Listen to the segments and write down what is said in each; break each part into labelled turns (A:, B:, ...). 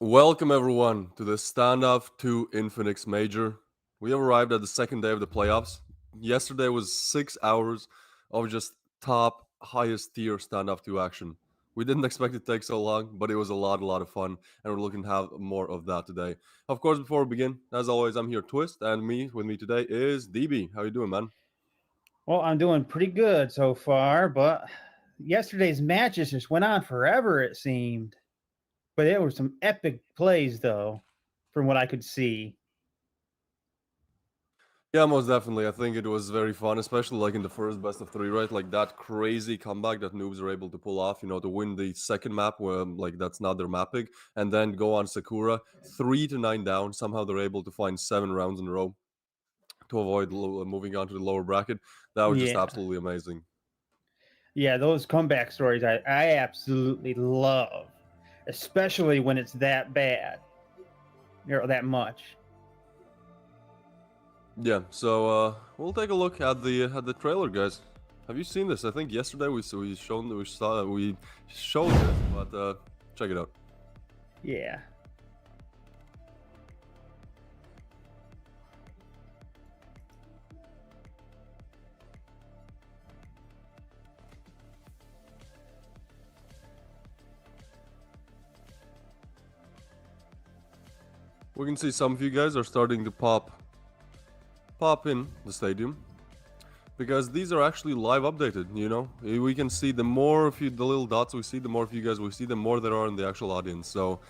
A: Welcome everyone to the Standoff 2 Infinix Major. We have arrived at the second day of the playoffs. Yesterday was 6 hours of just top, highest tier Standoff 2 action. We didn't expect it to take so long, but it was a lot of fun, and we're looking to have more of that today. Of course, before we begin, as always, I'm here, Twist, and with me today is DB. How you doing, man?
B: Well, I'm doing pretty good so far, but yesterday's matches just went on forever, it seemed. But there were some epic plays, though, from what I could see.
A: Yeah, most definitely. I think it was very fun, especially like in the first best of three, right? Like that crazy comeback that noobs are able to pull off, to win the second map where like that's not their mapping, and then go on Sakura 3 to 9 down. Somehow they're able to find 7 rounds in a row to avoid moving on to the lower bracket. That was just
B: Yeah.
A: absolutely amazing.
B: Yeah, those comeback stories I absolutely love, especially when it's that bad or that much.
A: Yeah, so we'll take a look at the trailer, guys. Have you seen this? I think yesterday we showed this, but check it out.
B: Yeah.
A: We can see some of you guys are starting to pop in the stadium because these are actually live updated. We can see the more of you, the little dots we see, the more of you guys we see, the more there are in the actual audience. So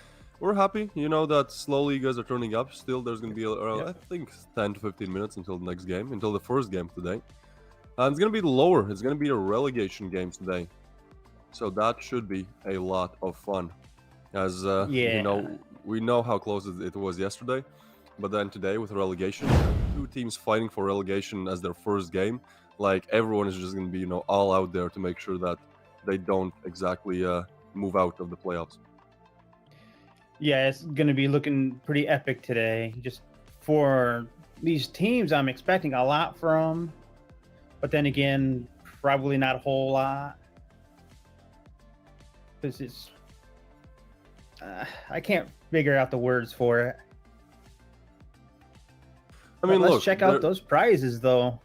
A: we're happy, that slowly you guys are turning up. Still, there's going to be around, I think, 10 to 15 minutes until the next game, until the first game today. And it's going to be lower. It's going to be a relegation game today. So that should be a lot of fun. As
B: Yeah.
A: we know how close it was yesterday, but then today with relegation, two teams fighting for relegation as their first game, like everyone is just going to be all out there to make sure that they don't exactly move out of the playoffs.
B: Yeah, it's going to be looking pretty epic today. Just for these teams, I'm expecting a lot from, but then again, probably not a whole lot. Because it's. I can't figure out the words for it.
A: I mean,
B: let's
A: look,
B: check out those prizes, though.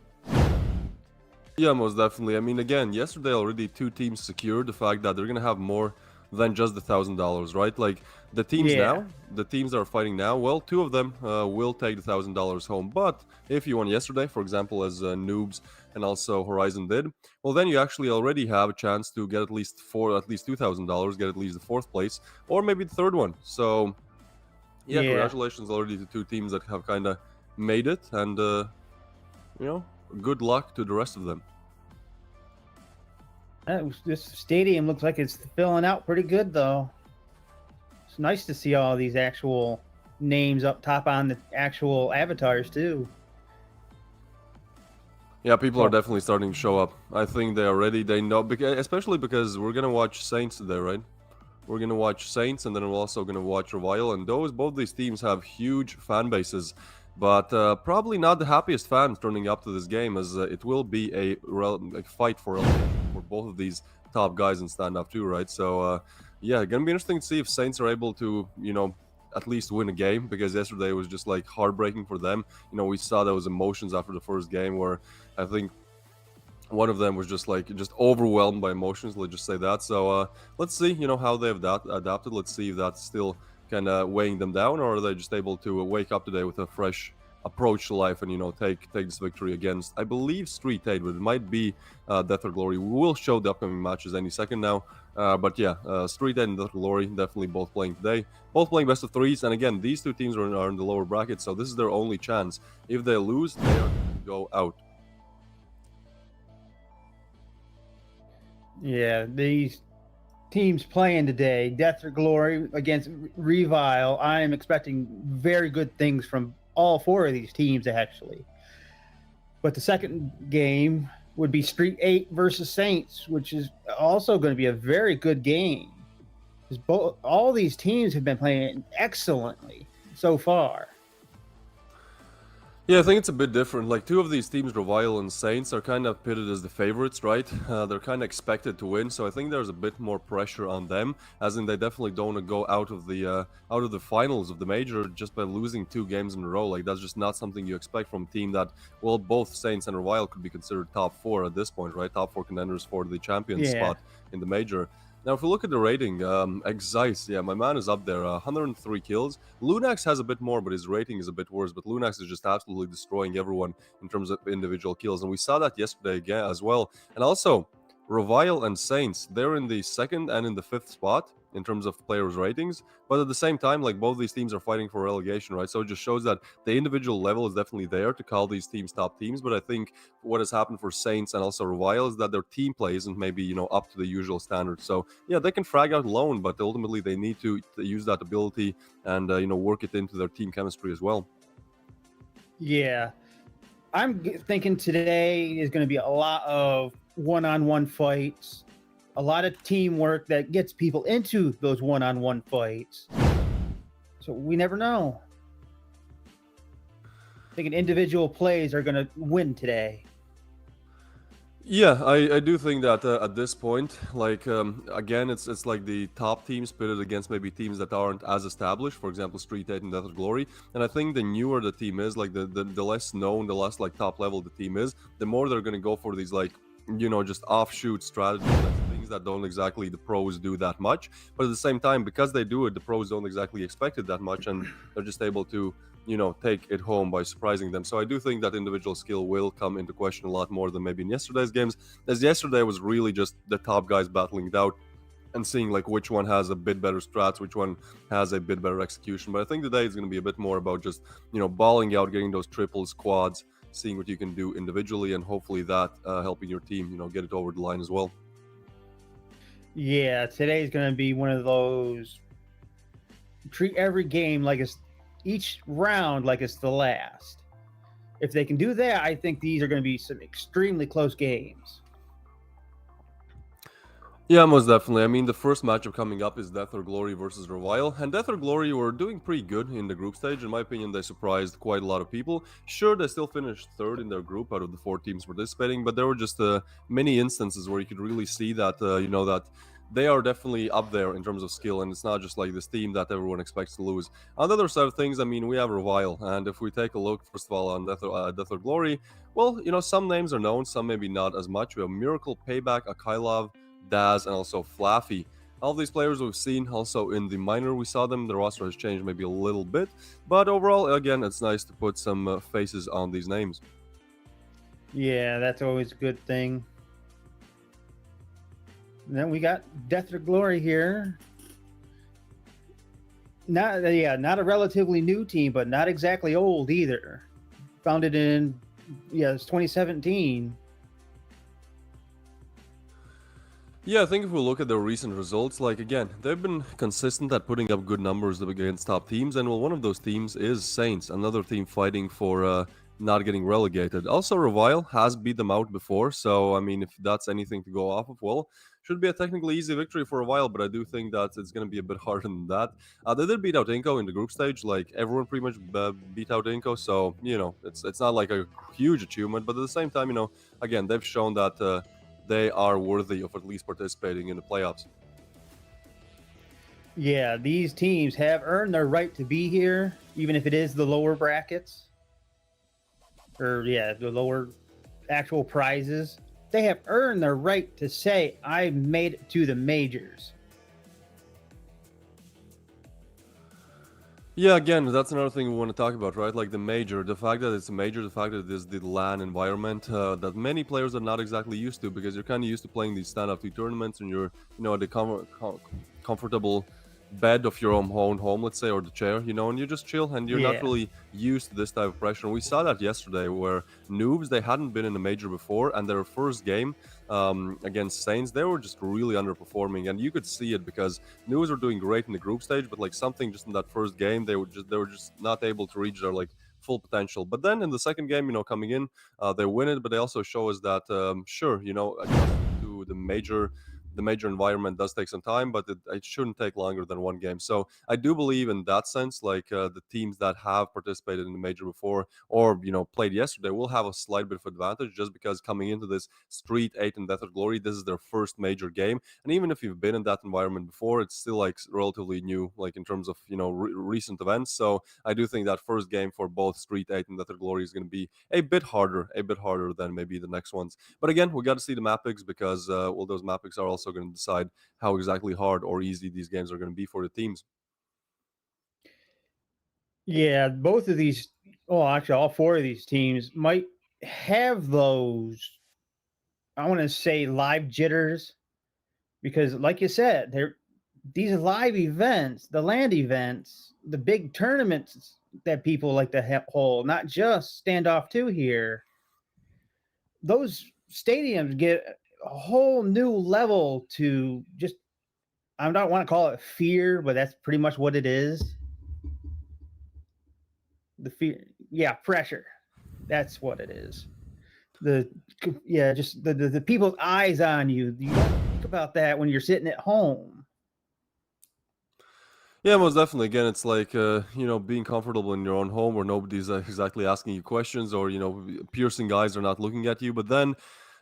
A: Yeah, most definitely. I mean, again, yesterday already two teams secured the fact that they're gonna have more than just the $1,000, right? Like the teams
B: Yeah.
A: now, the teams that are fighting now. Well, two of them will take the $1,000 home. But if you won yesterday, for example, as Noobs and also Horizon did, well, then you actually already have a chance to get at least $2,000, get at least the fourth place, or maybe the third one. So, yeah,
B: Yeah.
A: congratulations already to two teams that have kind of made it, and good luck to the rest of them.
B: This stadium looks like it's filling out pretty good, though. It's nice to see all these actual names up top on the actual avatars, too.
A: Yeah, people are definitely starting to show up. I think they are ready. They know, especially because we're gonna watch Saints today, right? We're gonna watch Saints, and then we're also gonna watch Revial, and both these teams have huge fan bases, but probably not the happiest fans turning up to this game, as it will be a fight for both of these top guys in Standoff too, right? So yeah, gonna be interesting to see if Saints are able to, at least win a game, because yesterday was just like heartbreaking for them. We saw those emotions after the first game where I think one of them was just overwhelmed by emotions, let's just say that. So let's see how they've adapted. Let's see if that's still kind of weighing them down, or are they just able to wake up today with a fresh approach to life and take this victory against, I believe, STREETEIGHTH, but it might be Death or Glory. We will show the upcoming matches any second now, but yeah, STREETEIGHTH and Death or Glory definitely both playing today, both playing best of threes. And again, these two teams are in the lower bracket, so this is their only chance. If they lose, they are going to go out.
B: Yeah, these teams playing today, Death or Glory against Revile, I am expecting very good things from all four of these teams, actually. But the second game would be STREETEIGHTH versus Saints, which is also going to be a very good game. Because all these teams have been playing excellently so far.
A: Yeah, I think it's a bit different. Like two of these teams, Revile and Saints, are kind of pitted as the favorites, right? They're kind of expected to win, so I think there's a bit more pressure on them, as in they definitely don't want to go out of the finals of the major just by losing 2 games in a row. Like that's just not something you expect from a team that, well, both Saints and Revile could be considered top 4 at this point, right? Top 4 contenders for the champion
B: Yeah.
A: spot in the major. Now, if we look at the rating, Exice, yeah, my man is up there, 103 kills. Lunax has a bit more, but his rating is a bit worse. But Lunax is just absolutely destroying everyone in terms of individual kills, and we saw that yesterday again as well. And also, Revile and Saints, they're in the 2nd and in the 5th spot in terms of players' ratings. But at the same time, like both these teams are fighting for relegation, right? So it just shows that the individual level is definitely there to call these teams top teams. But I think what has happened for Saints and also Revile is that their team play isn't maybe up to the usual standards. So yeah, they can frag out alone, but ultimately they need to use that ability and work it into their team chemistry as well.
B: Yeah. Thinking today is going to be a lot of one-on-one fights, a lot of teamwork that gets people into those one-on-one fights. So we never know. Thinking individual plays are going to win today.
A: Yeah, I do think that at this point, like again, it's like the top teams pitted against maybe teams that aren't as established. For example, STREETEIGHTH and Death or Glory. And I think the newer the team is, like the less known, the less like top level the team is, the more they're gonna go for these like just offshoot strategies, things that don't exactly the pros do that much. But at the same time, because they do it, the pros don't exactly expect it that much, and they're just able to take it home by surprising them. So I do think that individual skill will come into question a lot more than maybe in yesterday's games, as yesterday was really just the top guys battling it out and seeing like which one has a bit better strats, which one has a bit better execution. But I think today is going to be a bit more about just balling out, getting those triples, quads, seeing what you can do individually, and hopefully that helping your team get it over the line as well.
B: Yeah, today's going to be one of those treat every game like it's each round like it's the last. If they can do that, I think these are going to be some extremely close games.
A: Yeah, most definitely. I mean, the first matchup coming up is Death or Glory versus Revile, and Death or Glory were doing pretty good in the group stage. In my opinion, they surprised quite a lot of people. Sure, they still finished 3rd in their group out of the 4 teams participating, but there were just many instances where you could really see that, that they are definitely up there in terms of skill, and it's not just like this team that everyone expects to lose. On the other side of things, I mean, we have Revile, and if we take a look, first of all, on Death or Glory, well, some names are known, some maybe not as much. We have Miracle, Payback, Akailov, Daz, and also Flaffy. All of these players we've seen also in the minor, we saw them. The roster has changed maybe a little bit, but overall, again, it's nice to put some faces on these names.
B: Yeah, that's always a good thing. And then we got Death or Glory here. Not a relatively new team, but not exactly old either. Founded in it's 2017.
A: Yeah, I think if we look at their recent results, like again, they've been consistent at putting up good numbers against top teams, and well, one of those teams is Saints, another team fighting for not getting relegated. Also, Revile has beat them out before, so I mean, if that's anything to go off of, well, should be a technically easy victory for Revile, but I do think that it's going to be a bit harder than that. They did beat out Inco in the group stage, like everyone pretty much beat out Inco, so it's not like a huge achievement, but at the same time, again, they've shown that. They are worthy of at least participating in the playoffs.
B: Yeah, these teams have earned their right to be here, even if it is the lower brackets. Or, the lower actual prizes. They have earned their right to say, I made it to the majors.
A: Yeah, again, that's another thing we want to talk about, right? Like the major, the fact that it's a major, the fact that it is the LAN environment that many players are not exactly used to, because you're kind of used to playing these Standoff 2 tournaments and you're, at the comfortable bed of your own home, let's say, or the chair, and you just chill, and you're not really used to this type of pressure. And we saw that yesterday where Noobs, they hadn't been in a major before, and their first game against Saints, they were just really underperforming, and you could see it because Noobs were doing great in the group stage, but like something just in that first game, they were just not able to reach their like full potential. But then in the second game, coming in, they win it, but they also show us that sure, adjusting to the major, the major environment does take some time, but it shouldn't take longer than one game. So I do believe in that sense, like the teams that have participated in the major before, or played yesterday, will have a slight bit of advantage, just because coming into this Street 8 and Death or Glory, this is their first major game. And even if you've been in that environment before, it's still like relatively new, like in terms of recent events. So I do think that first game for both Street 8 and Death or Glory is going to be a bit harder than maybe the next ones. But again, we got to see the map picks, because well, those map picks are also going to decide how exactly hard or easy these games are going to be for the teams.
B: Yeah, both of these, well, actually, all four of these teams might have those, I want to say, live jitters, because, like you said, these live events, the land events, the big tournaments that people like to hold, not just Standoff 2 here, those stadiums get a whole new level to just, I don't want to call it fear, but that's pretty much what it is. The fear, yeah, pressure. That's what it is. Just the people's eyes on you. You don't think about that when you're sitting at home.
A: Yeah, most definitely. Again, it's like being comfortable in your own home where nobody's exactly asking you questions, or piercing eyes are not looking at you. But then,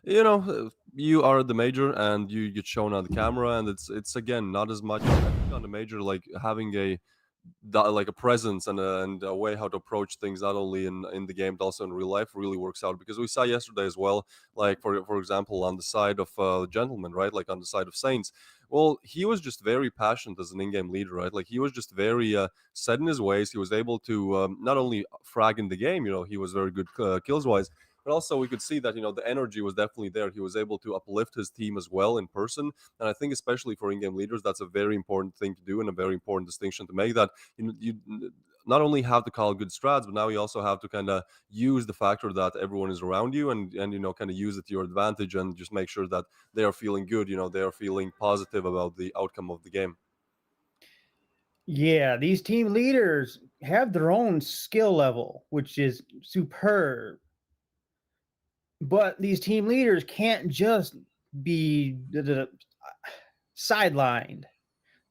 A: you are at the major and you get shown on the camera, and it's again not as much. I think on the major, like having like a presence and a way how to approach things, not only in the game but also in real life, really works out, because we saw yesterday as well, like for example, on the side of Gentleman, right, like on the side of Saints. Well, he was just very passionate as an in-game leader, right? Like he was just very set in his ways. He was able to not only frag in the game, he was very good kills wise, but also we could see that the energy was definitely there. He was able to uplift his team as well in person, and I think especially for in-game leaders, that's a very important thing to do and a very important distinction to make, that you not only have to call good strats, but now you also have to kind of use the factor that everyone is around you, and kind of use it to your advantage, and just make sure that they are feeling good, they are feeling positive about the outcome of the game.
B: Yeah, these team leaders have their own skill level, which is superb. But these team leaders can't just be sidelined.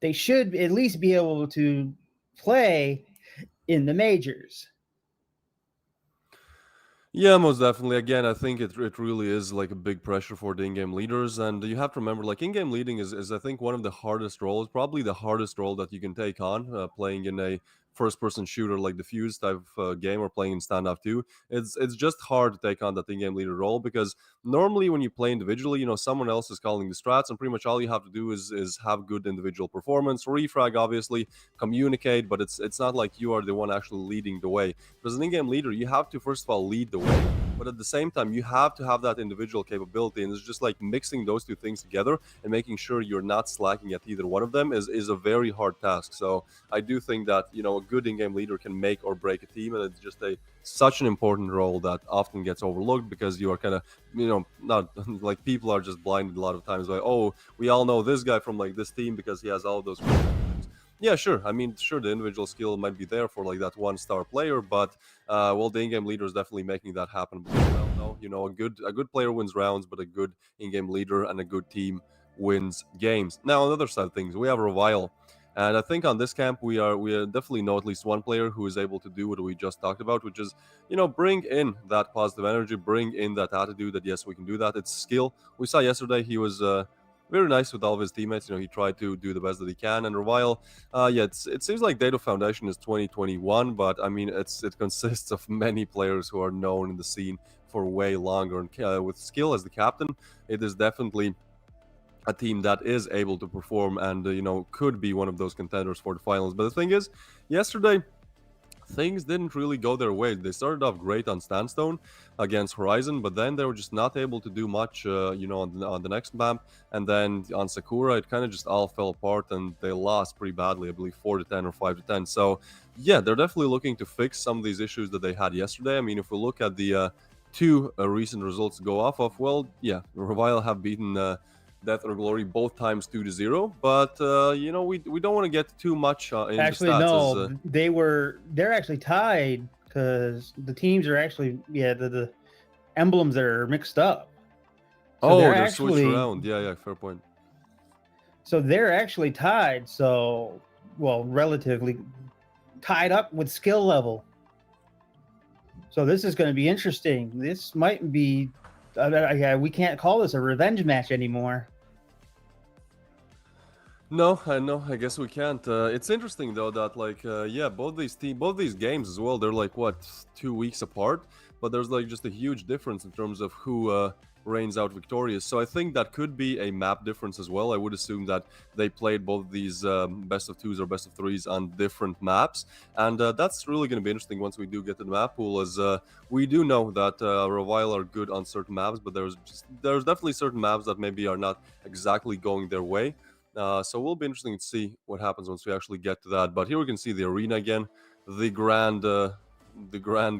B: They should at least be able to play in the majors.
A: Yeah, most definitely. Again, I think it really is like a big pressure for the in-game leaders, and you have to remember, like in-game leading is I think one of the hardest roles, probably the hardest role that you can take on, playing in a first-person shooter like the Fuse type of game, or playing in Standoff 2. It's just hard to take on that in-game leader role, because normally when you play individually, someone else is calling the strats, and pretty much all you have to do is have good individual performance, refrag, obviously, communicate, but it's not like you are the one actually leading the way. As an in-game leader, you have to first of all lead the way, but at the same time, you have to have that individual capability, and it's just like mixing those two things together and making sure you're not slacking at either one of them is a very hard task. So I do think that a good in-game leader can make or break a team, and it's just such an important role that often gets overlooked, because you are kind of not like, people are just blinded a lot of times by, oh, we all know this guy from like this team because he has all those. Yeah, sure. I mean, sure, the individual skill might be there for like that one-star player, but well, the in-game leader is definitely making that happen. But well, no, a good player wins rounds, but a good in-game leader and a good team wins games. Now, on the other side of things, we have Revile, and I think on this camp we definitely know at least one player who is able to do what we just talked about, which is bring in that positive energy, bring in that attitude that yes, we can do that. It's skill. We saw yesterday he was. Very nice with all of his teammates. He tried to do the best that he can. And Revile, yeah, it seems like Data Foundation is 2021, but I mean, it consists of many players who are known in the scene for way longer. And with Skill as the captain, it is definitely a team that is able to perform, and could be one of those contenders for the finals. But the thing is, yesterday things didn't really go their way. They started off great on Sandstone against Horizon, but then they were just not able to do much, on the next map. And then on Sakura, it kind of just all fell apart, and they lost pretty badly. I believe 4-10 or 5-10. So yeah, they're definitely looking to fix some of these issues that they had yesterday. I mean, if we look at the two recent results to go off of, well, yeah, Revile have beaten. Death or Glory both times 2-0, but we don't want to get too much in
B: Actually,
A: the stats.
B: no, they're actually tied, because the teams are actually, the emblems are mixed up. So
A: Oh, they're switched around. Yeah, fair point.
B: So they're actually tied. So, well, relatively tied up with skill level. So this is going to be interesting. This might be, we can't call this a revenge match anymore.
A: No, I know. I guess we can't. It's interesting though that yeah, both these games as well. They're like what 2 weeks apart, but there's like just a huge difference in terms of who reigns out victorious. So I think that could be a map difference as well. I would assume that they played both these best of twos or best of threes on different maps, and that's really going to be interesting once we do get to the map pool. As we do know that Revile are good on certain maps, but there's definitely certain maps that maybe are not exactly going their way. So it will be interesting to see what happens once we actually get to that. But here we can see the arena again, the grand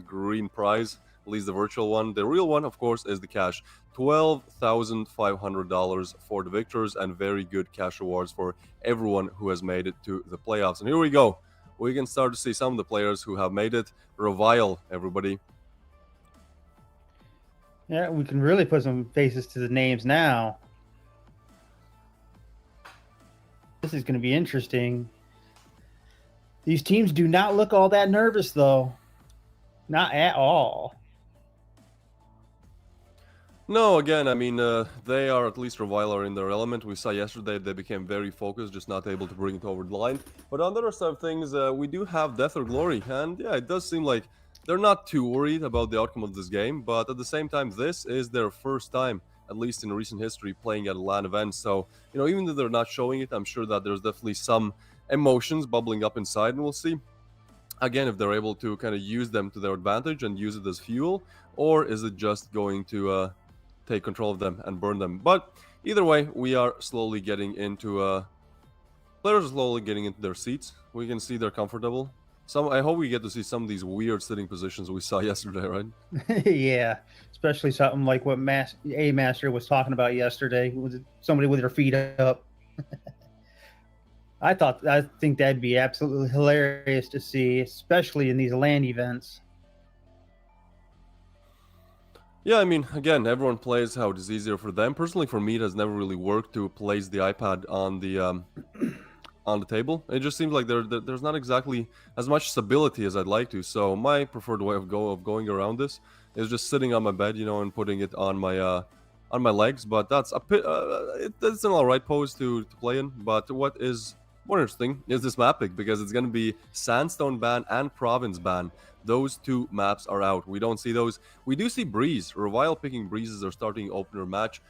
A: green prize, at least the virtual one. The real one, of course, is the cash. $12,500 for the victors, and very good cash rewards for everyone who has made it to the playoffs. And here we go. We can start to see some of the players who have made it. Revile, everybody.
B: Yeah, we can really put some faces to the names now. This is going to be interesting. These teams do not look all that nervous, though. Not at all.
A: No, again, I mean, they are at least Revile are in their element. We saw yesterday they became very focused, just not able to bring it over the line. But on the other side of things, we do have Death or Glory. And yeah, it does seem like they're not too worried about the outcome of this game. But at the same time, this is their first time, at least in recent history, playing at a LAN event. So, you know, even though they're not showing it, I'm sure that there's definitely some emotions bubbling up inside, and we'll see again if they're able to kind of use them to their advantage and use it as fuel, or is it just going to take control of them and burn them. But either way, we are slowly getting into players are slowly getting into their seats. We can see they're comfortable. I hope we get to see some of these weird sitting positions we saw yesterday, right?
B: Yeah, especially something like what A Master was talking about yesterday. Was somebody with their feet up? I think that'd be absolutely hilarious to see, especially in these LAN events.
A: Yeah, I mean, again, everyone plays how it is easier for them. Personally, for me, it has never really worked to place the iPad on the table. It just seems like there's not exactly as much stability as I'd like to. So my preferred way of going around this is just sitting on my bed, you know, and putting it on my legs. But that's it's an alright pose to play in. But what is more interesting is this map pick, because it's going to be Sandstone ban and Province ban. Those two maps are out. We don't see those. We do see Breeze. Revile picking Breeze as their starting opener match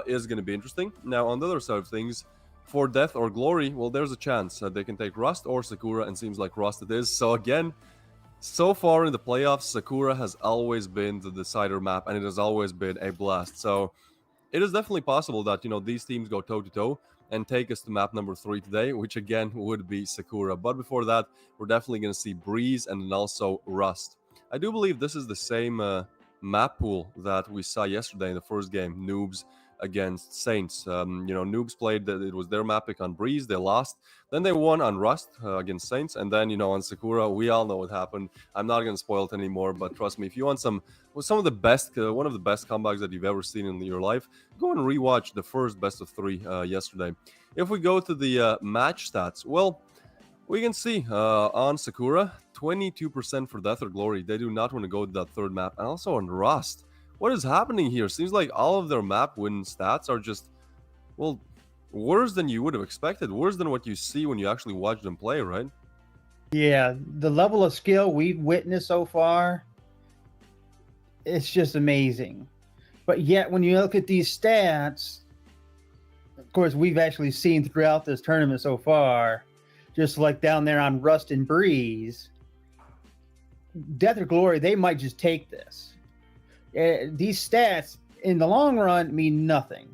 A: is going to be interesting. Now, on the other side of things, for Death or Glory, well, there's a chance that they can take Rust or Sakura, and seems like Rust it is. So again, so far in the playoffs, Sakura has always been the decider map, and it has always been a blast. So it is definitely possible that, you know, these teams go toe-to-toe and take us to map number 3 today, which again would be Sakura. But before that, we're definitely going to see Breeze and then also Rust. I do believe this is the same map pool that we saw yesterday in the first game, Noobs against Saints. You know, Noobs played, it was their map pick on Breeze, they lost. Then they won on Rust against Saints, and then, you know, on Sakura, we all know what happened. I'm not going to spoil it anymore, but trust me, if you want some of the best, one of the best comebacks that you've ever seen in your life, go and rewatch the first best of 3 yesterday. If we go to the match stats, well, we can see on Sakura, 22% for Death or Glory. They do not want to go to that third map. And also on Rust, what is happening here? Seems like all of their map win stats are just, well, worse than you would have expected. Worse than what you see when you actually watch them play, right?
B: Yeah, the level of skill we've witnessed so far, it's just amazing. But yet, when you look at these stats, of course, we've actually seen throughout this tournament so far, just like down there on Rust and Breeze, Death or Glory, they might just take this. These stats, in the long run, mean nothing.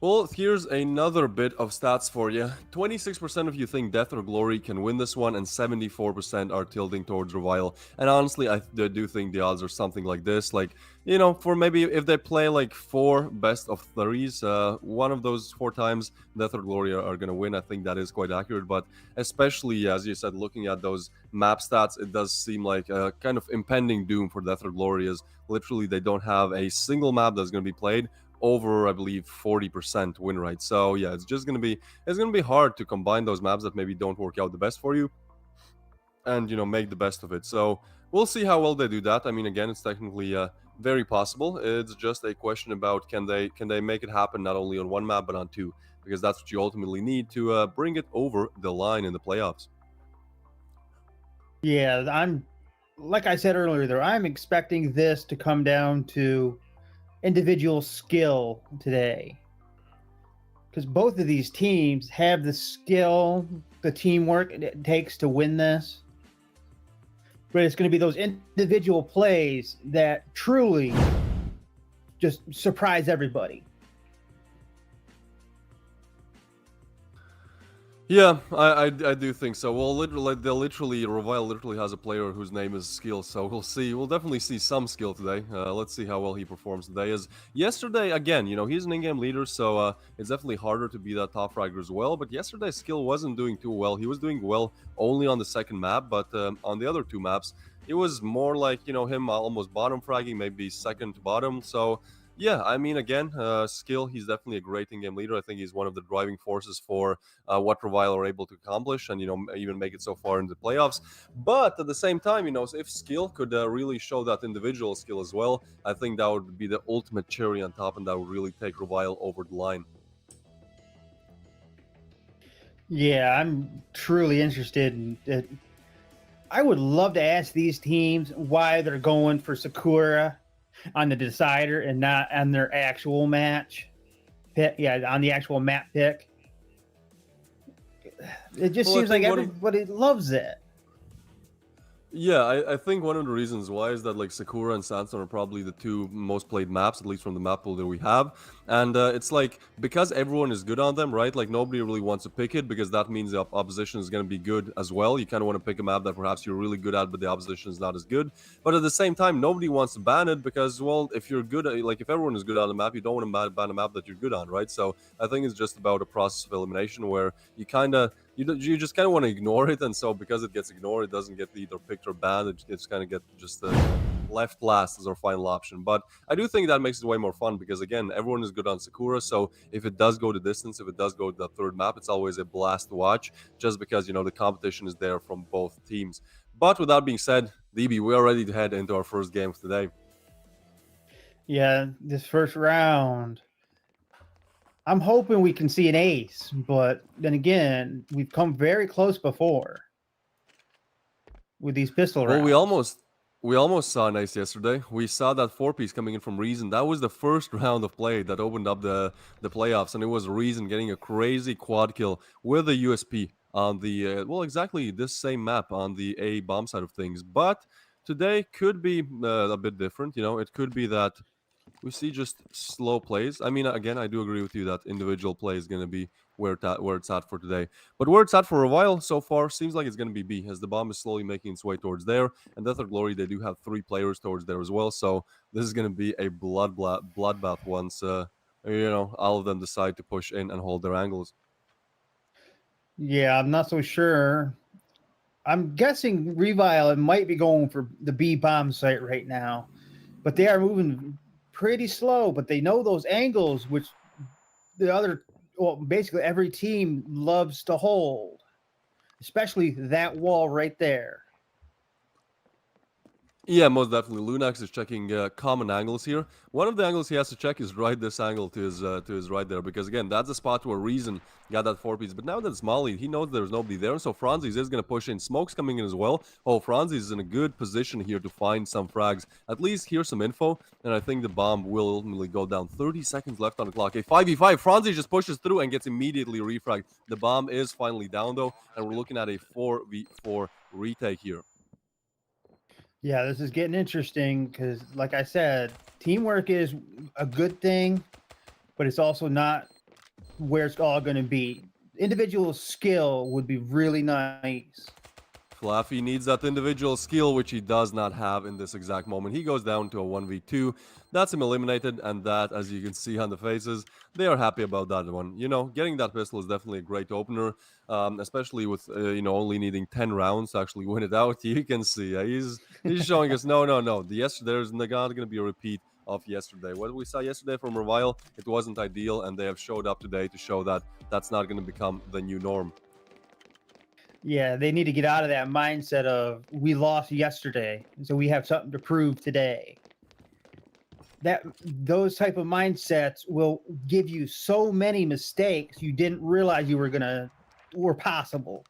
A: Well, here's another bit of stats for you. 26% of you think Death or Glory can win this one, and 74% are tilting towards Revile. And honestly, I do think the odds are something like this. Like, you know, for maybe if they play like 4 best of 3s, one of those 4 times Death or Glory are going to win. I think that is quite accurate. But especially, as you said, looking at those map stats, it does seem like a kind of impending doom for Death or Glory, as literally they don't have a single map that's going to be played over, I believe, 40% win rate. So yeah, it's gonna be hard to combine those maps that maybe don't work out the best for you, and make the best of it. So we'll see how well they do that. I mean, again, it's technically very possible. It's just a question about can they make it happen not only on one map but on two, because that's what you ultimately need to bring it over the line in the playoffs.
B: Yeah, I'm like I said earlier there, I'm expecting this to come down to individual skill today. Because both of these teams have the skill, the teamwork it takes to win this. But it's going to be those individual plays that truly just surprise everybody.
A: Yeah, I do think so. Well, Revile literally has a player whose name is Skill, so we'll see. We'll definitely see some skill today. Let's see how well he performs today. As yesterday, again, he's an in-game leader, so it's definitely harder to be that top fragger as well. But yesterday, Skill wasn't doing too well. He was doing well only on the second map, but on the other two maps, it was more like him almost bottom fragging, maybe second to bottom. So. Yeah, I mean, again, Skill, he's definitely a great in-game leader. I think he's one of the driving forces for what Revile are able to accomplish and, even make it so far in the playoffs. But at the same time, if Skill could really show that individual skill as well, I think that would be the ultimate cherry on top, and that would really take Revile over the line.
B: Yeah, I'm truly interested in it. I would love to ask these teams why they're going for Sakura on the decider and not on their actual match pick. Yeah, on the actual map pick. It just seems like everybody loves it.
A: Yeah, I think one of the reasons why is that like Sakura and Sandstorm are probably the two most played maps, at least from the map pool that we have. And it's like, because everyone is good on them, right? Like nobody really wants to pick it because that means the opposition is going to be good as well. You kind of want to pick a map that perhaps you're really good at, but the opposition is not as good. But at the same time, nobody wants to ban it because, well, if you're good at, like if everyone is good on the map, you don't want to ban a map that you're good on, right? So I think it's just about a process of elimination where you kind of you just kind of want to ignore it, and so because it gets ignored, it doesn't get either picked or banned. It's kind of get just left last as our final option. But I do think that makes it way more fun because again, everyone is good on Sakura. So if it does go the distance, if it does go to the third map, it's always a blast to watch, just because the competition is there from both teams. But with that being said, DB, we are ready to head into our first game of today.
B: Yeah, this first round. I'm hoping we can see an ace, but then again, we've come very close before with these pistol rounds.
A: Well, we almost saw an ace yesterday. We saw that 4-piece coming in from Reason. That was the first round of play that opened up the playoffs, and it was Reason getting a crazy quad kill with a USP on the exactly this same map on the A bomb side of things. But today could be a bit different. It could be that we see just slow plays. I mean, again, I do agree with you that individual play is going to be where it's at for today. But where it's at for a while so far seems like it's going to be B, as the bomb is slowly making its way towards there. And Death or Glory, they do have 3 players towards there as well. So this is going to be a bloodbath once, all of them decide to push in and hold their angles.
B: Yeah, I'm not so sure. I'm guessing Revile might be going for the B bomb site right now, but they are moving pretty slow. But they know those angles, which basically every team loves to hold, especially that wall right there.
A: Yeah, most definitely. Lunax is checking common angles here. One of the angles he has to check is right this angle to his right there, because again, that's a spot where Reason got that 4-piece. But now that it's Molly, he knows there's nobody there, so Franzis is going to push in. Smoke's coming in as well. Oh, Franzis is in a good position here to find some frags. At least here's some info, and I think the bomb will ultimately go down. 30 seconds left on the clock. A 5v5. Franzis just pushes through and gets immediately refragged. The bomb is finally down, though, and we're looking at a 4v4 retake here.
B: Yeah, this is getting interesting because, like I said, teamwork is a good thing, but it's also not where it's all going to be. Individual skill would be really nice.
A: Fluffy needs that individual skill, which he does not have in this exact moment. He goes down to a 1v2. That's him eliminated, and that, as you can see on the faces, they are happy about that one. Getting that pistol is definitely a great opener, especially with, only needing 10 rounds to actually win it out. You can see he's showing us, no. There's not going to be a repeat of yesterday. What we saw yesterday from Revile, it wasn't ideal, and they have showed up today to show that that's not going to become the new norm.
B: Yeah, they need to get out of that mindset of we lost yesterday, so we have something to prove today. Those type of mindsets will give you so many mistakes you didn't realize you were possible.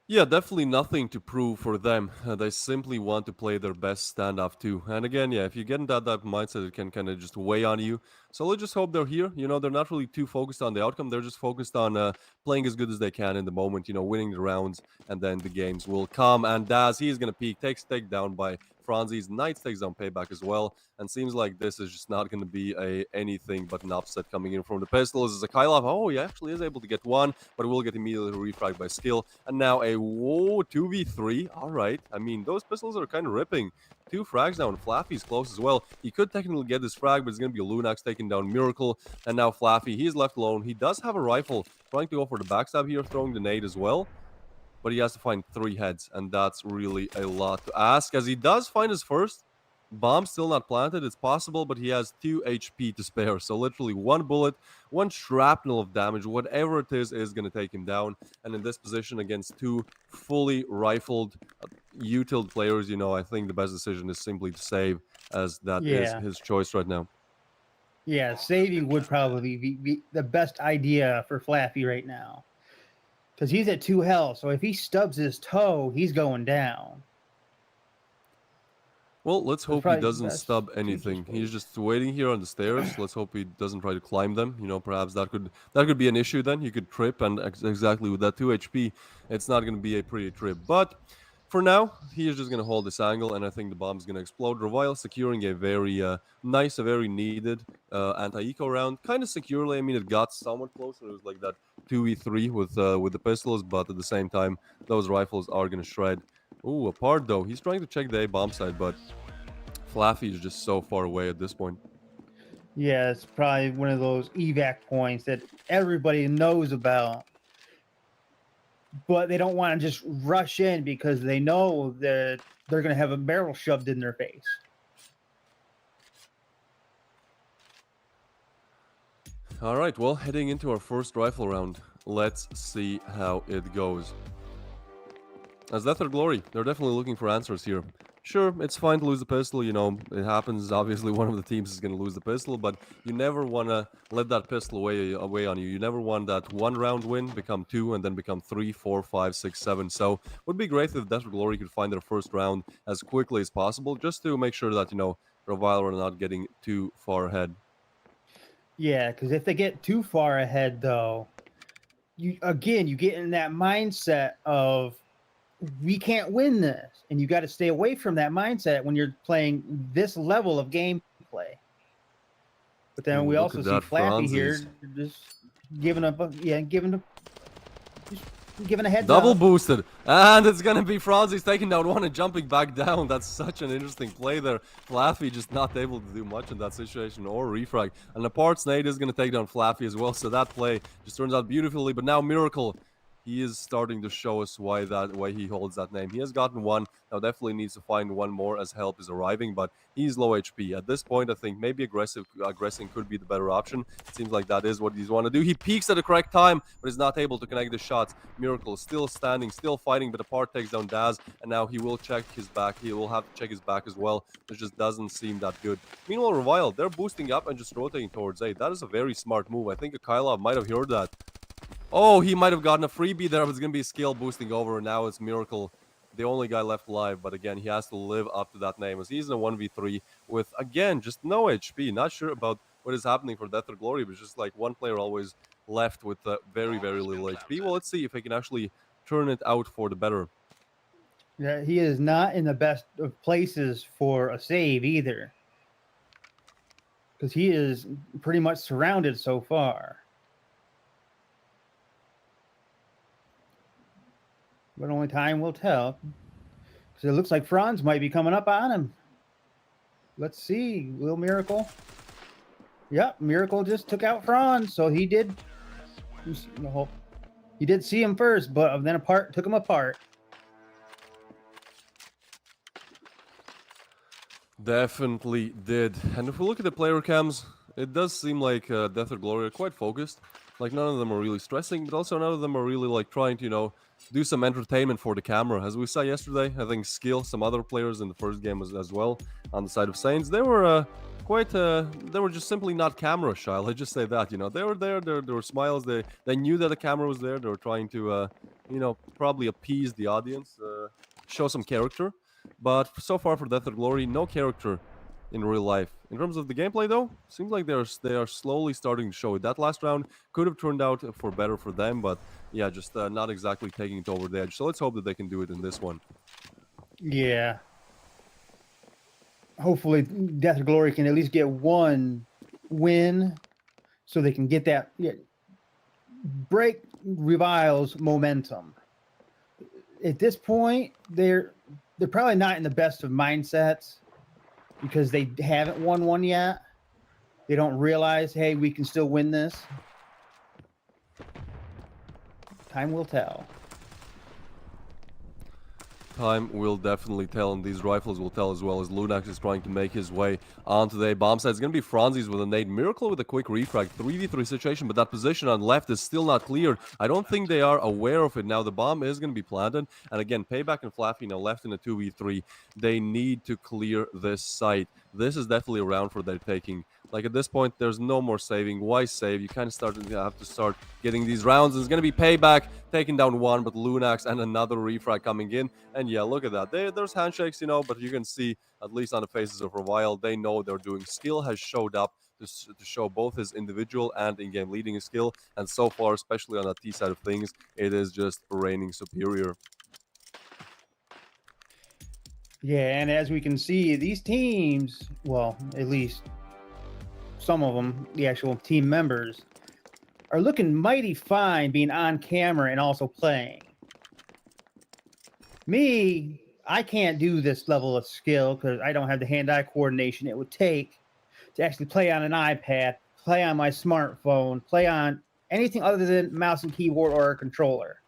A: Yeah, definitely nothing to prove for them. They simply want to play their best standoff too. And again, yeah, if you get in that type of mindset, it can kind of just weigh on you. So let's just hope they're here. You know, they're not really too focused on the outcome. They're just focused on playing as good as they can in the moment, you know, winning the rounds, and then the games will come. And Daz, he's going to peek, takes takedown by Franzi's. Knights takes down Payback as well. And seems like this is just not going to be anything but an upset coming in from the pistols. As a Kylov, oh, he actually is able to get one, but will get immediately refragged by skill. And now a 2v3. All right. I mean, those pistols are kind of ripping. 2 frags now, and Flaffy's close as well. He could technically get this frag, but it's going to be a Lunax taking down Miracle. And now Flaffy, he's left alone. He does have a rifle, trying to go for the backstab here, throwing the nade as well. But he has to find 3 heads, and that's really a lot to ask, as he does find his first. Bomb still not planted. It's possible, but he has 2 HP to spare. So literally 1 bullet, 1 shrapnel of damage, whatever it is going to take him down. And in this position against 2 fully rifled util players, you know, I think the best decision is simply to save, as that is his choice right now.
B: Yeah, saving would probably be the best idea for Flaffy right now. Because he's at 2 health, so if he stubs his toe, he's going down.
A: Well, let's hope he doesn't stub anything. He's just waiting here on the stairs. Let's hope he doesn't try to climb them. You know, perhaps that could be an issue then. He could trip, and exactly with that 2 HP, it's not going to be a pretty trip. But for now, he is just going to hold this angle, and I think the bomb's going to explode. Revile securing a very nice, a very needed anti-eco round. Kind of securely. I mean, it got somewhat closer. It was like that 2v3 with the pistols, but at the same time, those rifles are going to shred. Ooh, apart though. He's trying to check the A bomb side, but Flaffy is just so far away at this point.
B: Yeah, it's probably one of those evac points that everybody knows about. But they don't want to just rush in because they know that they're going to have a barrel shoved in their face.
A: All right, well, heading into our first rifle round. Let's see how it goes. As Death or Glory, they're definitely looking for answers here. Sure, it's fine to lose the pistol, you know, it happens. Obviously, one of the teams is going to lose the pistol, but you never want to let that pistol away on you. You never want that 1 round win become 2 and then become 3, 4, 5, 6, 7. So, would be great if Death or Glory could find their first round as quickly as possible, just to make sure that, you know, Revile are not getting too far ahead.
B: Yeah, because if they get too far ahead, though, you get in that mindset of, we can't win this, and you got to stay away from that mindset when you're playing this level of gameplay. But then we also see Flappy here just giving a heads
A: double
B: up.
A: Boosted, and it's gonna be Franzi's taking down 1 and jumping back down. That's such an interesting play there. Flaffy just not able to do much in that situation, or refrag. And apart, Snade is gonna take down Flaffy as well, so that play just turns out beautifully. But now Miracle, he is starting to show us why he holds that name. He has gotten 1. Now definitely needs to find 1 more as help is arriving, but he's low HP. At this point, I think maybe aggressing could be the better option. It seems like that is what he's want to do. He peeks at the correct time, but is not able to connect the shots. Miracle is still standing, still fighting, but apart takes down Daz, and now he will check his back. He will have to check his back as well, which just doesn't seem that good. Meanwhile, Revile, they're boosting up and just rotating towards A. That is a very smart move. I think a Kylov might have heard that. Oh, he might have gotten a freebie there, but it's going to be skill boosting over, and now it's Miracle, the only guy left alive. But again, he has to live up to that name, as he's in a 1v3 with, again, just no HP. Not sure about what is happening for Death or Glory, but just like one player always left with very, very little HP. Well, let's see if he can actually turn it out for the better.
B: Yeah, he is not in the best of places for a save either, because he is pretty much surrounded so far. But only time will tell. Because it looks like Franz might be coming up on him. Let's see. Will Miracle? Yep, Miracle just took out Franz. So he did. He did see him first, but then took him apart.
A: Definitely did. And if we look at the player cams, it does seem like Death or Glory are quite focused. Like, none of them are really stressing, but also none of them are really, like, trying to, do some entertainment for the camera. As we saw yesterday, I think Skill, some other players in the first game as well, on the side of Saints, they were they were just simply not camera shy. Let's just say that, They were there were smiles, they knew that the camera was there, they were trying to, probably appease the audience, show some character. But so far for Death or Glory, no character in real life. In terms of the gameplay, though, seems like they are slowly starting to show it. That last round could have turned out for better for them, but yeah, just not exactly taking it over the edge. So let's hope that they can do it in this one.
B: Yeah. Hopefully, Death or Glory can at least get one win, so they can get that break Revile's momentum. At this point, they're probably not in the best of mindsets because they haven't won one yet. They don't realize, hey, we can still win this. Time will tell.
A: Time will definitely tell, and these rifles will tell as well, as Lunax is trying to make his way onto the bomb site. It's going to be Franzi's with a nade. Miracle with a quick refrag. 3v3 situation, but that position on left is still not cleared. I don't think they are aware of it now. The bomb is going to be planted. And again, Payback and Flaffy now left in a 2v3. They need to clear this site. This is definitely a round for their taking. Like, at this point, there's no more saving. Why save? You kind of have to start getting these rounds. And it's going to be Payback taking down one, but Lunax and another refrag coming in. And yeah, look at that. There's handshakes, but you can see, at least on the faces of Revile, they know they're doing. Skill has showed up to show both his individual and in-game leading skill. And so far, especially on the T side of things, it is just reigning superior.
B: Yeah, and as we can see, these teams, well, at least some of them, the actual team members, are looking mighty fine being on camera and also playing. Me, I can't do this level of skill because I don't have the hand-eye coordination it would take to actually play on an iPad, play on my smartphone, play on anything other than mouse and keyboard or a controller.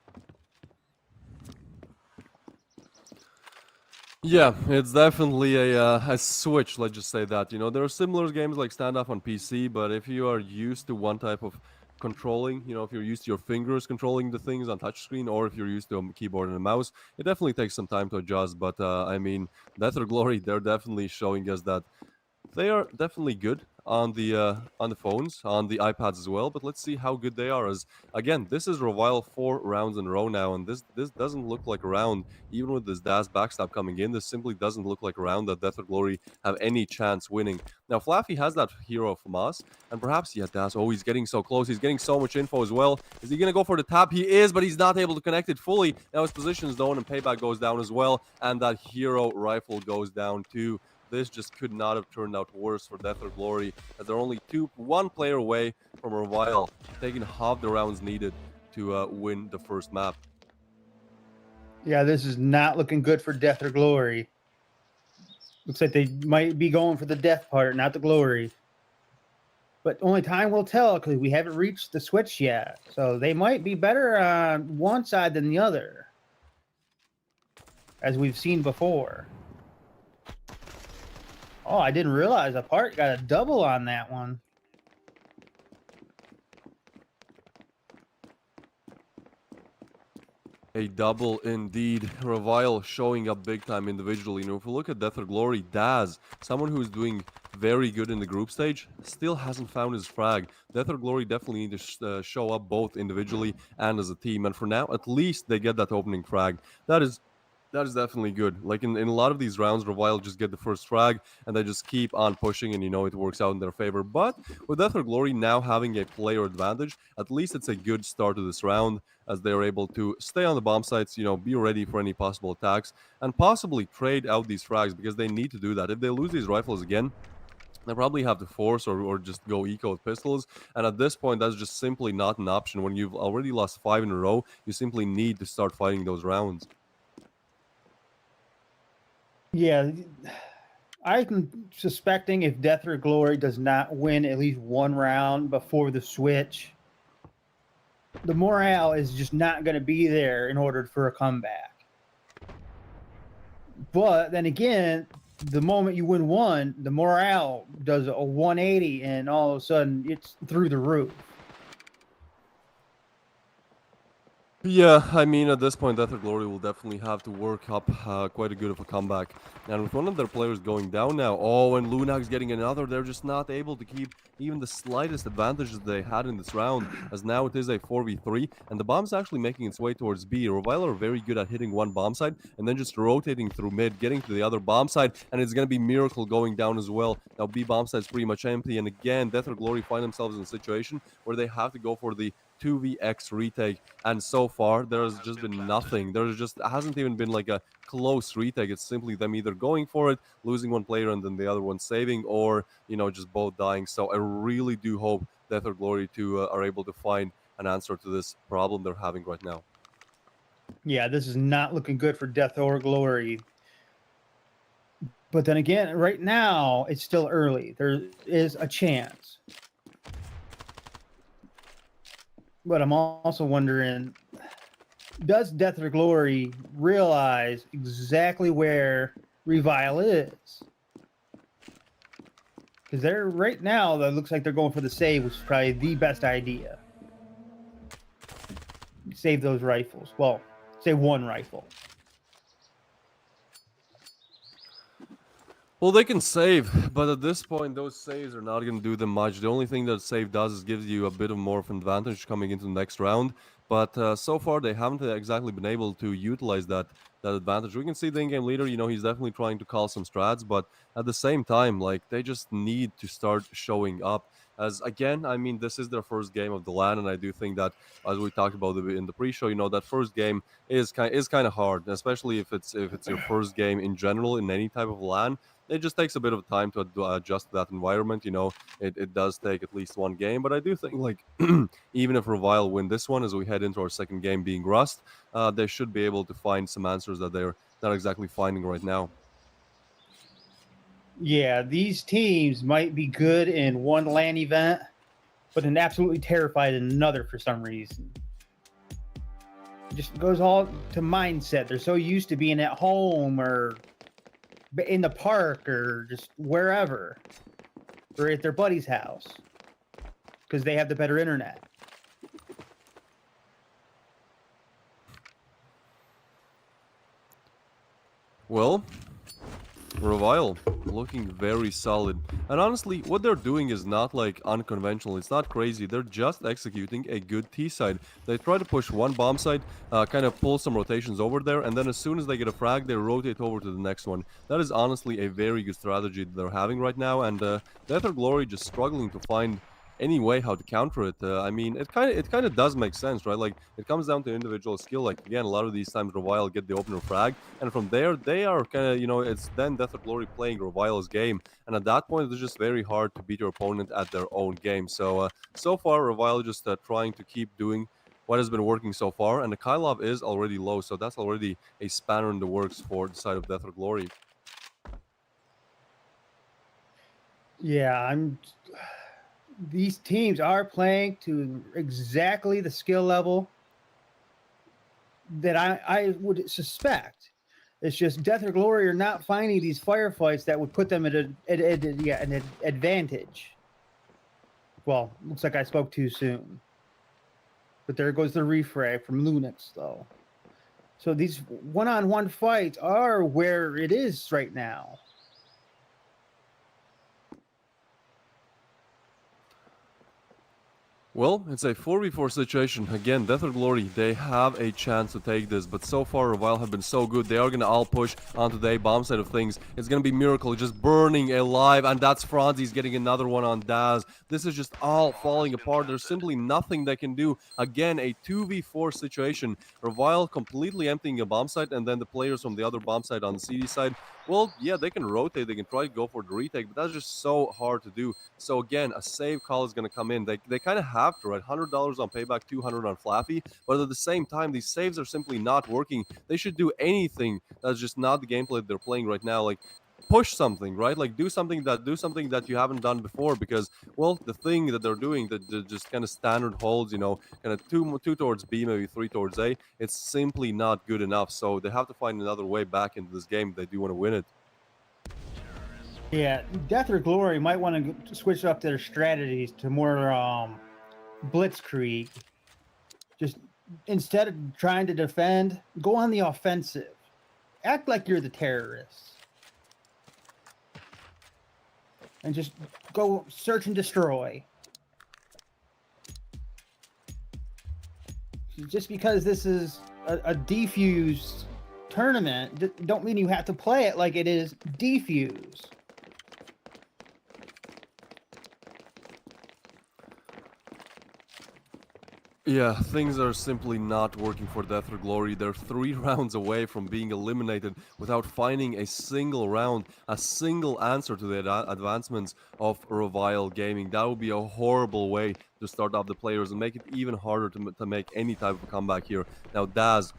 A: Yeah, it's definitely a switch, let's just say that. There are similar games like Standoff on PC, but if you are used to one type of controlling, if you're used to your fingers controlling the things on touchscreen, or if you're used to a keyboard and a mouse, it definitely takes some time to adjust. But I mean, Death or Glory, they're definitely showing us that they are definitely good on the phones, on the iPads as well. But let's see how good they are. As again, this is Revile 4 rounds in a row now, and this doesn't look like a round. Even with this DAS backstab coming in, this simply doesn't look like a round that Death or Glory have any chance winning. Now, Flaffy has that hero of Hamas, and perhaps, yeah, DAS, oh, he's getting so close. He's getting so much info as well. Is he going to go for the tap? He is, but he's not able to connect it fully. Now his position is down, and Payback goes down as well, and that hero rifle goes down too. This just could not have turned out worse for Death or Glory, as they're only one player away from Revile, taking half the rounds needed to win the first map.
B: Yeah, this is not looking good for Death or Glory. Looks like they might be going for the death part, not the glory. But only time will tell because we haven't reached the switch yet. So they might be better on one side than the other, as we've seen before. Oh, I didn't realize a part got a double on that one.
A: A double indeed. Revile showing up big time individually. If we look at Death or Glory, Daz, someone who's doing very good in the group stage, still hasn't found his frag. Death or Glory definitely need to show up both individually and as a team. And for now, at least they get that opening frag. That is definitely good. Like in a lot of these rounds, Revile just get the first frag and they just keep on pushing, and it works out in their favor. But with Death or Glory now having a player advantage, at least it's a good start to this round, as they're able to stay on the bomb sites, be ready for any possible attacks, and possibly trade out these frags, because they need to do that. If they lose these rifles again, they probably have to force or just go eco with pistols. And at this point, that's just simply not an option. When you've already lost 5 in a row, you simply need to start fighting those rounds.
B: Yeah, I'm suspecting if Death or Glory does not win at least one round before the switch, the morale is just not going to be there in order for a comeback. But then again, the moment you win one, the morale does a 180, and all of a sudden it's through the roof.
A: Yeah, I mean, at this point, Death or Glory will definitely have to work up quite a good of a comeback. And with one of their players going down now, oh, and Lunag's getting another, they're just not able to keep even the slightest advantages they had in this round, as now it is a 4v3, and the bomb's actually making its way towards B. Revile are very good at hitting one bomb side, and then just rotating through mid, getting to the other bomb side, and it's going to be Miracle going down as well. Now, B bomb side's pretty much empty, and again, Death or Glory find themselves in a situation where they have to go for the 2vx retake, and so far there's just been nothing. There just hasn't even been like a close retake. It's simply them either going for it, losing one player, and then the other one saving, or just both dying. So I really do hope Death or Glory 2 are able to find an answer to this problem they're having right now.
B: Yeah, this is not looking good for Death or Glory. But then again, right now it's still early. There is a chance. But I'm also wondering, does Death or Glory realize exactly where Revile is? Because they're right now, that looks like they're going for the save, which is probably the best idea. Save those rifles. Well, save one rifle.
A: Well, they can save, but at this point, those saves are not going to do them much. The only thing that save does is gives you a bit of more of an advantage coming into the next round. But so far, they haven't exactly been able to utilize that advantage. We can see the in-game leader, he's definitely trying to call some strats, but at the same time, like, they just need to start showing up. As again, I mean, this is their first game of the LAN, and I do think that, as we talked about in the pre-show, that first game is kind of hard, especially if it's your first game in general in any type of LAN. It just takes a bit of time to adjust to that environment. It does take at least one game, but I do think, like, even if Revile win this one, as we head into our second game being Rust, they should be able to find some answers that they're not exactly finding right now.
B: Yeah, these teams might be good in one LAN event, but then absolutely terrified in another for some reason. It just goes all to mindset. They're so used to being at home or in the park or just wherever, or at their buddy's house, because they have the better internet.
A: Well, Revile looking very solid, and honestly, what they're doing is not like unconventional. It's not crazy. They're just executing a good T side. They try to push one bomb side, kind of pull some rotations over there, and then as soon as they get a frag, they rotate over to the next one. That is honestly a very good strategy that they're having right now, and Death or Glory just struggling to find any way how to counter it. I mean, it kind of does make sense, right? Like, it comes down to individual skill. Like, again, a lot of these times Revile get the opener frag, and from there they are kind of, it's then Death or Glory playing Revile's game, and at that point it's just very hard to beat your opponent at their own game. So far Revile just trying to keep doing what has been working so far, and the Kylov is already low, so that's already a spanner in the works for the side of Death or Glory.
B: Yeah, these teams are playing to exactly the skill level that I would suspect. It's just Death or Glory are not finding these firefights that would put them at an advantage. Well, looks like I spoke too soon. But there goes the refrag from Lunix, though. So these one-on-one fights are where it is right now.
A: Well, it's a 4v4 situation. Again, Death or Glory, they have a chance to take this, but so far Revile have been so good. They are going to all push onto the A-bomb side of things. It's going to be Miracle just burning alive, and that's Franzi's getting another one on Daz. This is just all falling apart. There's simply nothing they can do. Again, a 2v4 situation. Revile completely emptying a bomb site, and then the players from the other bomb site on the CD side, well, yeah, they can rotate, they can try to go for the retake, but that's just so hard to do. So again, a save call is going to come in. They kind of have to, right? $100 on payback, 200 on Flaffy, but at the same time, these saves are simply not working. They should do anything that's just not the gameplay they're playing right now. Like, push something, right? Like, do something that you haven't done before, because, well, the thing that they're doing, that just kind of standard holds, kind of two towards B, maybe three towards A, it's simply not good enough. So they have to find another way back into this game if they do want to win it.
B: Yeah, Death or Glory might want to switch up their strategies to more blitzkrieg. Just instead of trying to defend, go on the offensive. Act like you're the terrorists. And just go search and destroy. Just because this is a defused tournament, don't mean you have to play it like it is defused.
A: Yeah, things are simply not working for Death or Glory. They're 3 rounds away from being eliminated without finding a single round, a single answer to the advancements of Revile Gaming. That would be a horrible way to start off the players and make it even harder to make any type of comeback here. Now, Daz,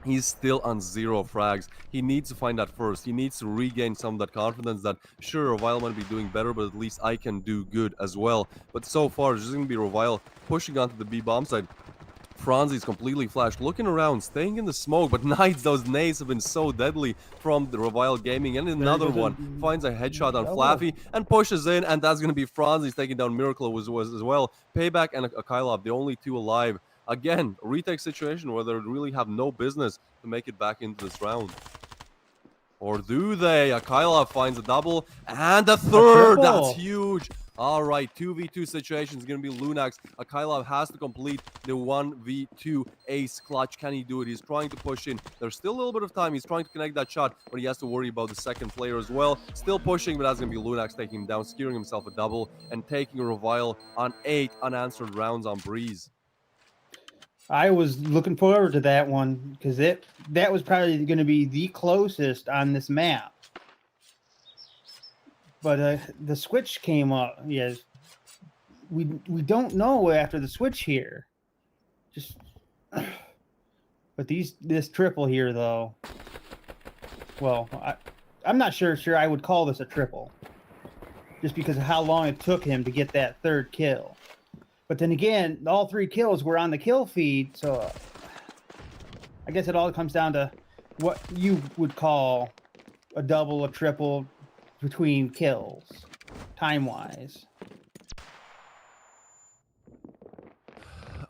A: he's still on 0 frags. He needs to find that first. He needs to regain some of that confidence that, sure, Revile might be doing better, but at least I can do good as well. But so far, it's just going to be Revile pushing onto the B bomb side. Franzi's completely flashed, looking around, staying in the smoke, but Knights, those nades have been so deadly from the Revile Gaming, and another one finds a headshot on Flaffy and pushes in, and that's going to be Franzi's taking down Miracle as well. Payback and Akailov, the only 2 alive. Again, a retake situation where they really have no business to make it back into this round. Or do they? Akailov finds a double and a third. That's huge. All right, 2v2 situation is going to be Lunax. Akailov has to complete the 1v2 ace clutch. Can he do it? He's trying to push in. There's still a little bit of time. He's trying to connect that shot, but he has to worry about the second player as well. Still pushing, but that's going to be Lunax taking him down, securing himself a double, and taking a Revile on 8 unanswered rounds on Breeze.
B: I was looking forward to that one because that was probably going to be the closest on this map. But the switch came up. Yes, we don't know after the switch here. Just, but this triple here though. Well, I'm not sure I would call this a triple, just because of how long it took him to get that 3rd kill. But then again, all 3 kills were on the kill feed, so I guess it all comes down to what you would call a double, a triple between kills, time-wise.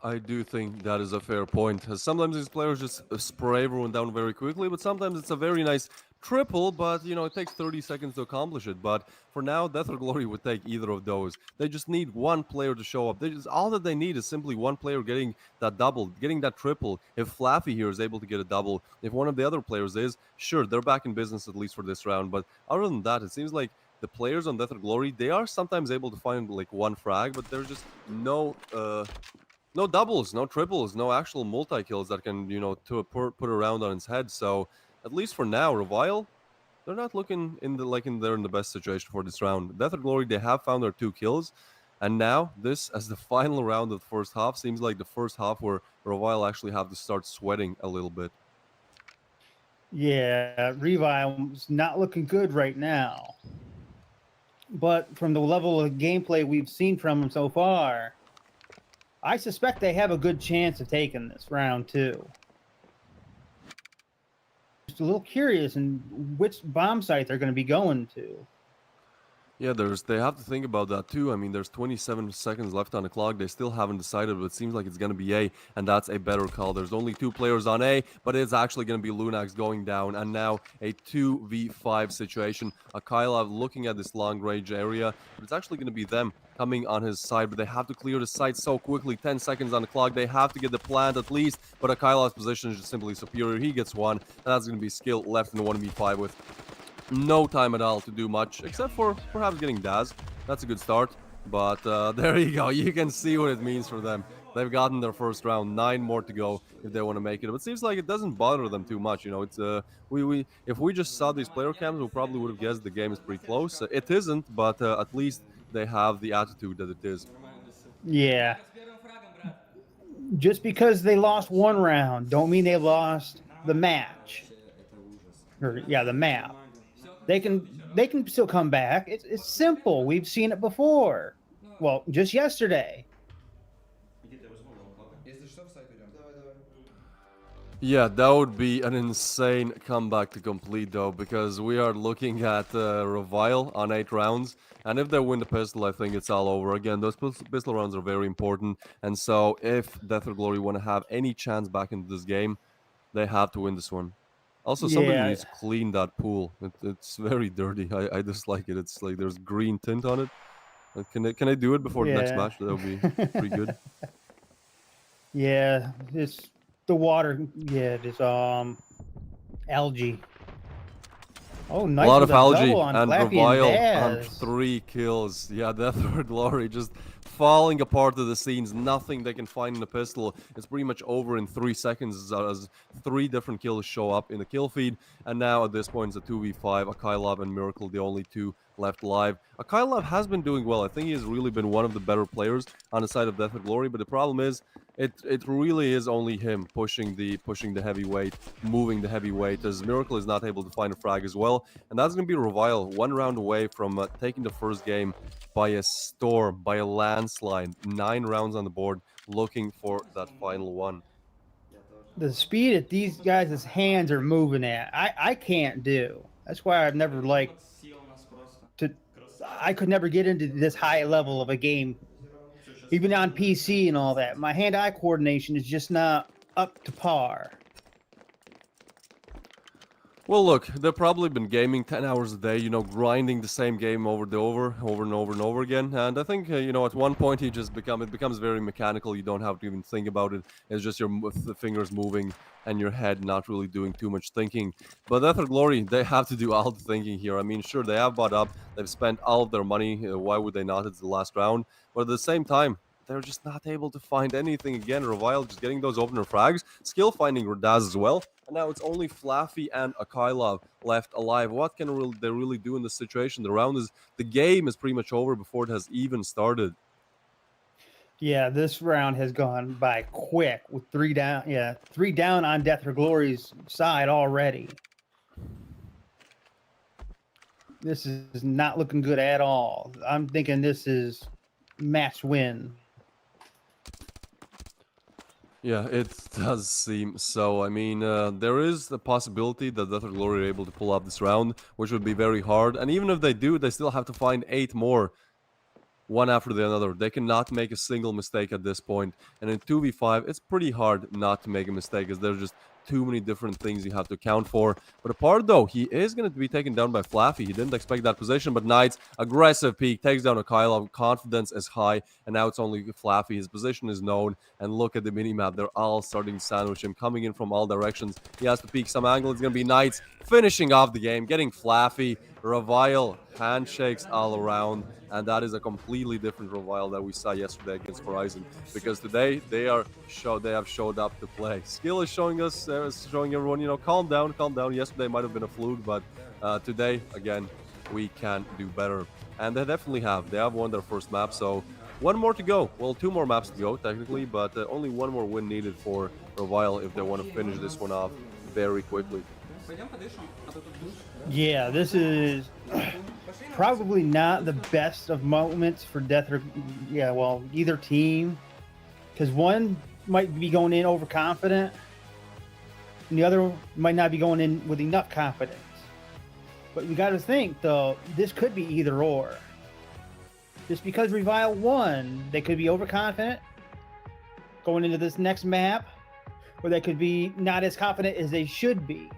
A: I do think that is a fair point. Sometimes these players just spray everyone down very quickly, but sometimes it's a very nice triple, but you know, it takes 30 seconds to accomplish it. But for now, Death or Glory would take either of those. They just need one player to show up. All that they need is simply one player getting that double, getting that triple. If Flaffy here is able to get a double, if one of the other players is, sure, they're back in business at least for this round. But other than that, it seems like the players on Death or Glory, they are sometimes able to find like 1 frag, but there's just no doubles, no triples, no actual multi-kills that can, you know, put a round on his head. So at least for now, Revile, they're not looking they're in the best situation for this round. Death or Glory, they have found their 2 kills. And now, this, as the final round of the first half, seems like the first half where Revile actually have to start sweating a little bit.
B: Yeah, Revile's not looking good right now. But from the level of gameplay we've seen from him so far, I suspect they have a good chance of taking this round too. Just a little curious in which bomb site they're going to be going to.
A: Yeah, they have to think about that too. I mean, there's 27 seconds left on the clock. They still haven't decided, but it seems like it's going to be A, and that's a better call. There's only 2 players on A, but it's actually going to be Lunax going down, and now a 2v5 situation. Akailov looking at this long-range area, but it's actually going to be them coming on his side, but they have to clear the site so quickly. 10 seconds on the clock. They have to get the plant at least, but Akailov's position is just simply superior. He gets 1, and that's going to be Skill left in the 1v5 with no time at all to do much, except for perhaps getting Daz. That's a good start, but there you go. You can see what it means for them. They've gotten their first round, 9 more to go if they want to make it. But it seems like it doesn't bother them too much. You know, it's if we just saw these player cams, we probably would have guessed the game is pretty close. It isn't, but at least they have the attitude that it is.
B: Yeah. Just because they lost 1 round, don't mean they lost the match. Or yeah, the map. They can still come back. It's simple. We've seen it before. Well, just yesterday.
A: Yeah, that would be an insane comeback to complete, though, because we are looking at Revile on 8 rounds, and if they win the pistol, I think it's all over. Again, those pistol rounds are very important, and so if Death or Glory want to have any chance back into this game, they have to win this one. Also, somebody
B: Yeah,
A: needs to clean that pool. It's very dirty. I dislike it. It's like there's green tint on it. Can I do it before the next
B: yeah.
A: match? That would be pretty good.
B: Yeah, it's the water. Yeah, this algae. Oh,
A: A
B: nice
A: lot
B: with
A: of
B: a double
A: algae
B: on
A: and
B: Flappy and
A: Revile on
B: Daz.
A: 3 kills. Yeah, Death or Glory just falling apart to the scenes. Nothing they can find in the pistol. It's pretty much over in 3 seconds as 3 different kills show up in the kill feed. And now at this point, it's a 2v5. Akailov and Miracle, the only 2 left alive. Akailov has been doing well. I think he has really been one of the better players on the side of Death or Glory. But the problem is, it really is only him pushing the heavyweight, moving the heavyweight, as Miracle is not able to find a frag as well. And that's going to be Revile, 1 round away from taking the first game by a storm, by a landslide. 9 rounds on the board, looking for that final one.
B: The speed that these guys' hands are moving at, I can't do. That's why I've never liked to. I could never get into this high level of a game, even on PC and all that. My hand-eye coordination is just not up to par.
A: Well, look, they've probably been gaming 10 hours a day, grinding the same game over and over again. And I think, at one point it becomes very mechanical. You don't have to even think about it. It's just the fingers moving and your head not really doing too much thinking. But Death or Glory, they have to do all the thinking here. I mean, sure, they have bought up. They've spent all of their money. Why would they not? It's the last round. But at the same time, they're just not able to find anything again. Revile just getting those opener frags. Skill finding Radaz as well. And now it's only Flaffy and Akailov left alive. What can they really do in this situation? The game is pretty much over before it has even started.
B: Yeah, this round has gone by quick with 3 down. Yeah, 3 down on Death or Glory's side already. This is not looking good at all. I'm thinking this is match win.
A: Yeah, it does seem so. I mean, there is the possibility that Death or Glory are able to pull up this round, which would be very hard. And even if they do, they still have to find 8 more, one after the other. They cannot make a single mistake at this point. And in 2v5, it's pretty hard not to make a mistake, as there's just too many different things you have to account for. But apart though, he is going to be taken down by Flaffy. He didn't expect that position, but Knights, aggressive peek, takes down Akailov. Confidence is high, and now it's only Flaffy. His position is known, and look at the minimap. They're all starting to sandwich him, coming in from all directions. He has to peek some angle. It's going to be Knights finishing off the game, getting Flaffy. Revile, handshakes all around, and that is a completely different Revile that we saw yesterday against Horizon, because today they have showed up to play. Skill is showing everyone, calm down. Yesterday might have been a fluke, but today, again, we can do better. And they definitely have. They have won their first map, so 1 more to go. Well, 2 more maps to go, technically, but only 1 more win needed for Revile if they want to finish this one off very quickly.
B: Yeah, this is probably not the best of moments for Death or either team, because one might be going in overconfident, and the other might not be going in with enough confidence. But you got to think though, this could be either or. Just because Revile won, they could be overconfident going into this next map, or they could be not as confident as they should be.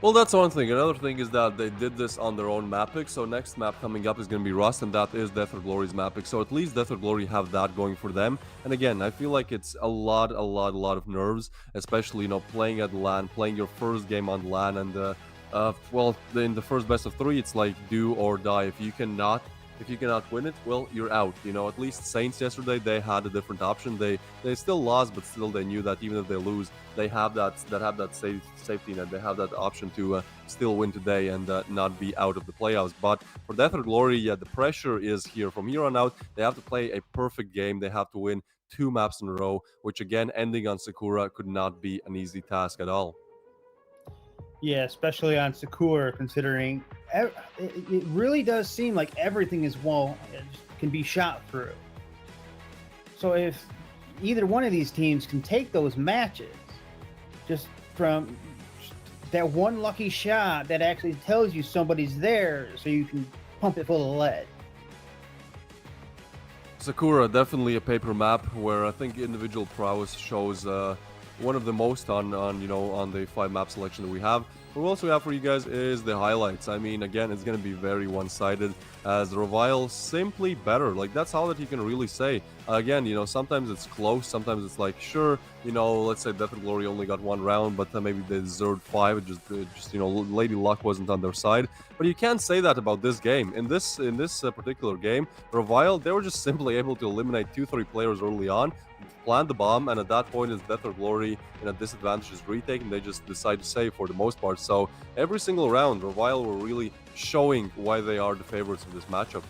A: Well, that's one thing. Another thing is that they did this on their own map pick. So next map coming up is going to be Rust, and that is Death or Glory's map pick. So at least Death or Glory have that going for them. And again, I feel like it's a lot of nerves, especially playing at LAN, playing your first game on LAN, and in the first best of 3, it's like do or die. If you cannot win it, well, you're out. At least Saints yesterday, they had a different option. They still lost, but still they knew that even if they lose, they have that safety net. They have that option to still win today and not be out of the playoffs. But for Death or Glory, yeah, the pressure is here. From here on out, they have to play a perfect game. They have to win 2 maps in a row, which again, ending on Sakura could not be an easy task at all.
B: Yeah, especially on Sakura, considering it really does seem like everything can be shot through. So if either one of these teams can take those matches just from that one lucky shot that actually tells you somebody's there so you can pump it full of lead.
A: Sakura, definitely a paper map where I think individual prowess shows one of the most on the 5 map selection that we have. What we also have for you guys is the highlights. I mean, again, it's going to be very one-sided, as Revile simply better. Like, that's all that you can really say. Again, sometimes it's close, sometimes it's like, sure, let's say Death and Glory only got 1 round, but maybe they deserved 5. It just Lady Luck wasn't on their side. But you can't say that about this game. In this particular game, Revile, they were just simply able to eliminate 2-3 players early on, plant the bomb, and at that point it's Death or Glory in a disadvantageous retake, and they just decide to save for the most part. So every single round, Revile were really showing why they are the favorites of this matchup.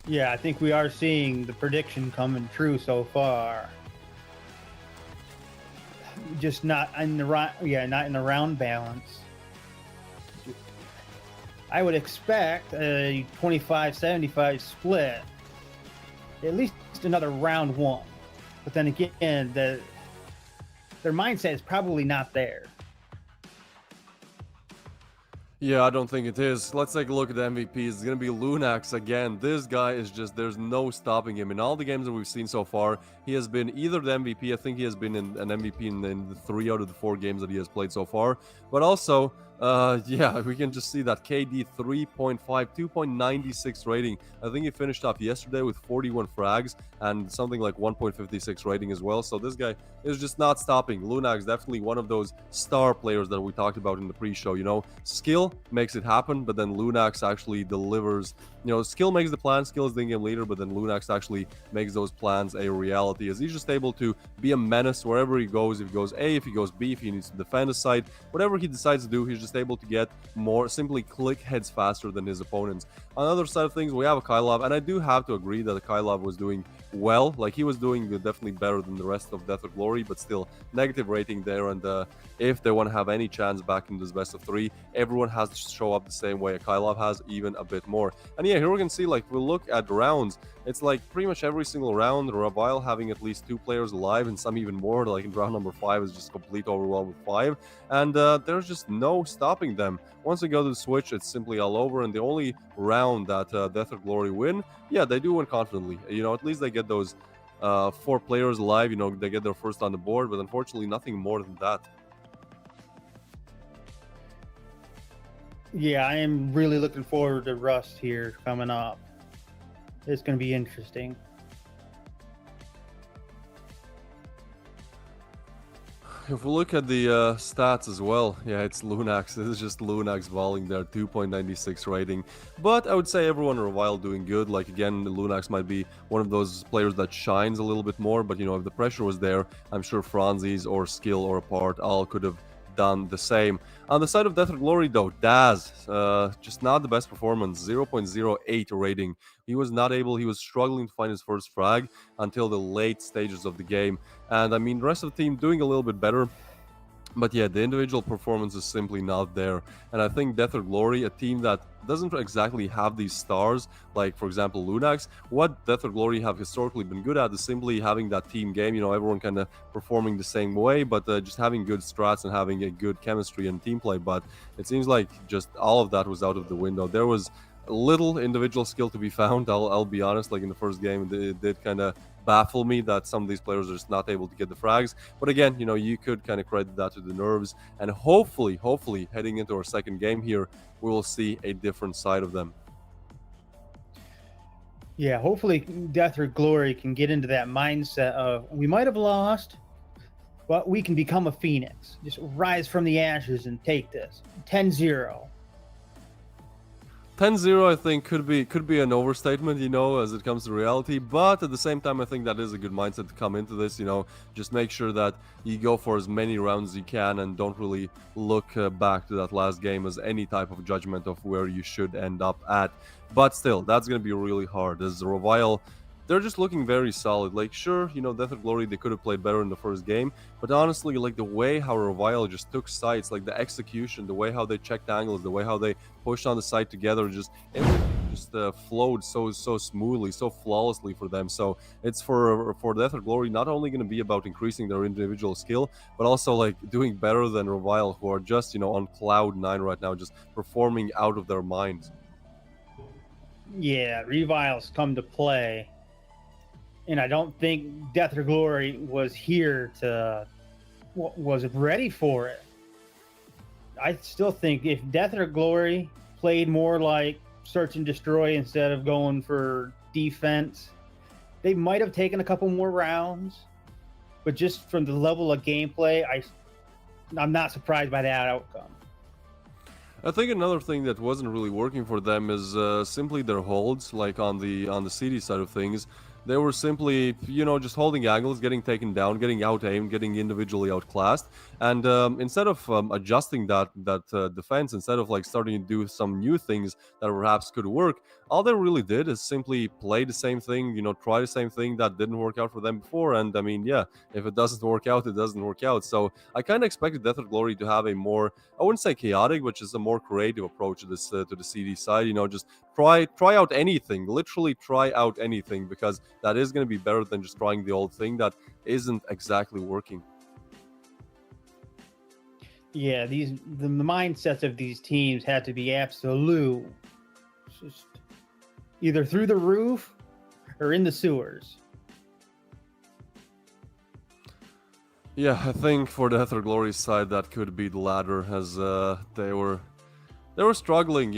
B: Yeah, I think we are seeing the prediction coming true so far. Just not in the round balance. I would expect a 25-75 split. At least another round 1. But then again, their mindset is probably not there.
A: Yeah, I don't think it is. Let's take a look at the MVPs. It's going to be Lunax again. This guy is just, there's no stopping him. In all the games that we've seen so far, he has been either the MVP. I think he has been an MVP in the 3 out of the 4 games that he has played so far. But also, yeah, we can just see that KD 3.5, 2.96 rating. I think he finished off yesterday with 41 frags and something like 1.56 rating as well. So this guy is just not stopping. Lunax definitely one of those star players that we talked about in the pre-show. Skill makes it happen, but then Lunax actually delivers. Skill makes the plan, skill is the in-game leader, but then Lunax actually makes those plans a reality, as he's just able to be a menace wherever he goes. If he goes A, if he goes B, if he needs to defend a site, whatever he decides to do, he's just able to get more, simply click heads faster than his opponents. On the other side of things, we have a Kylov, and I do have to agree that the Kylov was doing well. Like, he was doing definitely better than the rest of Death or Glory, but still negative rating there. And if they want to have any chance back in this best of 3, everyone has to show up the same way a Kylov has, even a bit more. And yeah, here we can see, like, we look at rounds, it's like pretty much every single round, Revile having at least 2 players alive, and some even more. Like in round number 5 is just complete overwhelm with 5, and there's just no stopping them. Once they go to the switch, it's simply all over. And the only round that Death or Glory win, yeah, they do win confidently. At least they get those 4 players alive. They get their first on the board, but unfortunately nothing more than that.
B: Yeah, I am really looking forward to Rust here coming up. It's going to be interesting.
A: If we look at the stats as well, yeah, it's Lunax. This is just Lunax balling there, 2.96 rating. But I would say everyone in Revile doing good. Like, again, Lunax might be one of those players that shines a little bit more. But, if the pressure was there, I'm sure Franzi's or Skill or Apart all could have done the same. On the side of Death or Glory, though, Daz, just not the best performance, 0.08 rating. He was struggling to find his first frag until the late stages of the game. And I mean, the rest of the team doing a little bit better. But yeah, the individual performance is simply not there. And I think Death or Glory, a team that doesn't exactly have these stars, like, for example, Lunax, what Death or Glory have historically been good at is simply having that team game, everyone kind of performing the same way, but just having good strats and having a good chemistry and team play. But it seems like just all of that was out of the window. There was little individual skill to be found. I'll be honest, like in the first game, it did kind of baffle me that some of these players are just not able to get the frags. But again, you could kind of credit that to the nerves, and hopefully heading into our second game here, we will see a different side of them.
B: Yeah, hopefully Death or Glory can get into that mindset of, we might have lost, but we can become a phoenix. Just rise from the ashes and take this. 10-0.
A: 10-0, I think, could be an overstatement, as it comes to reality. But at the same time, I think that is a good mindset to come into this. Just make sure that you go for as many rounds as you can and don't really look back to that last game as any type of judgment of where you should end up at. But still, that's going to be really hard, as Revile, they're just looking very solid. Like, sure, Death or Glory, they could have played better in the first game, but honestly, like, the way how Revile just took sites, like the execution, the way how they checked angles, the way how they pushed on the site together, just just flowed so smoothly, so flawlessly for them. So it's for Death or Glory not only going to be about increasing their individual skill, but also like doing better than Revile, who are just on cloud 9 right now, just performing out of their minds.
B: Yeah, Revile's come to play, and I don't think Death or Glory was ready for it. I still think if Death or Glory played more like search and destroy instead of going for defense, they might have taken a couple more rounds. But just from the level of gameplay, I'm not surprised by that outcome.
A: I think another thing that wasn't really working for them is simply their holds, like on the CD side of things. They were simply, just holding angles, getting taken down, getting out-aimed, getting individually outclassed. And instead of adjusting that defense, instead of like starting to do some new things that perhaps could work, all they really did is simply play the same thing, try the same thing that didn't work out for them before. And I mean, yeah, if it doesn't work out, it doesn't work out. So I kind of expected Death or Glory to have a more, I wouldn't say chaotic, but just a more creative approach to this to the CD side. Just try out anything, literally try out anything, because that is going to be better than just trying the old thing that isn't exactly working.
B: Yeah, the mindsets of these teams had to be absolute, just either through the roof or in the sewers.
A: Yeah, I think for Death or Glory's side, that could be the latter, as they were struggling.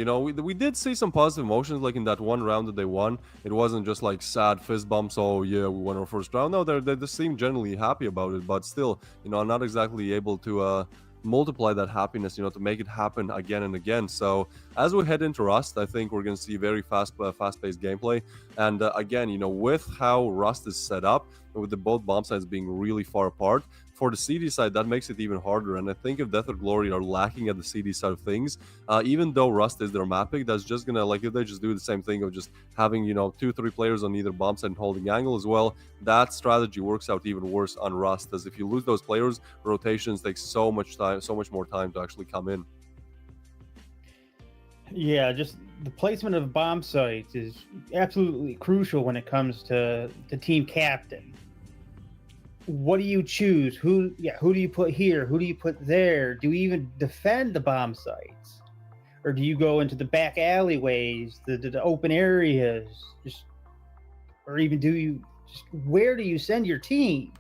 A: We did see some positive emotions, like in that one round that they won. It wasn't just like sad fist bumps, oh yeah, we won our first round. No, they just seemed generally happy about it, but still, I'm not exactly able to multiply that happiness, to make it happen again and again. So as we head into Rust, I think we're going to see very fast-paced gameplay. And again, with how Rust is set up, with the both bomb sides being really far apart, for the CD side, that makes it even harder. And I think if Death or Glory are lacking at the CD side of things, even though Rust is their map pick, that's just gonna, like, if they just do the same thing of just having 2-3 players on either bomb side and holding angle as well, that strategy works out even worse on Rust, as if you lose those players, rotations take so much more time to actually come in.
B: Yeah, just the placement of bomb sites is absolutely crucial when it comes to the team captain. What do you choose? Who do you put here? Who do you put there? Do you even defend the bomb sites? Or do you go into the back alleyways, the open areas? Or even where do you send your team?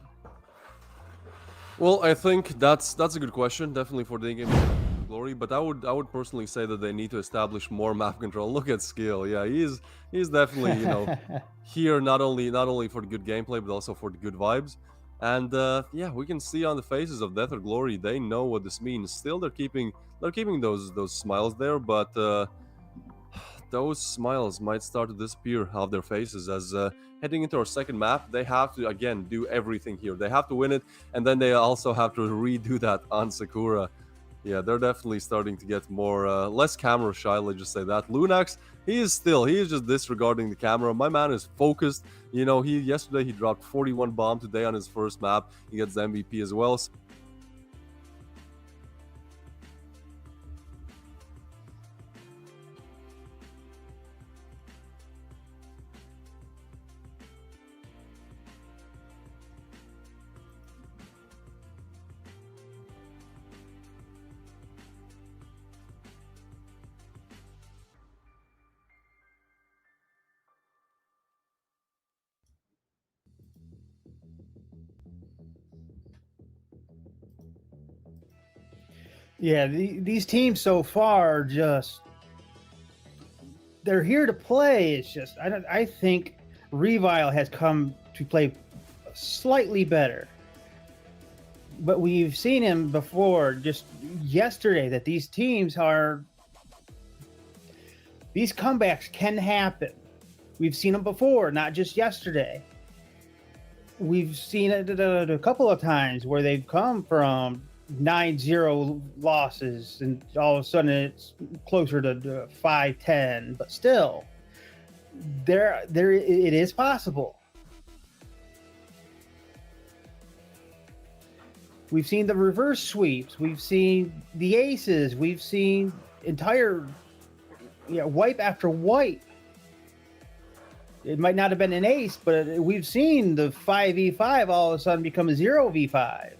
A: Well, I think that's a good question, definitely for the in-game Glory, but I would personally say that they need to establish more map control. Look at Skill. Yeah, he's definitely, here not only for the good gameplay, but also for the good vibes. And yeah, we can see on the faces of Death or Glory, they know what this means. Still, they're keeping those smiles there, but those smiles might start to disappear off their faces, as heading into our second map, they have to again do everything here. They have to win it, and then they also have to redo that on Sakura. Yeah, they're definitely starting to get more less camera shy, let's just say that. Lunax, he is just disregarding the camera. My man is focused. Yesterday he dropped 41 bomb, today on his first map he gets the MVP as well.
B: Yeah, these teams so far they're here to play. It's just I think Revile has come to play slightly better. But we've seen him before just yesterday that these comebacks can happen. We've seen them before, not just yesterday. We've seen it a couple of times where they've come from 9-0 losses and all of a sudden it's closer to 5-10, but still there it is possible. We've seen the reverse sweeps, we've seen the aces, we've seen entire wipe after wipe It might not have been an ace, but we've seen the 5v5 all of a sudden become a 0v5.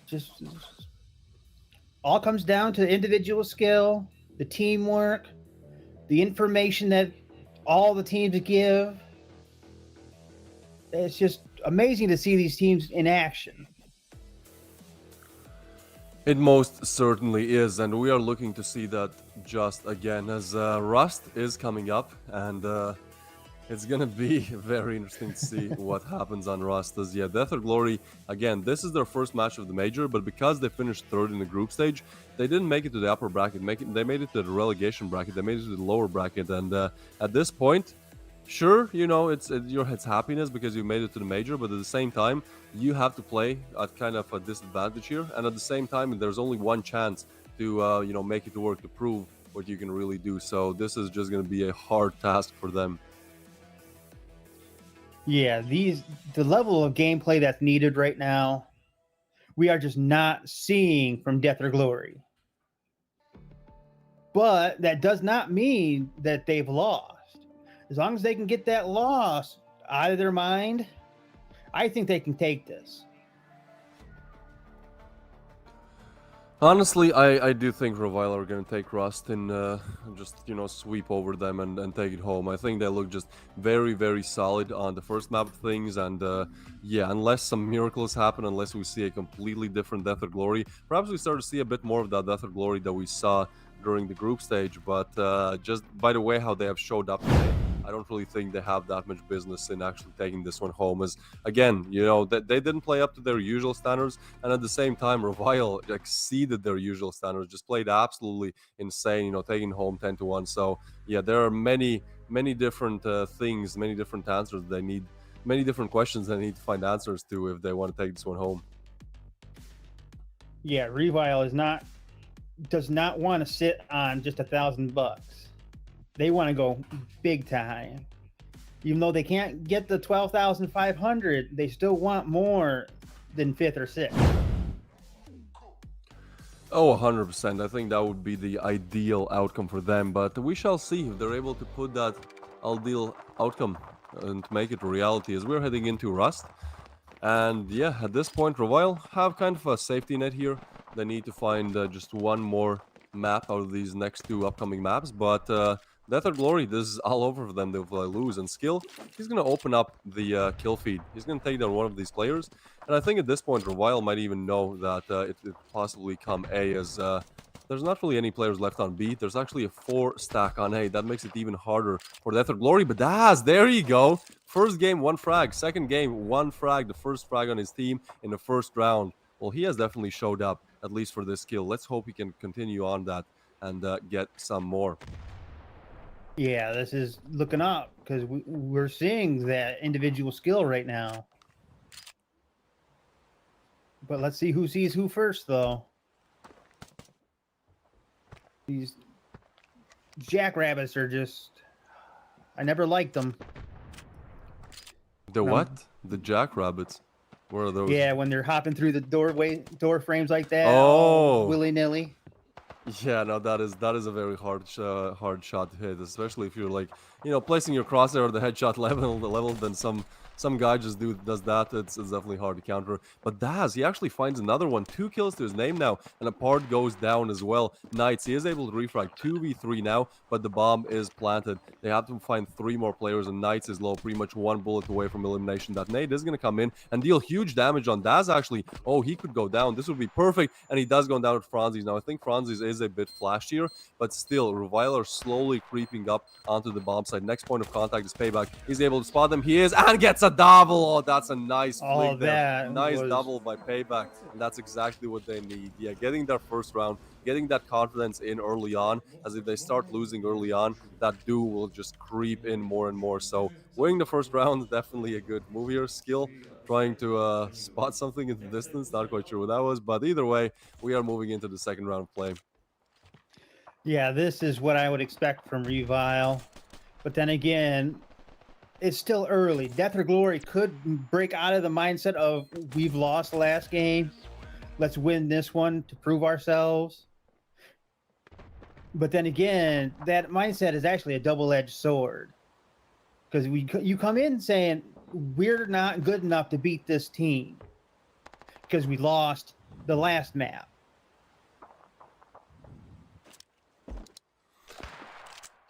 B: Just all comes down to individual skill, the teamwork, the information that all the teams give. It's just amazing to see these teams in action.
A: It most certainly is, and we are looking to see that just again as Rust is coming up, and it's gonna be very interesting to see what happens on Rust. As yeah, Death or Glory, again, this is their first match of the major, but because they finished third in the group stage, they didn't make it to the upper bracket. They made it to the relegation bracket. They made it to the lower bracket, and at this point, sure, you know, it's happiness because you made it to the major, but at the same time, you have to play at kind of a disadvantage here, and at the same time, there's only one chance to you know, make it to work, to prove what you can really do. So this is just going to be a hard task for them.
B: Yeah, the level of gameplay that's needed right now, we are just not seeing from Death or Glory. But that does not mean that they've lost. As long as they can get that loss out of their mind, I think they can take this.
A: Honestly, I do think Revile are going to take Rust and just, you know, sweep over them and take it home. I think they look just very, very solid on the first map of things, and yeah, unless some miracles happen, unless we see a completely different Death or Glory, perhaps we start to see a bit more of that Death or Glory that we saw during the group stage, but just by the way how they have showed up today, I don't really think they have that much business in actually taking this one home. As again, you know, that they didn't play up to their usual standards, and at the same time, Revile exceeded their usual standards, just played absolutely insane, you know, taking home 10-1. So yeah, there are many different things, many different answers they need, many different questions they need to find answers to if they want to take this one home.
B: Yeah, Revile does not want to sit on just $1,000. They want to go big time. Even though they can't get the 12,500, they still want more than 5th or 6th.
A: Oh, 100%. I think that would be the ideal outcome for them, but we shall see if they're able to put that ideal outcome and make it a reality as we're heading into Rust. And yeah, at this point, Revile have kind of a safety net here. They need to find just one more map out of these next 2 upcoming maps, but Death or Glory, this is all over for them if they lose. And Skill, he's going to open up the kill feed. He's going to take down one of these players. And I think at this point, Revile might even know that it could possibly come A, as there's not really any players left on B. There's actually a 4 stack on A. That makes it even harder for Death or Glory. But there you go. First game, 1 frag. Second game, 1 frag. The first frag on his team in the first round. Well, he has definitely showed up, at least for this kill. Let's hope he can continue on that and get some more.
B: Yeah, this is looking up because we're seeing that individual skill right now. But let's see who sees who first, though. These jackrabbits are just... I never liked them.
A: The what? The jackrabbits? Where are those?
B: Yeah, when they're hopping through the door frames like that.
A: Oh,
B: willy-nilly.
A: Yeah, no, that is a very hard shot to hit, especially if you're like, you know, placing your crosshair at the headshot level, then some guy just does that. It's definitely hard to counter. But Daz, he actually finds another one. 2 kills to his name now, and a part goes down as well. Knights, he is able to refrag 2v3 now, but the bomb is planted. They have to find 3 more players, and Knights is low, pretty much 1 bullet away from elimination. That nade is going to come in and deal huge damage on Daz, actually. Oh, he could go down. This would be perfect, and he does go down with Franzis. Now, I think Franzis is a bit flashier, but still, Revile are slowly creeping up onto the bomb site. Next point of contact is Payback. He's able to spot them. He is, and gets a double. Oh, that's a nice flick there. Nice double by Payback, and that's exactly what they need. Yeah, getting their first round, getting that confidence in early on, as if they start losing early on, that duo will just creep in more and more. So winning the first round, definitely a good move here. Skill trying to spot something in the distance, not quite sure what that was, but either way, we are moving into the second round of play.
B: Yeah, this is what I would expect from Revile, but then again, it's still early. Death or Glory could break out of the mindset of we've lost the last game, let's win this one to prove ourselves. But then again, that mindset is actually a double-edged sword. Because you come in saying, we're not good enough to beat this team. Because we lost the last map.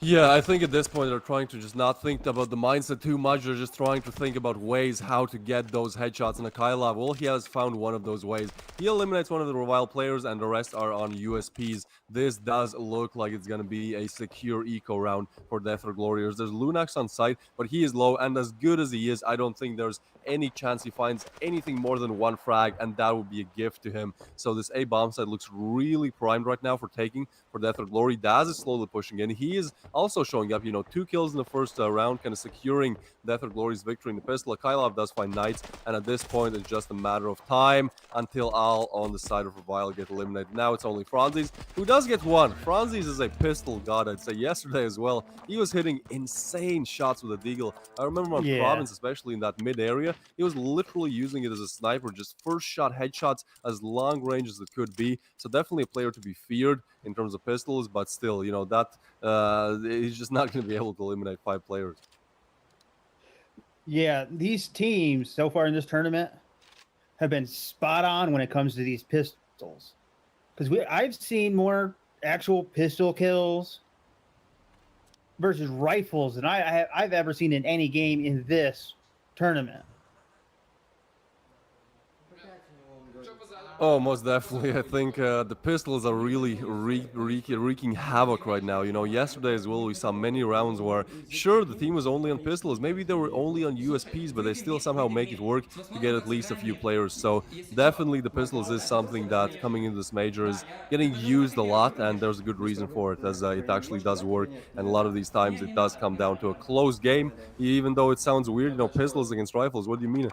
A: Yeah, I think at this point they're trying to just not think about the mindset too much. They're just trying to think about ways how to get those headshots. And Akailov, well, he has found one of those ways. He eliminates one of the Revile players and the rest are on USPs. This does look like it's going to be a secure eco round for Death or Glorious. There's Lunax on site, but he is low. And as good as he is, I don't think there's any chance he finds anything more than one frag. And that would be a gift to him. So this A bomb site looks really primed right now for taking for Death or Glory. Daz is slowly pushing in. He is also showing up, 2 kills in the first round, kind of securing Death or Glory's victory in the pistol. Akailov does find Knights, and at this point, it's just a matter of time until Al on the side of Revile get eliminated. Now it's only Franzis, who does get one. Franzis is a pistol god, I'd say. Yesterday as well, he was hitting insane shots with a deagle. I remember on Province, especially in that mid area, he was literally using it as a sniper, just first shot headshots as long range as it could be. So definitely a player to be feared in terms of pistols, but still, he's just not going to be able to eliminate 5 players.
B: Yeah, these teams so far in this tournament have been spot on when it comes to these pistols. Because I've seen more actual pistol kills versus rifles than I've ever seen in any game in this tournament.
A: Oh, most definitely. I think the pistols are really wreaking havoc right now. Yesterday as well, we saw many rounds where, sure, the team was only on pistols. Maybe they were only on USPs, but they still somehow make it work to get at least a few players. So definitely the pistols is something that coming into this major is getting used a lot, and there's a good reason for it, as it actually does work. And a lot of these times it does come down to a close game, even though it sounds weird, pistols against rifles. What do you mean?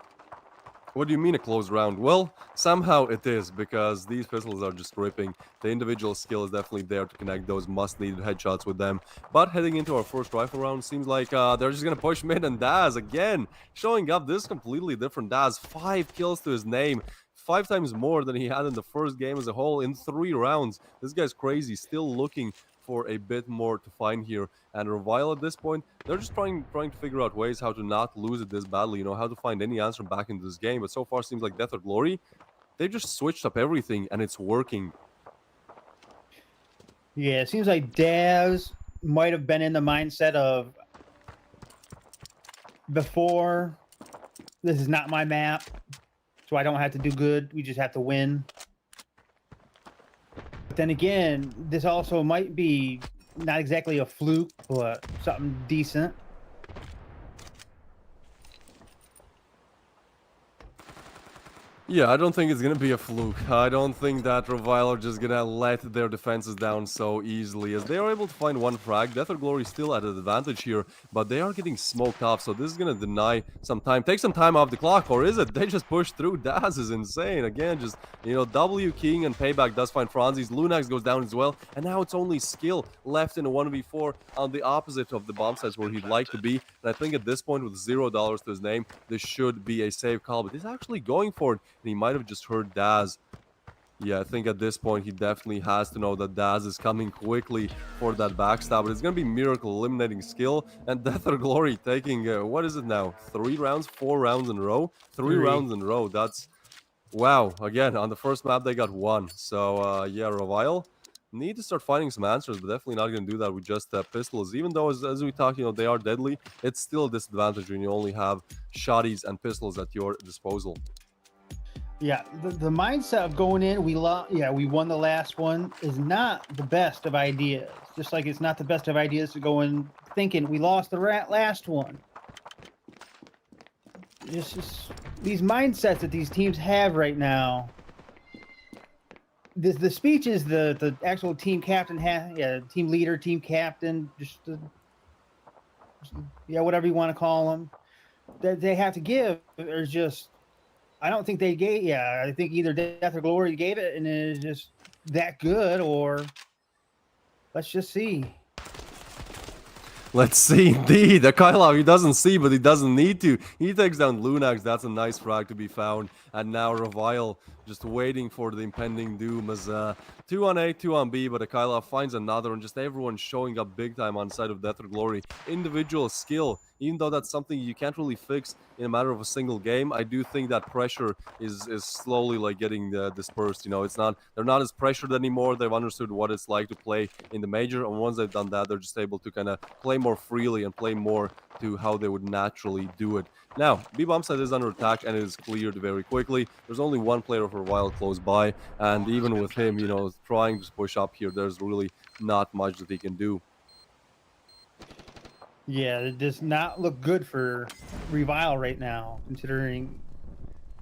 A: What do you mean a close round? Well, somehow it is, because these pistols are just ripping. The individual skill is definitely there to connect those must-needed headshots with them. But heading into our first rifle round, seems like they're just going to push mid, and Daz, again, showing up. This completely different Daz. 5 kills to his name. 5 times more than he had in the first game as a whole in 3 rounds. This guy's crazy, still looking for a bit more to find here. And Revile at this point, they're just trying to figure out ways how to not lose it this badly, how to find any answer back into this game. But so far seems like Death or Glory, they've just switched up everything and it's working.
B: Yeah, it seems like Daz might have been in the mindset of, before, this is not my map, so I don't have to do good, we just have to win. But then again, this also might be not exactly a fluke, but something decent.
A: Yeah, I don't think it's gonna be a fluke. I don't think that Revile are just gonna let their defenses down so easily, as they are able to find one frag. Death or Glory still at an advantage here, but they are getting smoked off, so this is gonna deny some time. Take some time off the clock, or is it? They just push through. Daz is insane. Again, just, W King and Payback does find Franzis. Lunax goes down as well, and now it's only Skill left in a 1v4 on the opposite of the bomb sites where he'd like to be. And I think at this point, with $0 to his name, this should be a safe call, but he's actually going for it. And he might have just heard Daz. Yeah, I think at this point he definitely has to know that Daz is coming quickly for that backstab. But it's going to be Miracle eliminating Skill, and Death or Glory taking, what is it now? 3 rounds? 4 rounds in a row? 3 rounds in a row. That's, wow. Again, on the first map they got 1. So, yeah, Revile need to start finding some answers, but definitely not going to do that with just pistols. Even though, as we talk, they are deadly, it's still a disadvantage when you only have shotties and pistols at your disposal.
B: Yeah, the mindset of going in, we won the last one, is not the best of ideas. Just like it's not the best of ideas to go in thinking we lost the last one. Just these mindsets that these teams have right now. The speeches the actual team captain has, team leader, team captain, whatever you want to call them, that they have to give are just. I don't think they gave. Yeah, I think either Death or Glory gave it, and it is just that good, or let's just see.
A: Let's see, indeed. Akailov, he doesn't see, but he doesn't need to. He takes down Lunax. That's a nice frag to be found. And now Revile just waiting for the impending doom as 2 on A, 2 on B, but Akailov finds another, and just everyone showing up big time on the side of Death or Glory. Individual skill, even though that's something you can't really fix in a matter of a single game, I do think that pressure is slowly like getting dispersed. You know, they're not as pressured anymore. They've understood what it's like to play in the major, and once they've done that, they're just able to kind of play more freely and play more to how they would naturally do it. Now, B bomb site is under attack and it is cleared very quickly. There's only one player for a while close by, and even with him, you know, trying to push up here, there's really not much that he can do.
B: Yeah, it does not look good for Revile right now, considering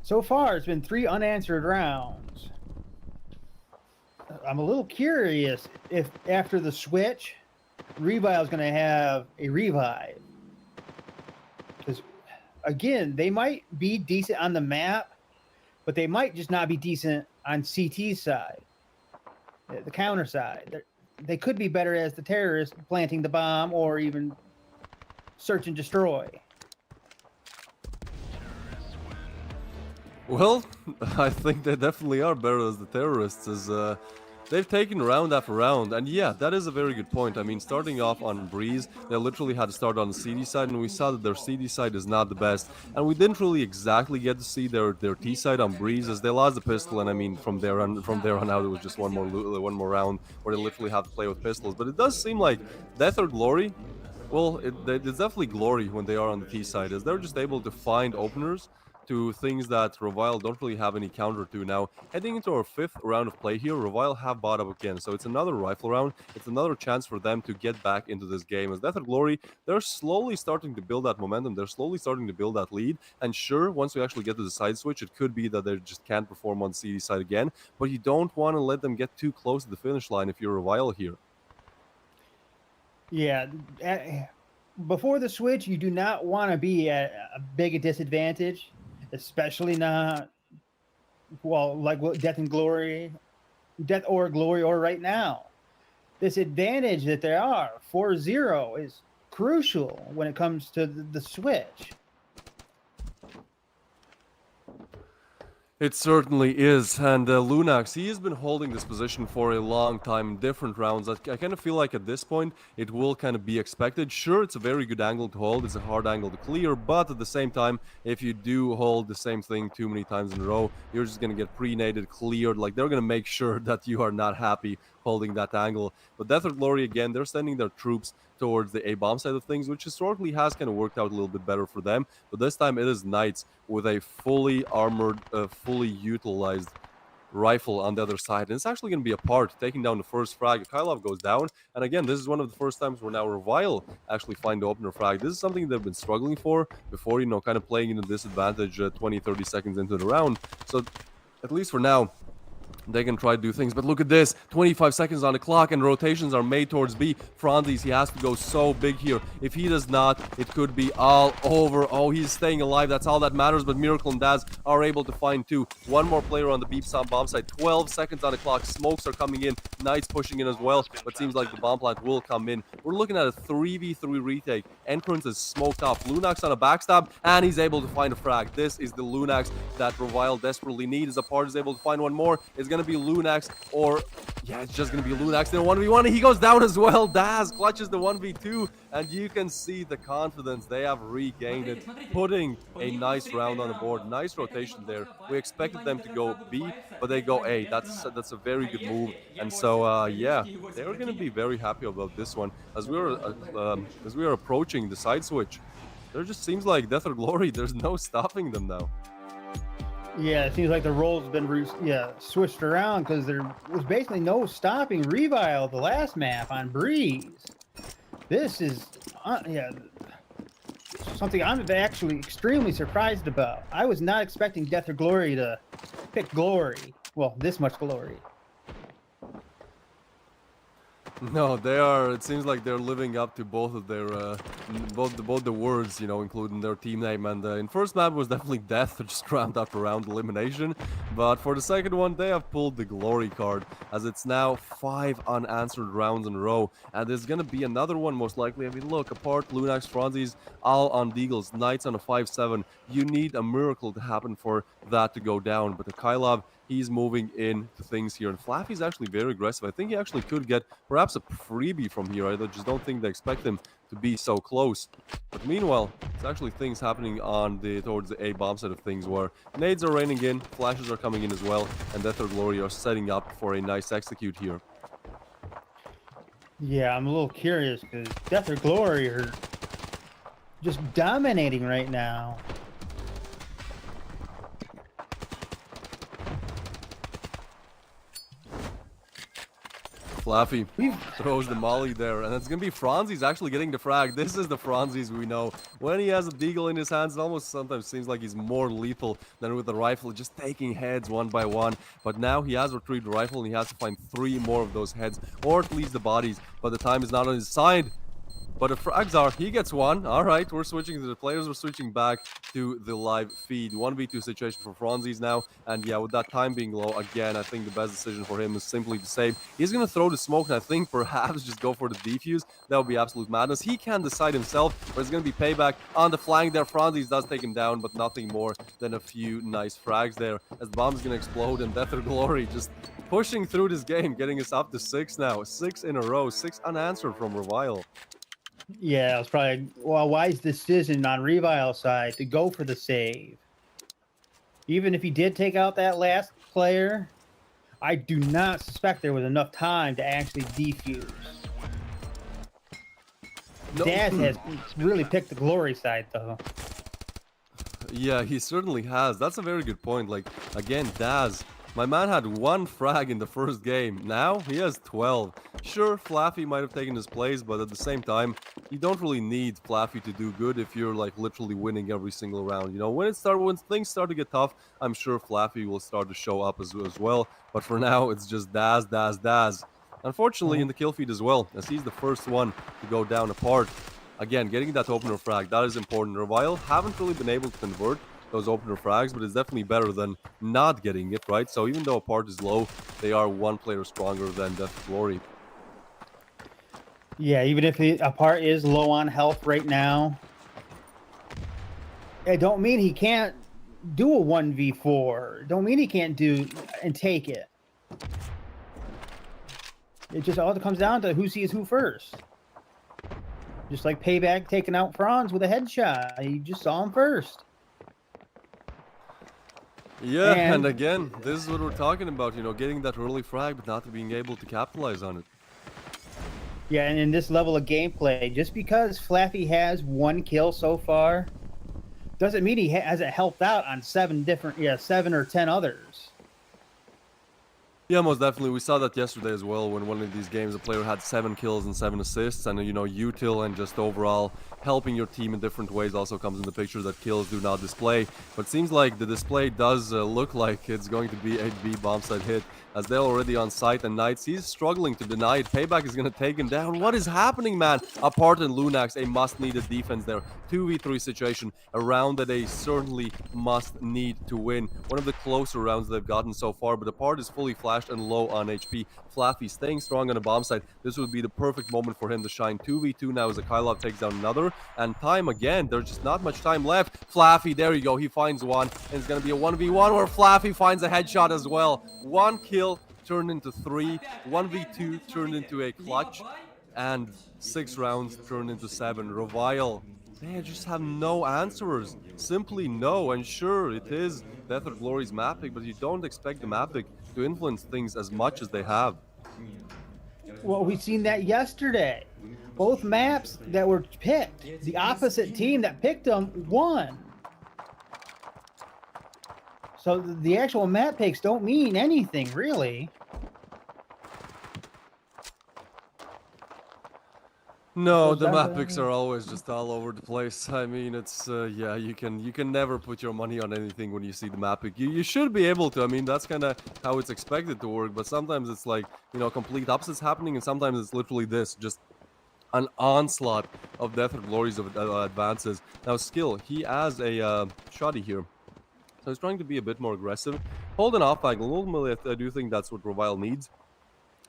B: so far it's been 3 unanswered rounds. I'm a little curious if after the switch, Revile is going to have a revive. Because, again, they might be decent on the map, but they might just not be decent on CT's side, the counter side. They could be better as the terrorist planting the bomb or even search and destroy.
A: Well, I think they definitely are better as the terrorists, as they've taken round after round, and yeah, that is a very good point. I mean, starting off on Breeze, they literally had to start on the CD side, and we saw that their CD side is not the best, and we didn't really exactly get to see their T side on Breeze, as they lost the pistol, and I mean, from there on out, it was just one more round where they literally have to play with pistols. But it does seem like Death or Glory, well, it's definitely Glory when they are on the T side, as they're just able to find openers to things that Revile don't really have any counter to. Now, heading into our 5th round of play here, Revile have bought up again, so it's another rifle round. It's another chance for them to get back into this game. As Death or Glory, they're slowly starting to build that momentum. They're slowly starting to build that lead. And sure, once we actually get to the side switch, it could be that they just can't perform on CD side again, but you don't want to let them get too close to the finish line if you're Revile here.
B: Yeah, before the switch, you do not want to be at a big disadvantage, especially not, well, like Death or Glory, or right now. This advantage that they are, 4-0, is crucial when it comes to the switch.
A: It certainly is, and Lunax, he has been holding this position for a long time in different rounds. I kind of feel like at this point, it will kind of be expected. Sure, it's a very good angle to hold, it's a hard angle to clear, but at the same time, if you do hold the same thing too many times in a row, you're just going to get pre-nated, cleared. Like, they're going to make sure that you are not happy holding that angle. But Death or Glory, again, they're sending their troops towards the A-bomb side of things, which historically has kind of worked out a little bit better for them. But this time it is Knights with a fully armored, fully utilized rifle on the other side. And it's actually going to be a part, taking down the first frag. Akailov goes down. And again, this is one of the first times where now Revile actually find the opener frag. This is something they've been struggling for before, you know, kind of playing in a disadvantage 20-30 seconds into the round. So at least for now, they can try to do things, but look at this, 25 seconds on the clock and rotations are made towards B. Franzis, he has to go so big here. If he does not, it could be all over. Oh, he's staying alive, that's all that matters, but Miracle and Daz are able to find 2. One more player on the B bomb site, 12 seconds on the clock, smokes are coming in, Knights pushing in as well, but seems like the bomb plant will come in. We're looking at a 3v3 retake. Entrance is smoked off, Lunax on a backstab, and he's able to find a frag. This is the Lunax that Revile desperately needs. Apart is able to find one more. It's going to be Lunax, or yeah, it's just gonna be Lunax. Then 1v1, he goes down as well. Daz clutches the 1v2, and you can see the confidence they have regained it, putting a nice round on the board. Nice rotation there. We expected them to go B, but they go A. That's a very good move, and so yeah, they're gonna be very happy about this one. As we are approaching the side switch, there just seems like Death or Glory. There's no stopping them now.
B: Yeah, it seems like the roles have been switched around, because there was basically no stopping Revile the last map on Breeze. This is something I'm actually extremely surprised about. I was not expecting Death or Glory to pick Glory. Well, this much Glory.
A: No, they are. It seems like they're living up to both of their both the words, you know, including their team name. And in first map was definitely Death, just round after round elimination. But for the second one, they have pulled the glory card, as it's now 5 unanswered rounds in a row. And there's going to be another one, most likely. I mean, look, apart, Lunax, Franzis, all on Deagles, Knights on a 5-7. You need a miracle to happen for that to go down. But the Kylov, he's moving into things here. And Flaffy's actually very aggressive. I think he actually could get perhaps a freebie from here. I just don't think they expect him to be so close. But meanwhile, it's actually things happening on towards the A bomb side of things, where nades are raining in, flashes are coming in as well, and Death or Glory are setting up for a nice execute here.
B: Yeah, I'm a little curious because Death or Glory are just dominating right now.
A: Flaffy throws the molly there, and it's going to be Franzi's actually getting the frag. This is the Franzi's we know. When he has a deagle in his hands, it almost sometimes seems like he's more lethal than with the rifle, just taking heads one by one. But now he has retrieved the rifle, and he has to find 3 more of those heads, or at least the bodies. But the time is not on his side. But the frags are, he gets one. All right, we're switching to the players. We're switching back to the live feed. 1v2 situation for Franzi's now. And yeah, with that time being low, again, I think the best decision for him is simply to save. He's going to throw the smoke, and I think perhaps just go for the defuse. That would be absolute madness. He can decide himself, but it's going to be payback on the flank there. Franzi's does take him down, but nothing more than a few nice frags there. As the bomb is going to explode, and Death or Glory just pushing through this game, getting us up to 6 now. 6 in a row, 6 unanswered from Revile.
B: Yeah, it was probably a wise decision on Revile's side to go for the save. Even if he did take out that last player, I do not suspect there was enough time to actually defuse.
A: No.
B: Daz has really picked the glory side, though.
A: Yeah, he certainly has. That's a very good point. Like, again, Daz, my man had 1 frag in the first game. Now he has 12. Sure, Flaffy might have taken his place, but at the same time, you don't really need Flaffy to do good if you're like literally winning every single round. You know, when things start to get tough, I'm sure Flaffy will start to show up as well. But for now, it's just Daz, Daz, Daz. Unfortunately, in the kill feed as well, as he's the first one to go down apart. Again, getting that opener frag, that is important. Revile haven't really been able to convert those opener frags, but it's definitely better than not getting it, right? So even though apart is low, they are 1 player stronger than Death Glory.
B: Yeah, even if apart is low on health right now, it don't mean he can't do a 1v4. Don't mean he can't do and take it. It just all comes down to who sees who first. Just like Payback taking out Franz with a headshot. You just saw him first.
A: Yeah, and again, this is what we're talking about, you know, getting that early frag, but not being able to capitalize on it.
B: Yeah, and in this level of gameplay, just because Flaffy has 1 kill so far, doesn't mean he hasn't helped out on 7 or 10 others.
A: Yeah, most definitely. We saw that yesterday as well when one of these games a player had 7 kills and 7 assists, and you know, util and just overall helping your team in different ways also comes in the picture that kills do not display. But it seems like the display does look like it's going to be a B bomb site hit, as they're already on site, and Knights, he's struggling to deny it. Payback is going to take him down. What is happening, man? Apart and Lunax, a must-needed defense there. 2v3 situation, a round that they certainly must need to win. One of the closer rounds they've gotten so far, but Apart is fully flashed and low on HP. Flaffy staying strong on the bomb site. This would be the perfect moment for him to shine. 2v2 now as a Kylov takes down another, and time again. There's just not much time left. Flaffy, there you go. He finds one, and it's going to be a 1v1 where Flaffy finds a headshot as well. 1 kill turned into 3, 1v2 turned into a clutch, and 6 rounds turned into 7. Revile, they just have no answers. Simply no. And sure, it is Death or Glory's map pick, but you don't expect the map pick to influence things as much as they have.
B: Well, we've seen that yesterday. Both maps that were picked, the opposite team that picked them won. So the actual map picks don't mean anything, really.
A: No, the map picks are always just all over the place. I mean, it's yeah, you can never put your money on anything when you see the map pick. You should be able to. I mean, that's kind of how it's expected to work. But sometimes it's like, you know, complete opposites happening, and sometimes it's literally this, just an onslaught of Death or Glories of advances. Now, Skill, he has a shoddy here. So he's trying to be a bit more aggressive. Hold an off angle. Ultimately, I do think that's what Revile needs.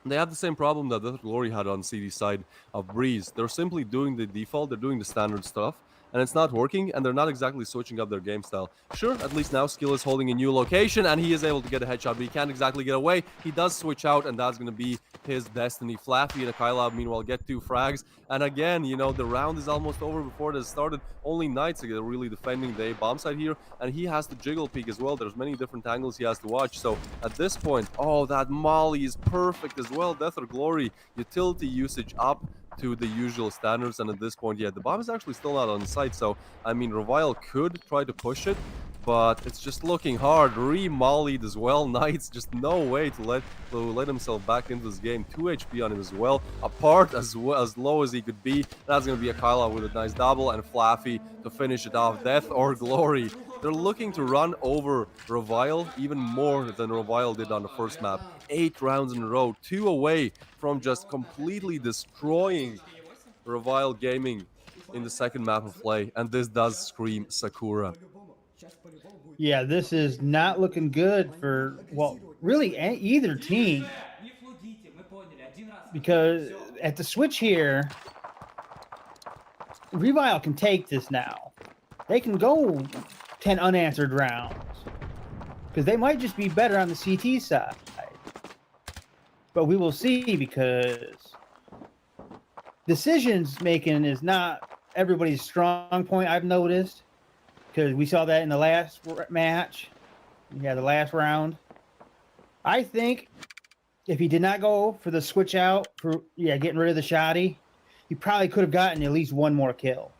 A: They have the same problem that the Glory had on CD side of Breeze. They're simply doing the default, they're doing the standard stuff, and it's not working, and they're not exactly switching up their game style. Sure, at least now Skill is holding a new location, and he is able to get a headshot, but he can't exactly get away. He does switch out, and that's going to be his destiny. Flaffy and Akylov, meanwhile, get 2 frags, and again, you know, the round is almost over before it has started. Only Knights are really defending the bomb side here, and he has to jiggle peek as well. There's many different angles he has to watch, so at this point, oh, that molly is perfect as well. Death or Glory, utility usage up to the usual standards, and at this point, yeah, the bomb is actually still not on site, so I mean, Revile could try to push it, but it's just looking hard. Re-mollied as well. Knights, just no way to let himself back into this game. 2 HP on him as well. Apart as low as he could be. That's going to be a Kyla with a nice double, and Flaffy to finish it off. Death or Glory. They're looking to run over Revile even more than Revile did on the first map. 8 rounds in a row, 2 away from just completely destroying Revile Gaming in the second map of play, and this does scream Sakura.
B: Yeah, this is not looking good for, well, really either team, because at the switch here, Revile can take this now. They can go 10 unanswered rounds, because they might just be better on the CT side. But we will see, because decisions making is not everybody's strong point, I've noticed, because we saw that in the last match. Yeah, the last round. I think if he did not go for the switch out, for getting rid of the shotty, he probably could have gotten at least one more kill.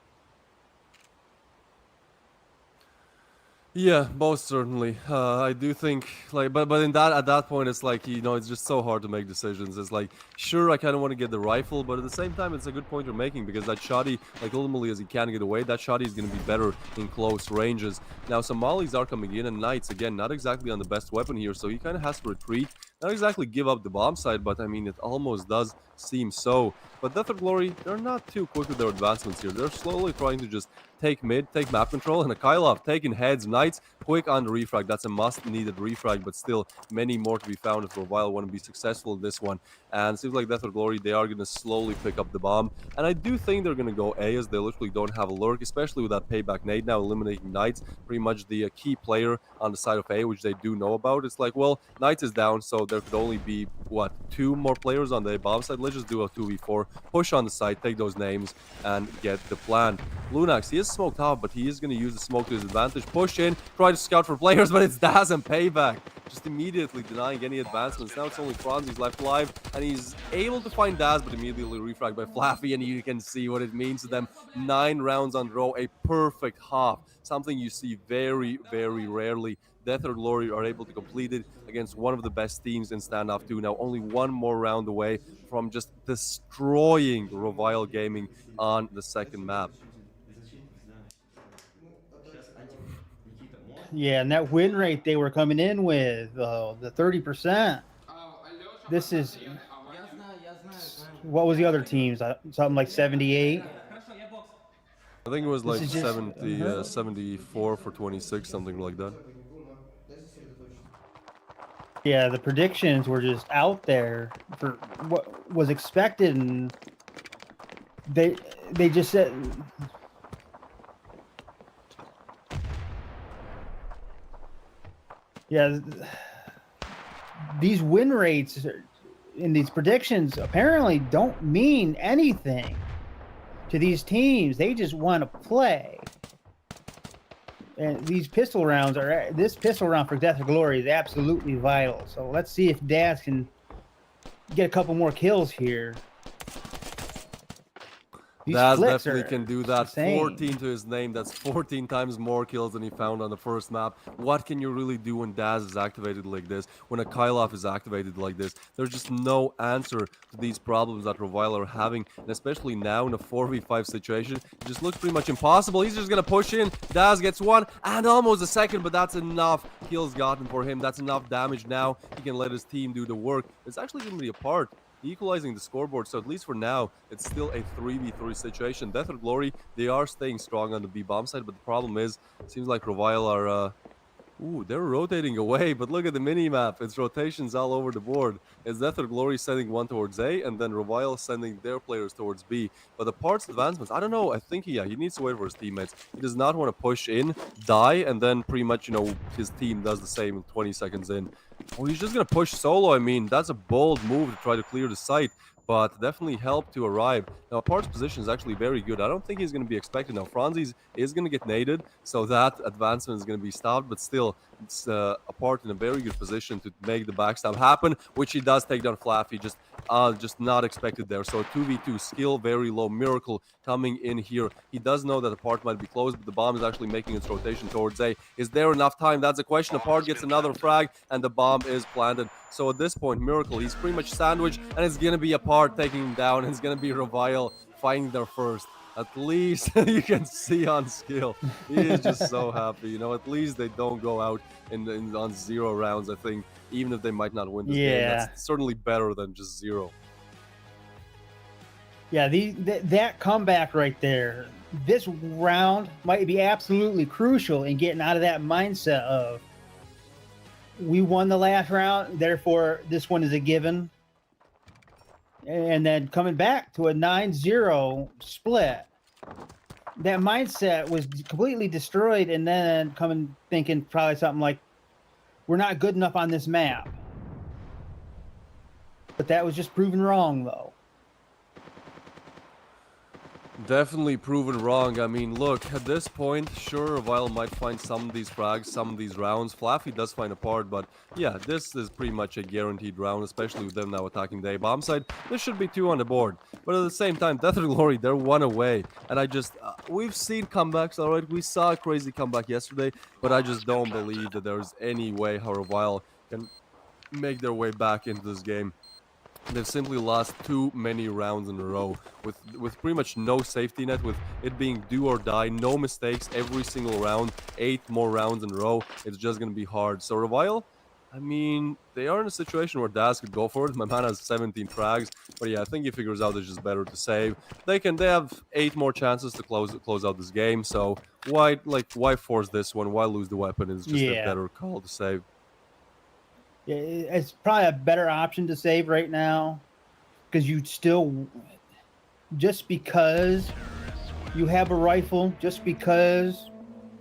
A: Yeah, most certainly. I do think, like, but at that point, it's like, you know, it's just so hard to make decisions. It's like, sure, I kind of want to get the rifle, but at the same time, it's a good point you're making, because that shotty, like, ultimately, as he can get away, that shotty is going to be better in close ranges. Now, some mollies are coming in, and Knights, again, not exactly on the best weapon here, so he kind of has to retreat. Not exactly give up the bomb side, but I mean, it almost does seem so. But Death or Glory, they're not too quick with their advancements here. They're slowly trying to just take mid, take map control, and Akylov taking heads. Knights quick on the refrag. That's a must-needed refrag, but still many more to be found if Revile want to be successful in this one. And it seems like Death or Glory, they are going to slowly pick up the bomb. And I do think they're going to go A, as they literally don't have a lurk, especially with that payback nade now eliminating Knights, pretty much the key player on the side of A, which they do know about. It's like, well, Knights is down, so there could only be, what, 2 more players on the bomb side? Let's just do a 2v4, push on the side, take those names, and get the plan. Lunax, he is smoked out, but he is going to use the smoke to his advantage. Push in, try to scout for players, but it's Daz and Payback. Just immediately denying any advancements. Now it's only Franzi's left alive, and he's able to find Daz, but immediately refragged by Flaffy, and you can see what it means to them. 9 rounds on row, a perfect half. Something you see very, very rarely. Death or Glory are able to complete it against one of the best teams in Standoff 2. Now only 1 more round away from just destroying Revile Gaming on the second map.
B: Yeah, and that win rate they were coming in with, the 30%. This is, what was the other teams? Something like 78?
A: I think it was like 70, 74 for 26, something like that.
B: Yeah, the predictions were just out there for what was expected, and they just said, yeah, these win rates in these predictions apparently don't mean anything to these teams. They just want to play. And these pistol rounds this pistol round for Death or Glory is absolutely vital. So let's see if Daz can get a couple more kills here.
A: Daz definitely can do that. Insane. 14 to his name. That's 14 times more kills than he found on the first map. What can you really do when Daz is activated like this? When a Akylov is activated like this? There's just no answer to these problems that Revile are having. And especially now in a 4v5 situation, it just looks pretty much impossible. He's just going to push in. Daz gets 1 and almost a second, but that's enough kills gotten for him. That's enough damage now. He can let his team do the work. It's actually going to be a part equalizing the scoreboard, so at least for now, it's still a 3v3 situation. Death or Glory, they are staying strong on the B bomb side, but the problem is, it seems like Revile are Ooh, they're rotating away, but look at the mini-map. It's rotations all over the board. It's Death or Glory sending one towards A, and then Revile sending their players towards B. But the parts advancements, I don't know. I think, yeah, he needs to wait for his teammates. He does not want to push in, die, and then pretty much, you know, his team does the same 20 seconds in. Oh, he's just going to push solo. I mean, that's a bold move to try to clear the site, but definitely help to arrive. Now, Part's position is actually very good. I don't think he's going to be expected. Now, Franzi's is going to get naded, so that advancement is going to be stopped, but still, it's Apart in a very good position to make the backstab happen, which he does take down Flaffy, just not expected there. So 2v2 skill, very low. Miracle coming in here. He does know that Apart might be close, but the bomb is actually making its rotation towards A. Is there enough time? That's a question. Apart gets another frag, and the bomb is planted. So at this point, Miracle, he's pretty much sandwiched, and it's going to be Apart taking him down. It's going to be Revile finding their first. At least you can see on skill, he is just so happy. You know, at least they don't go out on 0 rounds. I think even if they might not win this game, that's certainly better than just 0.
B: Yeah, that comeback right there. This round might be absolutely crucial in getting out of that mindset of we won the last round, therefore this one is a given. And then coming back to a 9-0 split, that mindset was completely destroyed. And then coming thinking probably something like, we're not good enough on this map. But that was just proven wrong, though.
A: Definitely proven wrong. I mean, look, at this point, sure, Revile might find some of these frags, some of these rounds. Flaffy does find a part, but yeah, this is pretty much a guaranteed round, especially with them now attacking the A-bomb side. There should be 2 on the board. But at the same time, Death or Glory, they're 1 away. And I just, we've seen comebacks, alright? We saw a crazy comeback yesterday, but I just don't believe that there's any way how Revile can make their way back into this game. They've simply lost too many rounds in a row with pretty much no safety net, with it being do or die, no mistakes every single round, 8 more rounds in a row. It's just going to be hard. So Revile, I mean, they are in a situation where Daz could go for it. My man has 17 frags, but yeah, I think he figures out it's just better to save. They have 8 more chances to close out this game. So why force this one? Why lose the weapon? It's just a better call to save.
B: Yeah, it's probably a better option to save right now, because you still, just because you have a rifle, just because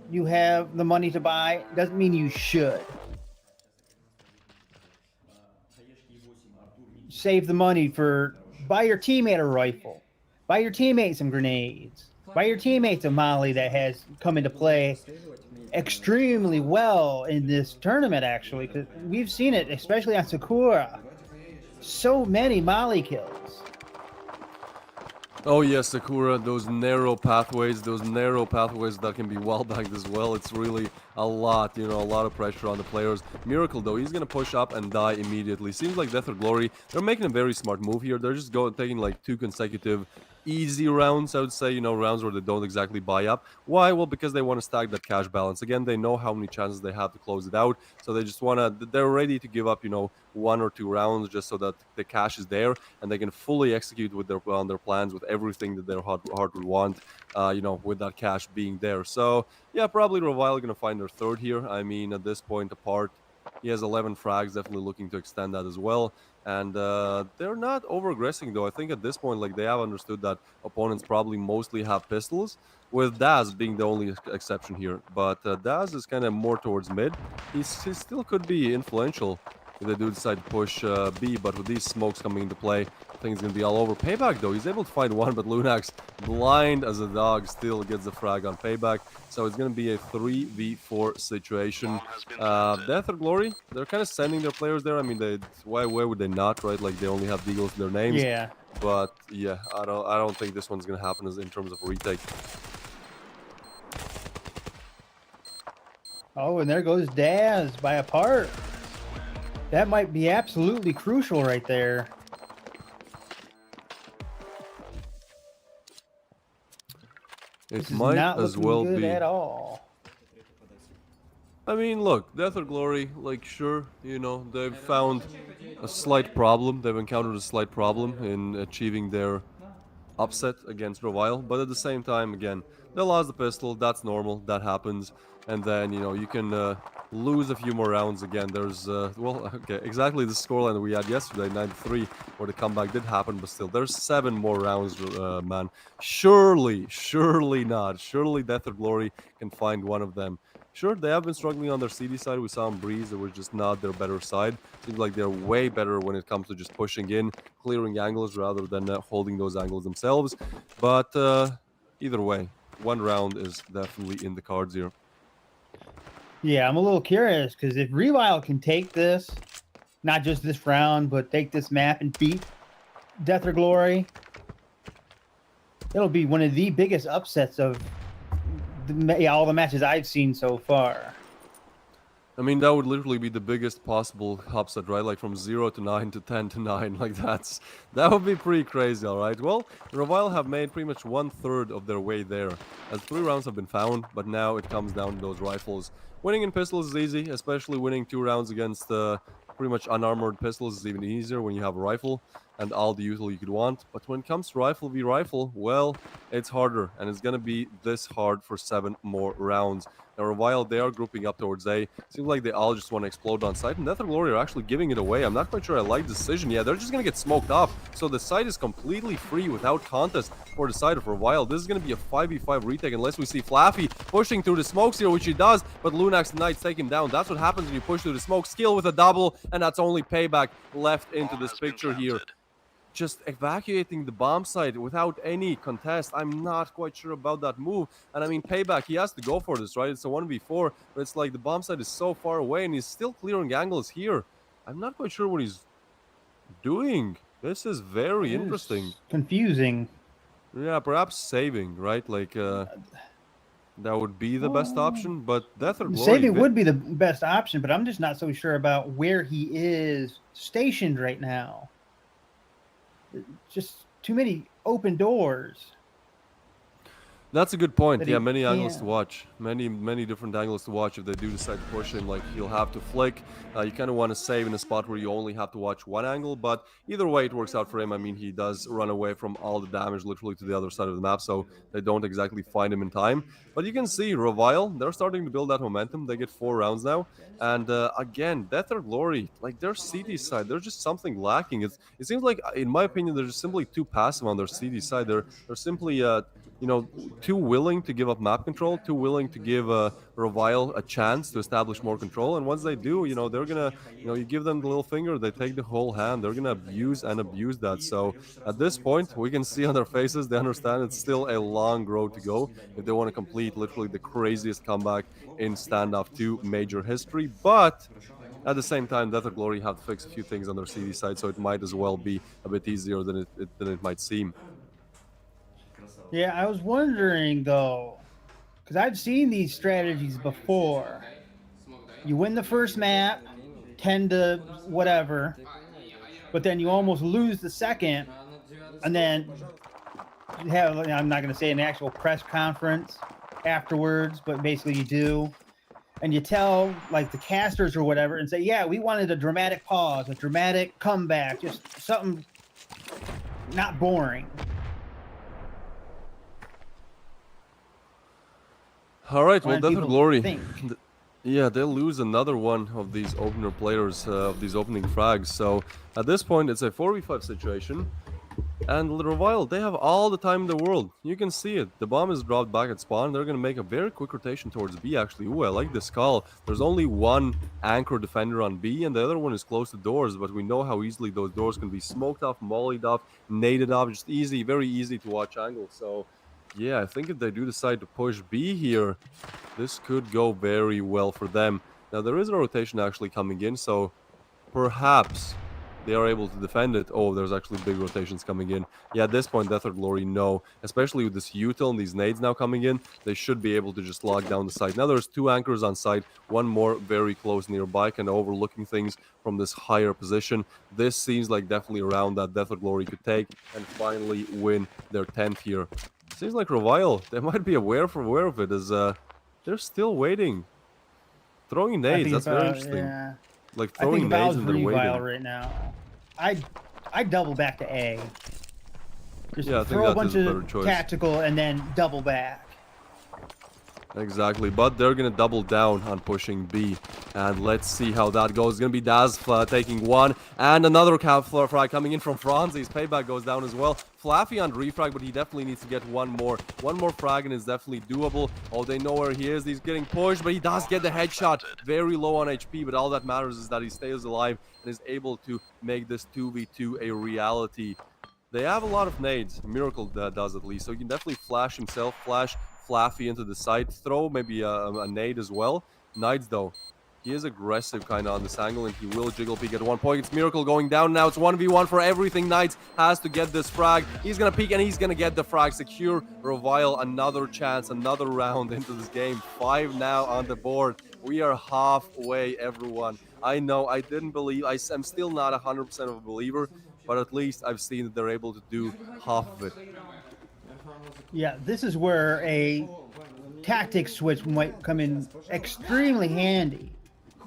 B: you have the money to buy, doesn't mean you should. Save the money for, buy your teammate a rifle, buy your teammate some grenades, buy your teammates a molly that has come into play extremely well in this tournament, actually, because we've seen it, especially on Sakura. So many molly kills.
A: Oh yes, Sakura, those narrow pathways that can be wall-backed as well. It's really a lot, you know, a lot of pressure on the players. Miracle, though, he's gonna push up and die immediately. Seems like Death or Glory, they're making a very smart move here. They're just taking like 2 consecutive easy rounds, I would say, you know, rounds where they don't exactly buy up. Why? Well, because they want to stack that cash balance. Again, they know how many chances they have to close it out, so they just want to, they're ready to give up, you know, 1 or 2 rounds just so that the cash is there and they can fully execute with their plans, with everything that their heart would want, you know, with that cash being there. So yeah, probably Revile gonna find their 3rd here. I mean, at this point, Apart, he has 11 frags, definitely looking to extend that as well. And they're not over-aggressing, though. I think at this point, like, they have understood that opponents probably mostly have pistols, with Daz being the only exception here. But Daz is kind of more towards mid. He still could be influential if they do decide to push B, but with these smokes coming into play, I think it's going to be all over. Payback, though, he's able to find 1, but Lunax, blind as a dog, still gets the frag on Payback. So it's going to be a 3v4 situation. Death or Glory, they're kind of sending their players there. I mean, why would they not, right? Like, they only have Deagles in their names.
B: Yeah.
A: But yeah, I don't think this one's going to happen in terms of a retake.
B: Oh, and there goes Daz by Apart. That might be absolutely crucial right there.
A: It might as well be
B: at all.
A: I mean, look, Death or Glory, like, sure, you know, they've found a slight problem. They've encountered a slight problem in achieving their upset against Revile, but at the same time, again, They lost the pistol. That's normal. That happens. And then, you know, you can lose a few more rounds again. There's, well, okay, exactly the scoreline that we had yesterday, 9-3, where the comeback did happen, but still, there's 7 more rounds, man. Surely not. Surely Death or Glory can find one of them. Sure, they have been struggling on their CD side. We saw on Breeze, they were just not their better side. Seems like they're way better when it comes to just pushing in, clearing angles rather than holding those angles themselves. But either way, one round is definitely in the cards here.
B: Yeah, I'm a little curious because if Revile can take this, not just this round, but take this map and beat Death or Glory, it'll be one of the biggest upsets of all the matches I've seen so far.
A: I mean, that would literally be the biggest possible upset, right? Like from 0 to 9 to 10 to 9. Like that would be pretty crazy, all right? Well, Revile have made pretty much 1/3 of their way there, as 3 rounds have been found, but now it comes down to those rifles. Winning in pistols is easy, especially winning 2 rounds against pretty much unarmored pistols is even easier when you have a rifle and all the util you could want. But when it comes to rifle v rifle, well, it's harder, and it's gonna be this hard for 7 more rounds. Now, Revile, they are grouping up towards A. Seems like they all just want to explode on site, and Death or Glory are actually giving it away. I'm not quite sure I like the decision. Yeah, they're just going to get smoked off. So the site is completely free without contest for the side of Revile. This is going to be a 5v5 retake unless we see Flaffy pushing through the smokes here, which he does, but Lunax and Knights take him down. That's what happens when you push through the smoke. Skill with a double, and that's only Payback left into this picture here. Just evacuating the bomb site without any contest. I'm not quite sure about that move. And I mean, Payback, he has to go for this, right? It's a 1v4, but it's like the bomb site is so far away and he's still clearing angles here. I'm not quite sure what he's doing. This is very interesting.
B: Confusing.
A: Yeah, perhaps saving, right? Like, that would be the best option, but Death or Glory...
B: Saving would be the best option, but I'm just not so sure about where he is stationed right now. Just too many open doors.
A: That's a good point. Yeah, many angles to watch. Many different angles to watch if they do decide to push in. Like, he'll have to flick. You kind of want to save in a spot where you only have to watch one angle, but either way, it works out for him. I mean, he does run away from all the damage literally to the other side of the map, so they don't exactly find him in time. But you can see Revile, they're starting to build that momentum. They get 4 rounds now. And again, Death or Glory, like their CD side, there's just something lacking. It seems like, in my opinion, they're just simply too passive on their CD side. They're simply you know, too willing to give up map control, too willing to give Revile a chance to establish more control. And once they do, you know, they're gonna, you know, you give them the little finger, they take the whole hand. They're gonna abuse that. So at this point, we can see on their faces, they understand it's still a long road to go if they want to complete literally the craziest comeback in Standoff 2 major history. But at the same time, Death or Glory have to fix a few things on their CD side, so it might as well be a bit easier than it might seem.
B: Yeah, I was wondering though, because I've seen these strategies before. You win the first map, 10 to whatever, but then you almost lose the second, and then you have, I'm not going to say an actual press conference afterwards, but basically you do. And you tell like the casters or whatever and say, yeah, we wanted a dramatic pause, a dramatic comeback, just something not boring.
A: All right, well, Death or Glory, yeah, they'll lose another one of these opener players, of these opening frags. So at this point, it's a 4v5 situation. And Revile, they have all the time in the world. You can see it. The bomb is dropped back at spawn. They're going to make a very quick rotation towards B, actually. Ooh, I like this call. There's only one anchor defender on B, and the other one is close to doors. But we know how easily those doors can be smoked off, mollied off, naded off. Just easy, very easy to watch angle. So yeah, I think if they do decide to push B here, this could go very well for them. Now, there is a rotation actually coming in, so perhaps they are able to defend it. Oh, there's actually big rotations coming in. Yeah, at this point, Death or Glory, no. Especially with this util and these nades now coming in, they should be able to just lock down the site. Now, there's 2 anchors on site, one more very close nearby, kind of overlooking things from this higher position. This seems like definitely a round that Death or Glory could take and finally win their 10th here. Seems like Revile, they might be aware of it, as they're still waiting. Throwing nades, that's very interesting.
B: Yeah.
A: Like throwing nades and they're waiting.
B: Right now, I double back to A. Just
A: yeah, I think
B: throw a
A: that
B: bunch
A: is a better
B: of
A: choice.
B: tactical and then double back.
A: Exactly, but they're gonna double down on pushing B, and let's see how that goes. It's gonna be Daz taking one, and another frag coming in from Franzi's. Payback goes down as well. Flaffy on refrag, but he definitely needs to get one more. One more frag, and it's definitely doable. Oh, they know where he is. He's getting pushed, but he does get the headshot. Very low on HP, but all that matters is that he stays alive and is able to make this 2v2 a reality. They have a lot of nades. Miracle does at least. So he can definitely flash himself, flash Flaffy into the side, throw maybe a nade as well. Knights though, he is aggressive kind of on this angle, and he will jiggle peek at one point. It's Miracle going down now. It's 1v1 for everything. Knights has to get this frag. He's gonna peek and he's gonna get the frag. Secure Revile, another chance, another round into this game. 5 now on the board. We are halfway, everyone. I know I didn't believe, I'm still not 100% of a believer, but at least I've seen that they're able to do half of it.
B: Yeah, this is where a tactic switch might come in extremely handy.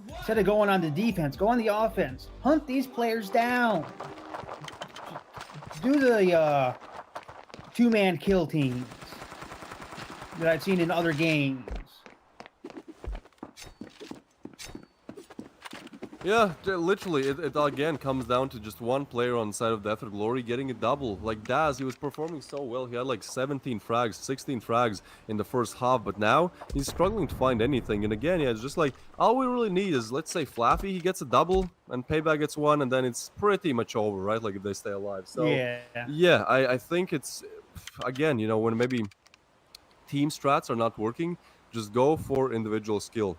B: Instead of going on the defense, go on the offense. Hunt these players down. Do the two-man kill teams that I've seen in other games.
A: Yeah, literally, it again comes down to just one player on the side of Death or Glory getting a double. Like Daz, he was performing so well. He had like 17 frags, 16 frags in the first half, but now he's struggling to find anything. And again, yeah, it's just like, all we really need is, let's say, Flaffy, he gets a double, and Payback gets one, and then it's pretty much over, right? Like, if they stay alive. So, yeah, I think it's, again, you know, when maybe team strats are not working, just go for individual skill.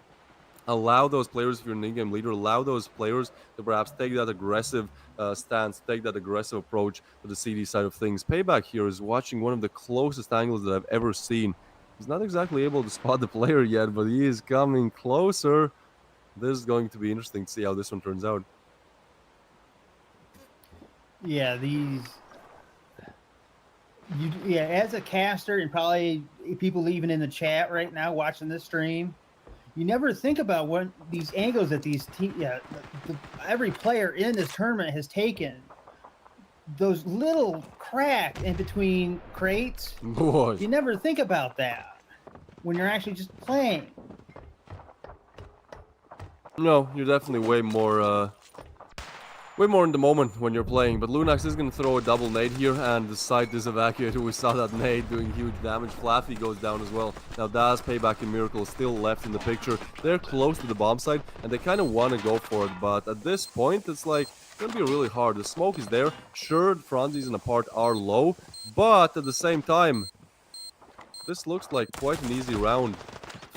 A: Allow those players, if you're an in-game leader, allow those players to perhaps take that aggressive stance, take that aggressive approach to the CD side of things. Payback here is watching one of the closest angles that I've ever seen. He's not exactly able to spot the player yet, but he is coming closer. This is going to be interesting to see how this one turns out.
B: Yeah, as a caster, and probably people even in the chat right now watching this stream, you never think about what these angles that these every player in this tournament has taken. Those little cracks in between crates.
A: Boy.
B: You never think about that when you're actually just playing.
A: No, you're definitely way more in the moment when you're playing, but Lunax is going to throw a double nade here, and the site is evacuated. We saw that nade doing huge damage. Flaffy goes down as well. Now Daz, Payback, and Miracle is still left in the picture. They're close to the bomb site, and they kind of want to go for it, but at this point, it's like, it's going to be really hard. The smoke is there. Sure, Franzi's and Apart are low, but at the same time, this looks like quite an easy round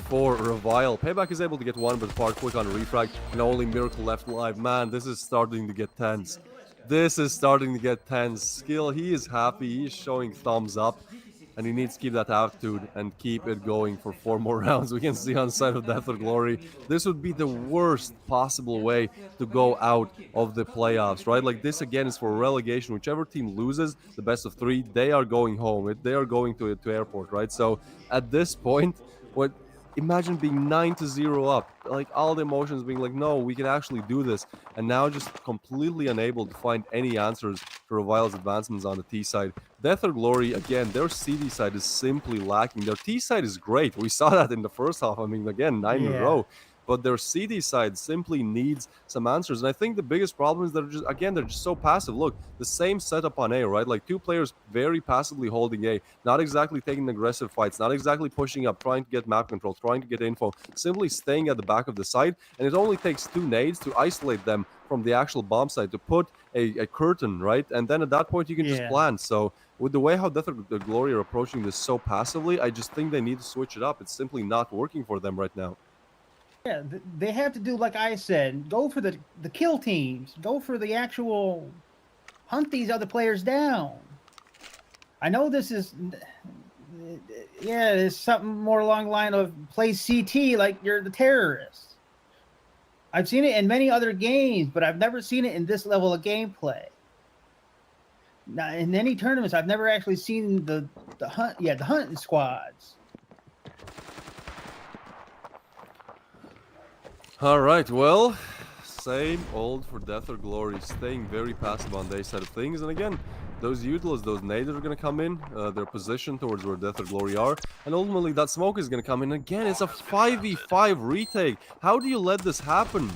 A: for Revile. Payback is able to get one, but Apart quick on a refrag, and only Miracle left alive. Man, this is starting to get tense. This is starting to get tense. Skill, he is happy, he's showing thumbs up, and he needs to keep that attitude and keep it going for 4 more rounds. We can see on the side of Death or Glory, this would be the worst possible way to go out of the playoffs, right? Like, this again is for relegation. Whichever team loses the best of 3, they are going home. They are going to airport, right? So at this point, imagine being 9-0 up, like all the emotions being like, no, we can actually do this, and now just completely unable to find any answers to Revile's advancements on the T side. Death or Glory, again, their CD side is simply lacking. Their T side is great. We saw that in the first half. I mean, again, 9 in a row. But their CD side simply needs some answers. And I think the biggest problem is that they're just so passive. Look, the same setup on A, right? Like 2 players very passively holding A, not exactly taking aggressive fights, not exactly pushing up, trying to get map control, trying to get info, simply staying at the back of the site. And it only takes 2 nades to isolate them from the actual bomb site, to put a curtain, right? And then at that point, you can just plan. So with the way how Death or Glory are approaching this so passively, I just think they need to switch it up. It's simply not working for them right now.
B: Yeah, they have to do like I said. Go for the kill teams. Go for the actual hunt these other players down. I know this is, it's something more along the line of play CT like you're the terrorist. I've seen it in many other games, but I've never seen it in this level of gameplay. Now, in any tournaments, I've never actually seen the hunting squads.
A: All right, well, same old for Death or Glory, staying very passive on their side of things. And again, Those utils, those nades are gonna come in. They're positioned towards where Death or Glory are, and ultimately that smoke is gonna come in again. It's a 5v5 retake. How do you let this happen?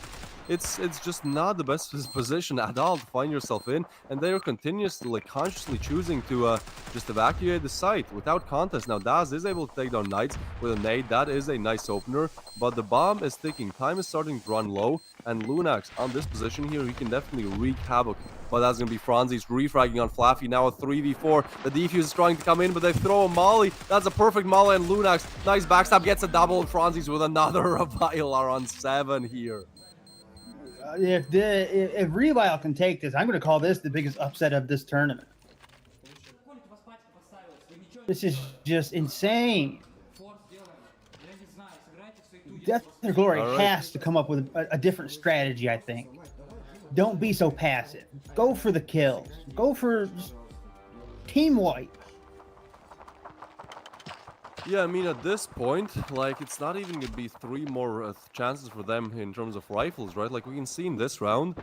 A: It's just not the best position at all to find yourself in, and they are continuously, like, consciously choosing to just evacuate the site without contest. Now Daz is able to take down Knights with a nade. That is a nice opener, but the bomb is ticking. Time is starting to run low, and Lunax on this position here, he can definitely wreak havoc. But that's going to be Franzi's refragging on Flaffy. Now a 3v4. The defuse is trying to come in, but they throw a molly. That's a perfect molly, and Lunax, nice backstab, gets a double, and Franzi's with another Revile are on 7 here.
B: If Revile can take this, I'm going to call this the biggest upset of this tournament. This is just insane. Death or Glory has to come up with a different strategy, I think. Don't be so passive. Go for the kills. Go for team wipe.
A: Yeah, I mean, at this point, like, it's not even going to be 3 more chances for them in terms of rifles, right? Like, we can see in this round,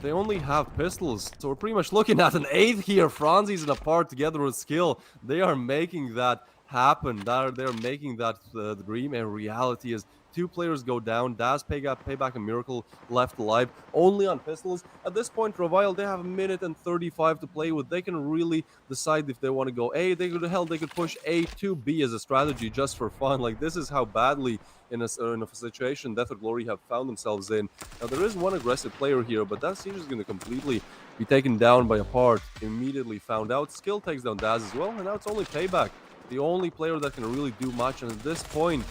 A: they only have pistols. So we're pretty much looking at an 8th here. Franzi's in a part together with Skill. They are making that happen. They're making that dream a reality as 2 players go down. Daz payback and Miracle left alive only on pistols. At this point, Revile, they have a minute and 35 to play with. They can really decide if they want to go A. They could push A to B as a strategy just for fun. Like, this is how badly in a situation Death or Glory have found themselves in. Now, there is one aggressive player here, but that siege is going to completely be taken down by a part. Immediately found out. Skill takes down Daz as well, and now it's only Payback, the only player that can really do much. And at this point,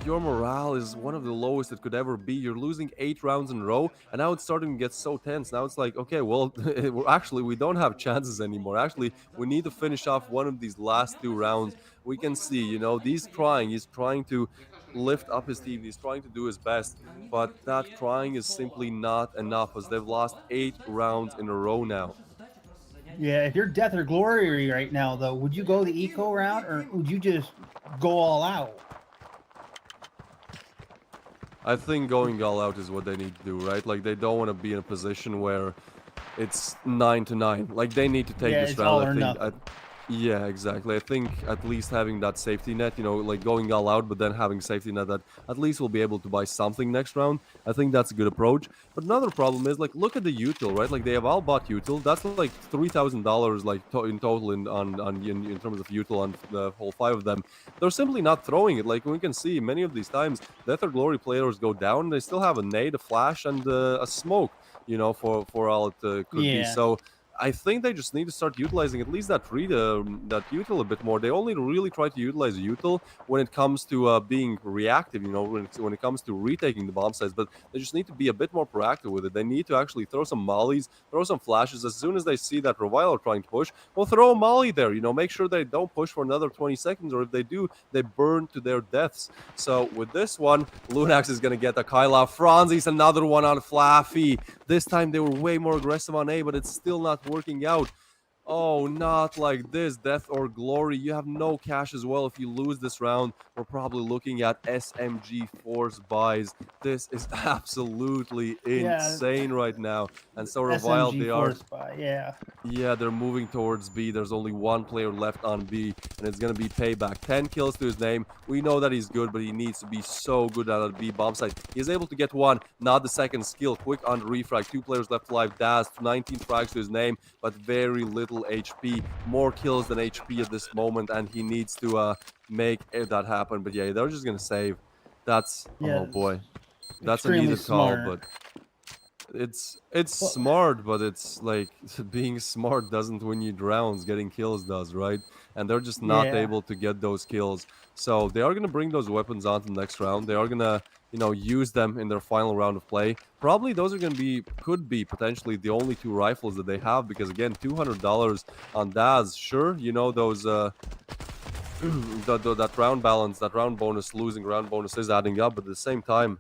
A: your morale is one of the lowest it could ever be. You're losing 8 rounds in a row, and now it's starting to get so tense. Now it's like, okay, well, actually, we don't have chances anymore. Actually, we need to finish off one of these last 2 rounds. We can see, you know, he's trying to lift up his team. He's trying to do his best, but that trying is simply not enough as they've lost 8 rounds in a row now.
B: Yeah, if you're Death or Glory right now, though, would you go the eco route, or would you just go all out?
A: I think going all out is what they need to do, right? Like, they don't want to be in a position where it's 9-9. Like, they need to take this round. Yeah, exactly. I think at least having that safety net, you know, like going all out, but then having safety net that at least will be able to buy something next round. I think that's a good approach. But another problem is, like, look at the util, right? Like, they have all bought util. That's like $3,000, like, in total in terms of util on the whole 5 of them. They're simply not throwing it. Like, we can see many of these times, Death or Glory players go down. They still have a nade, a flash, and a smoke, you know, for all it could be. So I think they just need to start utilizing at least that util a bit more. They only really try to utilize util when it comes to being reactive, you know, when it comes to retaking the bomb sites. But they just need to be a bit more proactive with it. They need to actually throw some mollies, throw some flashes. As soon as they see that Revile are trying to push, well, throw a molly there, you know, make sure they don't push for another 20 seconds, or if they do, they burn to their deaths. So with this one, Lunax is going to get a Kyla. Franzi's another one on Flaffy. This time they were way more aggressive on A, but it's still not working out. Oh, not like this, Death or Glory. You have no cash as well. If you lose this round, we're probably looking at SMG force buys. This is absolutely insane right now. And so Revile, they are... Yeah, they're moving towards B. There's only 1 player left on B, and it's going to be Payback. 10 kills to his name. We know that he's good, but he needs to be so good at a B bomb site. He's able to get 1, not the second skill. Quick on refrag. 2 players left alive. Daz, 19 frags to his name, but very little HP. More kills than HP at this moment, and he needs to make that happen. But yeah, they're just going to save. That's... oh boy. That's a needed call, but... It's smart, but it's like being smart doesn't win you rounds. Getting kills does, right? And they're just not able to get those kills. So they are going to bring those weapons on to the next round. They are going to, you know, use them in their final round of play. Probably those are going to be, could be potentially the only 2 rifles that they have, because again, $200 on Daz. Sure, you know, those that round balance, that round bonus, losing round bonus is adding up, but at the same time,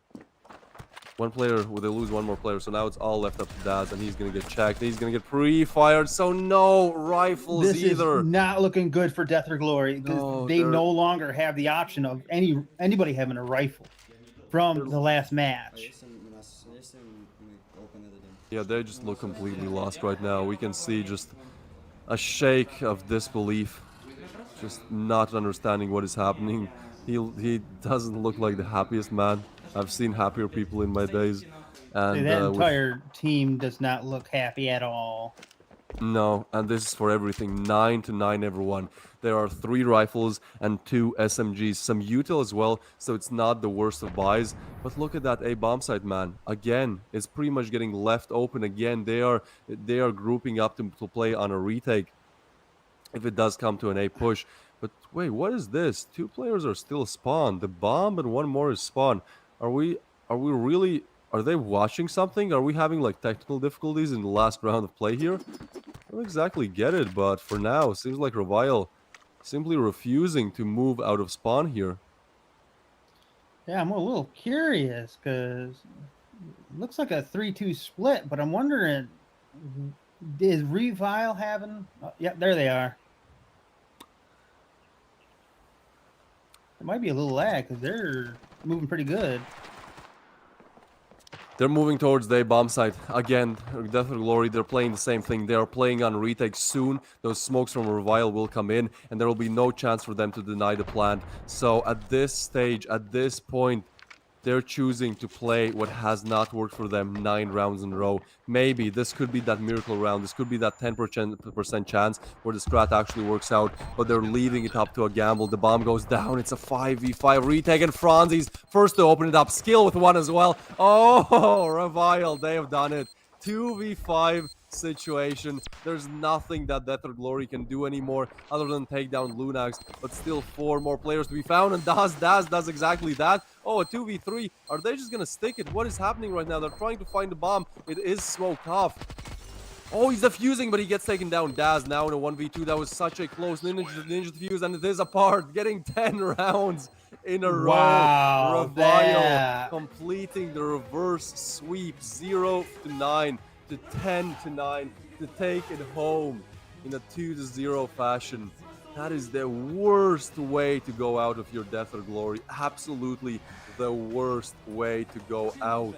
A: 1 player, will they lose 1 more player? So now it's all left up to Daz, and he's going to get checked. He's going to get pre-fired, so no rifles either.
B: This is not looking good for Death or Glory. They no longer have the option of anybody having a rifle from the last match.
A: Yeah, they just look completely lost right now. We can see just a shake of disbelief, just not understanding what is happening. He doesn't look like the happiest man. I've seen happier people in my days, and
B: That
A: with
B: entire team does not look happy at all.
A: no, and this is for everything. 9-9, everyone. There are 3 rifles and 2 SMGs, some util as well, so it's not the worst of buys. But look at that A bomb site, man. Again, it's pretty much getting left open again. They are grouping up to play on a retake if it does come to an A push. But wait, what is this? 2 players are still spawned. The bomb and 1 more is spawned. Are we really, are they watching something? Are we having like technical difficulties in the last round of play here? I don't exactly get it, but for now, it seems like Revile simply refusing to move out of spawn here.
B: Yeah, I'm a little curious because it looks like a 3-2 split, but I'm wondering, is Revile having... Oh, yeah, there they are. There might be a little lag because they're moving pretty good.
A: They're moving towards the bomb site. Again, Death or Glory, they're playing the same thing. They are playing on retake soon. Those smokes from Revile will come in, and there will be no chance for them to deny the plant. So at this stage, at this point, they're choosing to play what has not worked for them 9 rounds in a row. Maybe this could be that miracle round. This could be that 10% chance where the strat actually works out, but they're leaving it up to a gamble. The bomb goes down. It's a 5v5 retake, and Franzi's first to open it up. Skill with 1 as well. Oh, Revile, they have done it. 2v5 situation. There's nothing that Death or Glory can do anymore other than take down Lunax, but still 4 more players to be found, and Daz does exactly that. Oh, a 2v3. Are they just gonna stick it? What is happening right now? They're trying to find the bomb. It is smoked off. Oh, he's defusing, but he gets taken down. Daz now in a 1v2. That was such a close ninja defuse, and it is apart, getting 10 rounds in a row.
B: Wow,
A: Revile completing the reverse sweep, 0-9 to 10-9 to take it home in a 2-0 fashion. That is the worst way to go out of your Death or Glory. Absolutely the worst way to go out.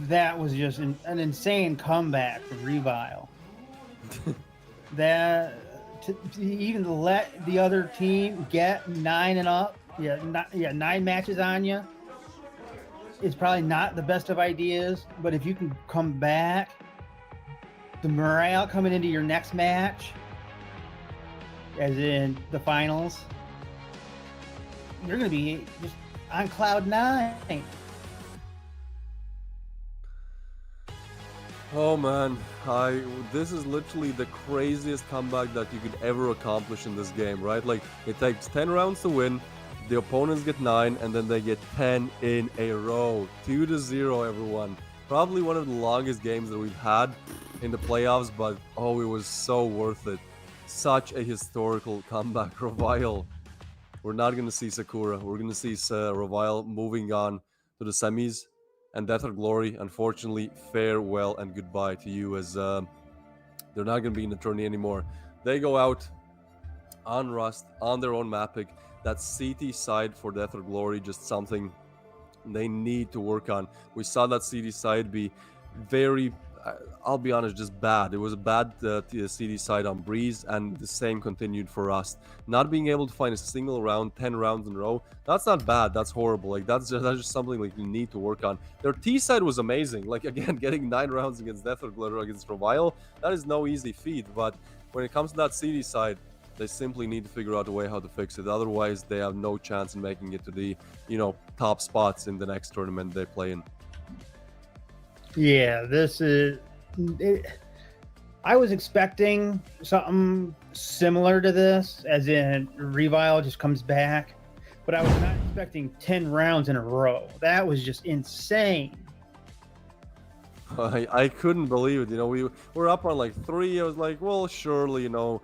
B: That was just an insane comeback from Revile. That to even to let the other team get 9 and up, 9 matches on you, is probably not the best of ideas. But if you can come back, the morale coming into your next match, as in the finals, you're going to be just on cloud 9.
A: Oh man, this is literally the craziest comeback that you could ever accomplish in this game, right? Like, it takes 10 rounds to win, the opponents get 9, and then they get 10 in a row. 2-0, everyone. Probably one of the longest games that we've had in the playoffs, but oh, it was so worth it. Such a historical comeback. Revile. We're not going to see Sakura. We're going to see Revile moving on to the semis. And Death or Glory, unfortunately, farewell and goodbye to you, as they're not going to be in the tourney anymore. They go out on Rust, on their own map pick. That CT side for Death or Glory, just something they need to work on. We saw that CT side be very, I'll be honest, just bad. It was a bad CD side on Breeze, and the same continued for Rust. Not being able to find a single round, 10 rounds in a row, that's not bad. That's horrible. Like, that's just something like you need to work on. Their T side was amazing. Like, again, getting 9 rounds against Death or Glory against Revile, that is no easy feat. But when it comes to that CD side, they simply need to figure out a way how to fix it. Otherwise, they have no chance in making it to the, top spots in the next tournament they play in.
B: Yeah, this is... I was expecting something similar to this, as in Revile just comes back, but I was not expecting 10 rounds in a row. That was just insane.
A: I couldn't believe it. We were up on like 3. I was like, well, surely, oh,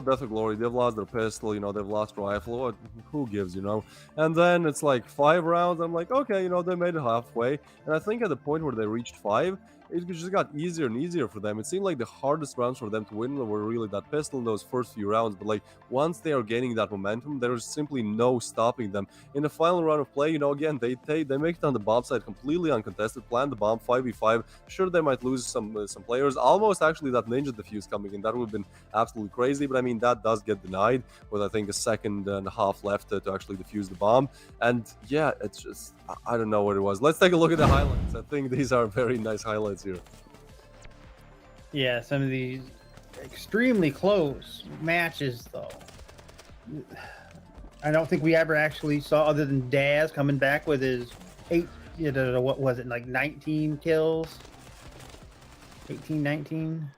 A: Death or Glory, they've lost their pistol, they've lost rifle. Who gives, And then it's like 5 rounds. I'm like, okay, they made it halfway. And I think at the point where they reached 5, it just got easier and easier for them. It seemed like the hardest rounds for them to win were really that pistol in those first few rounds. But like once they are gaining that momentum, there's simply no stopping them. In the final round of play, again they make it on the bomb side completely uncontested, plant the bomb 5v5. Sure, they might lose some players. Almost actually that ninja defuse coming in, that would have been absolutely crazy. But I mean that does get denied with I think a second and a half left to actually defuse the bomb. And yeah, it's just I don't know what it was. Let's take a look at the highlights. I think these are very nice highlights here.
B: Yeah, some of these extremely close matches, though. I don't think we ever actually saw, other than Daz coming back with his what was it, like 19 kills? 18, 19?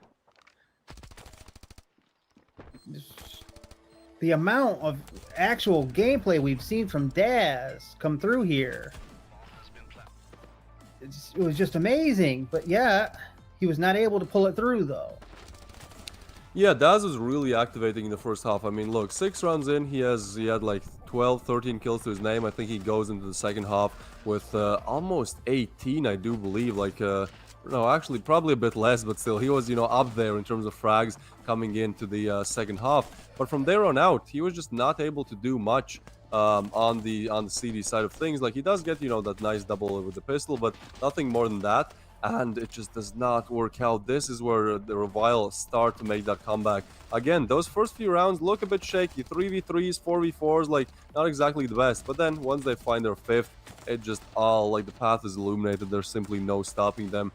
B: The amount of actual gameplay we've seen from Daz come through here, it was just amazing. But yeah, he was not able to pull it through though.
A: Yeah, Daz was really activating in the first half. I mean, look, 6 rounds in, he had like 12, 13 kills to his name. I think he goes into the second half with almost 18, I do believe. Like, no, actually, probably a bit less, but still, he was, up there in terms of frags coming into the second half. But from there on out, he was just not able to do much on the CD side of things. Like, he does get, that nice double with the pistol, but nothing more than that. And it just does not work out. This is where the Revile start to make that comeback. Again, those first few rounds look a bit shaky. 3v3s, 4v4s, like, not exactly the best. But then, once they find their fifth, it just all, like, the path is illuminated. There's simply no stopping them.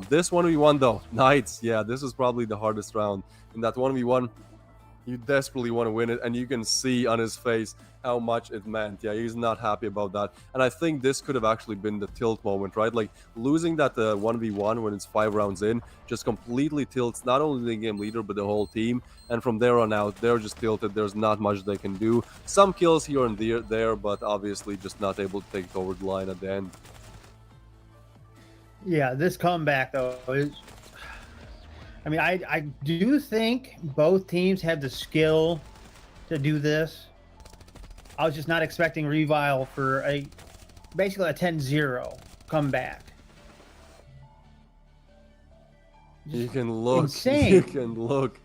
A: This 1v1, though, Knights, yeah, this was probably the hardest round. In that 1v1, you desperately want to win it, and you can see on his face how much it meant. Yeah, he's not happy about that. And I think this could have actually been the tilt moment, right? Like, losing that 1v1 when it's 5 rounds in just completely tilts not only the game leader, but the whole team. And from there on out, they're just tilted. There's not much they can do. Some kills here and there, but obviously just not able to take it over the line at the end.
B: Yeah, this comeback, though, is... I mean, I do think both teams have the skill to do this. I was just not expecting Revile for basically a 10-0 comeback.
A: You can look,
B: insane.
A: you can look,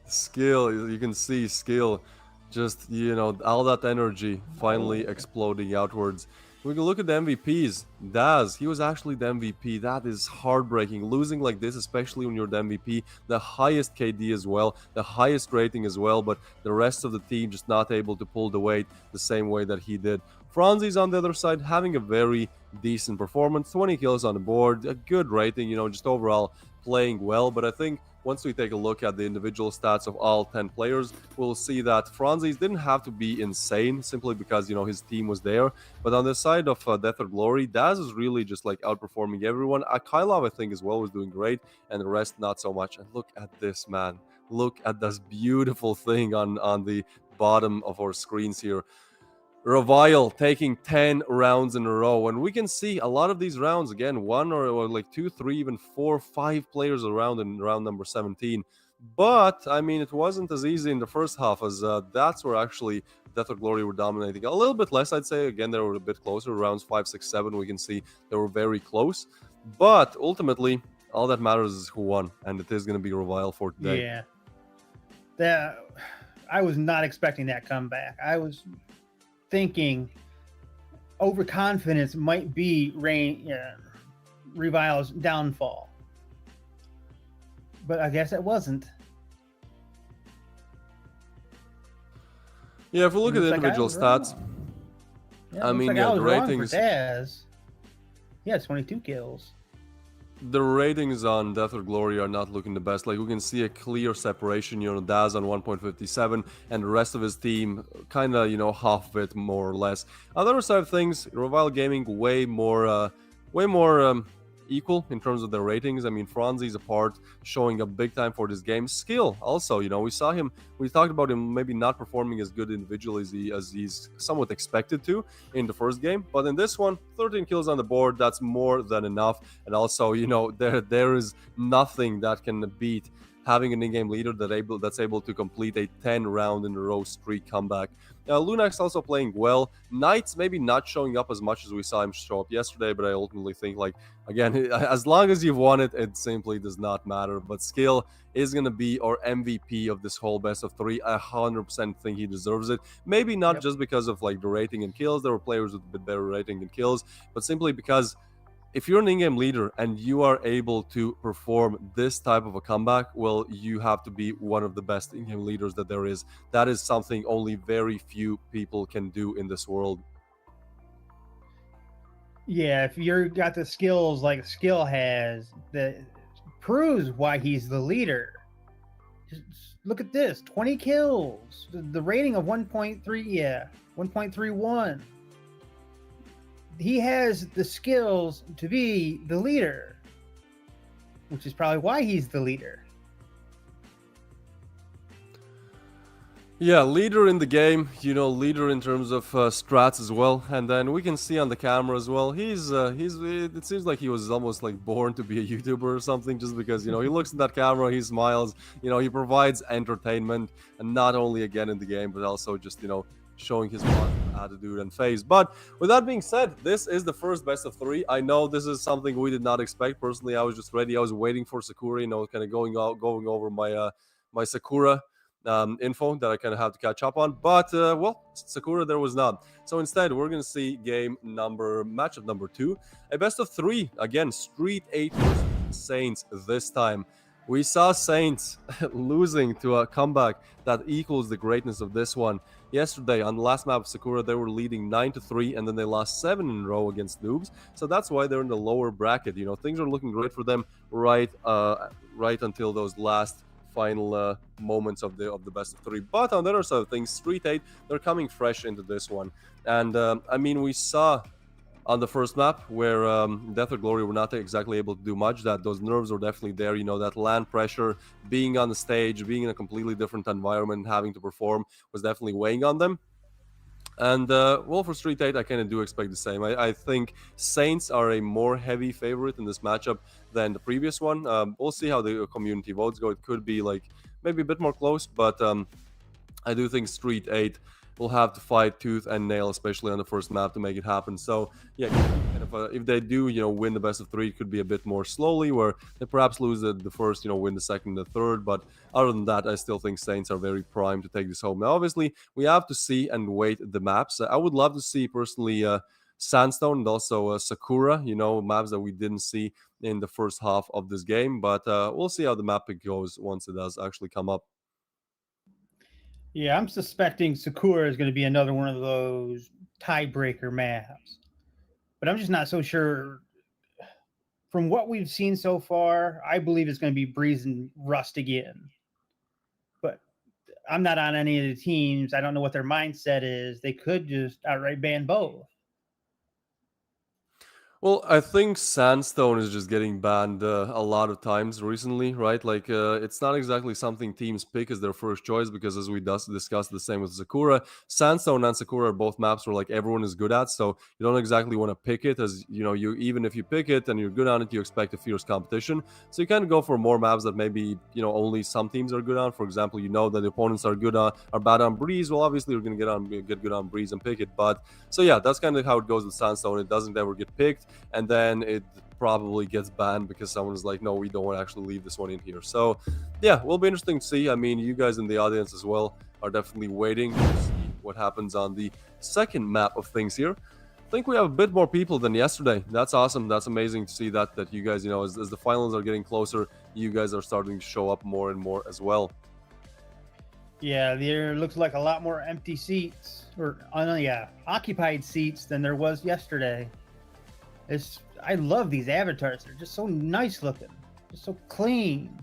A: skill, you can see skill, just, all that energy finally exploding outwards. We can look at the MVPs. Daz, he was actually the MVP. That is heartbreaking. Losing like this, especially when you're the MVP, the highest KD as well, the highest rating as well, but the rest of the team just not able to pull the weight the same way that he did. Franzi's on the other side, having a very decent performance, 20 kills on the board, a good rating, just overall playing well. But I think once we take a look at the individual stats of all 10 players, we'll see that Franzi's didn't have to be insane simply because, his team was there. But on the side of Death or Glory, Daz is really just like outperforming everyone. Akailov, I think, as well was doing great, and the rest not so much. And look at this, man. Look at this beautiful thing on the bottom of our screens here. Revile taking 10 rounds in a row, and we can see a lot of these rounds again, 1 or like 2, 3, even 4, 5 players around in round number 17. But I mean, it wasn't as easy in the first half, as that's where actually Death or Glory were dominating. A little bit less, I'd say. Again, they were a bit closer. Rounds 5, 6, 7, we can see they were very close. But ultimately, all that matters is who won, and it is going to be Revile for today.
B: Yeah, I was not expecting that comeback. I was thinking overconfidence might be Revile's downfall, but I guess it wasn't.
A: Yeah, if we look at the individual stats,
B: yeah,
A: I mean,
B: like
A: yeah,
B: I
A: the ratings.
B: Yeah, 22 kills.
A: The ratings on Death or Glory are not looking the best. Like, we can see a clear separation, Daz on 1.57, and the rest of his team kind of, half of it, more or less. On the other side of things, Revile Gaming way more equal in terms of their ratings. I mean, Franzi's apart, showing up big time for this game. Skill, also, we talked about him maybe not performing as good individually as he's somewhat expected to in the first game. But in this one, 13 kills on the board, that's more than enough. And also, there is nothing that can beat having an in-game leader that's able to complete a 10-round-in-a-row streak comeback. Lunax also playing well. Knights maybe not showing up as much as we saw him show up yesterday, but I ultimately think, like, again, as long as you've won it, it simply does not matter. But Skill is going to be our MVP of this whole best of 3. I 100% think he deserves it. Maybe not just because of like the rating and kills. There were players with a bit better rating and kills, but simply because if you're an in-game leader and you are able to perform this type of a comeback, well, you have to be one of the best in-game leaders that there is. That is something only very few people can do in this world.
B: Yeah, if you're got the skills like Skill has, that proves why he's the leader. Just look at this, 20 kills, the rating of 1.31. He has the skills to be the leader, which is probably why he's the leader.
A: Yeah, leader in the game, leader in terms of strats as well. And then we can see on the camera as well, it seems like he was almost like born to be a YouTuber or something, just because, he looks at that camera, he smiles, he provides entertainment, and not only again in the game, but also just, showing his attitude and face. But with that being said, this is the first best of 3. I know this is something we did not expect. Personally, I was just ready. I was waiting for Sakura, kind of going over my my Sakura info that I kind of have to catch up on. But well, Sakura there was not. So instead, we're gonna see matchup number 2, a best of 3 again, STREETEIGHTH versus Saints this time. We saw Saints losing to a comeback that equals the greatness of this one. Yesterday, on the last map of Sakura, they were leading 9-3, and then they lost 7 in a row against Noobs. So that's why they're in the lower bracket. Things are looking great for them right until those last final moments of the best of 3. But on the other side of things, STREETEIGHTH, they're coming fresh into this one. And I mean, we saw on the first map where Death or Glory were not exactly able to do much, that those nerves were definitely there. That land pressure, being on the stage, being in a completely different environment, having to perform was definitely weighing on them. And well, for STREETEIGHTH, I kind of do expect the same. I think Saints are a more heavy favorite in this matchup than the previous one. We'll see how the community votes go. It could be like maybe a bit more close, but I do think STREETEIGHTH will have to fight tooth and nail, especially on the first map, to make it happen. So yeah, if they do, win the best of 3, it could be a bit more slowly, where they perhaps lose the first, win the second, the third. But other than that, I still think Saints are very primed to take this home. Now, obviously, we have to see and wait the maps. I would love to see personally Sandstone and also Sakura, maps that we didn't see in the first half of this game. But we'll see how the map pick goes once it does actually come up.
B: Yeah, I'm suspecting Sakura is going to be another one of those tiebreaker maps. But I'm just not so sure. From what we've seen so far, I believe it's going to be Breeze and Rust again. But I'm not on any of the teams. I don't know what their mindset is. They could just outright ban both.
A: Well, I think Sandstone is just getting banned a lot of times recently, right? Like, it's not exactly something teams pick as their first choice, because as we discussed the same with Sakura, Sandstone and Sakura are both maps where like everyone is good at, so you don't exactly want to pick it, as you even if you pick it and you're good on it, you expect a fierce competition. So you kind of go for more maps that maybe only some teams are good on. For example, that the opponents are bad on Breeze. Well, obviously you're gonna get good on Breeze and pick it. But so yeah, that's kind of how it goes with Sandstone. It doesn't ever get picked, and then it probably gets banned because someone is like, no, we don't want to actually leave this one in here. So yeah, will be interesting to see. I mean, you guys in the audience as well are definitely waiting to see what happens on the second map of things here. I think we have a bit more people than yesterday. That's awesome. That's amazing to see that you guys, as the finals are getting closer, you guys are starting to show up more and more as well.
B: Yeah, there looks like a lot more empty seats, or occupied seats than there was yesterday. I love these avatars. They're just so nice looking, just so clean.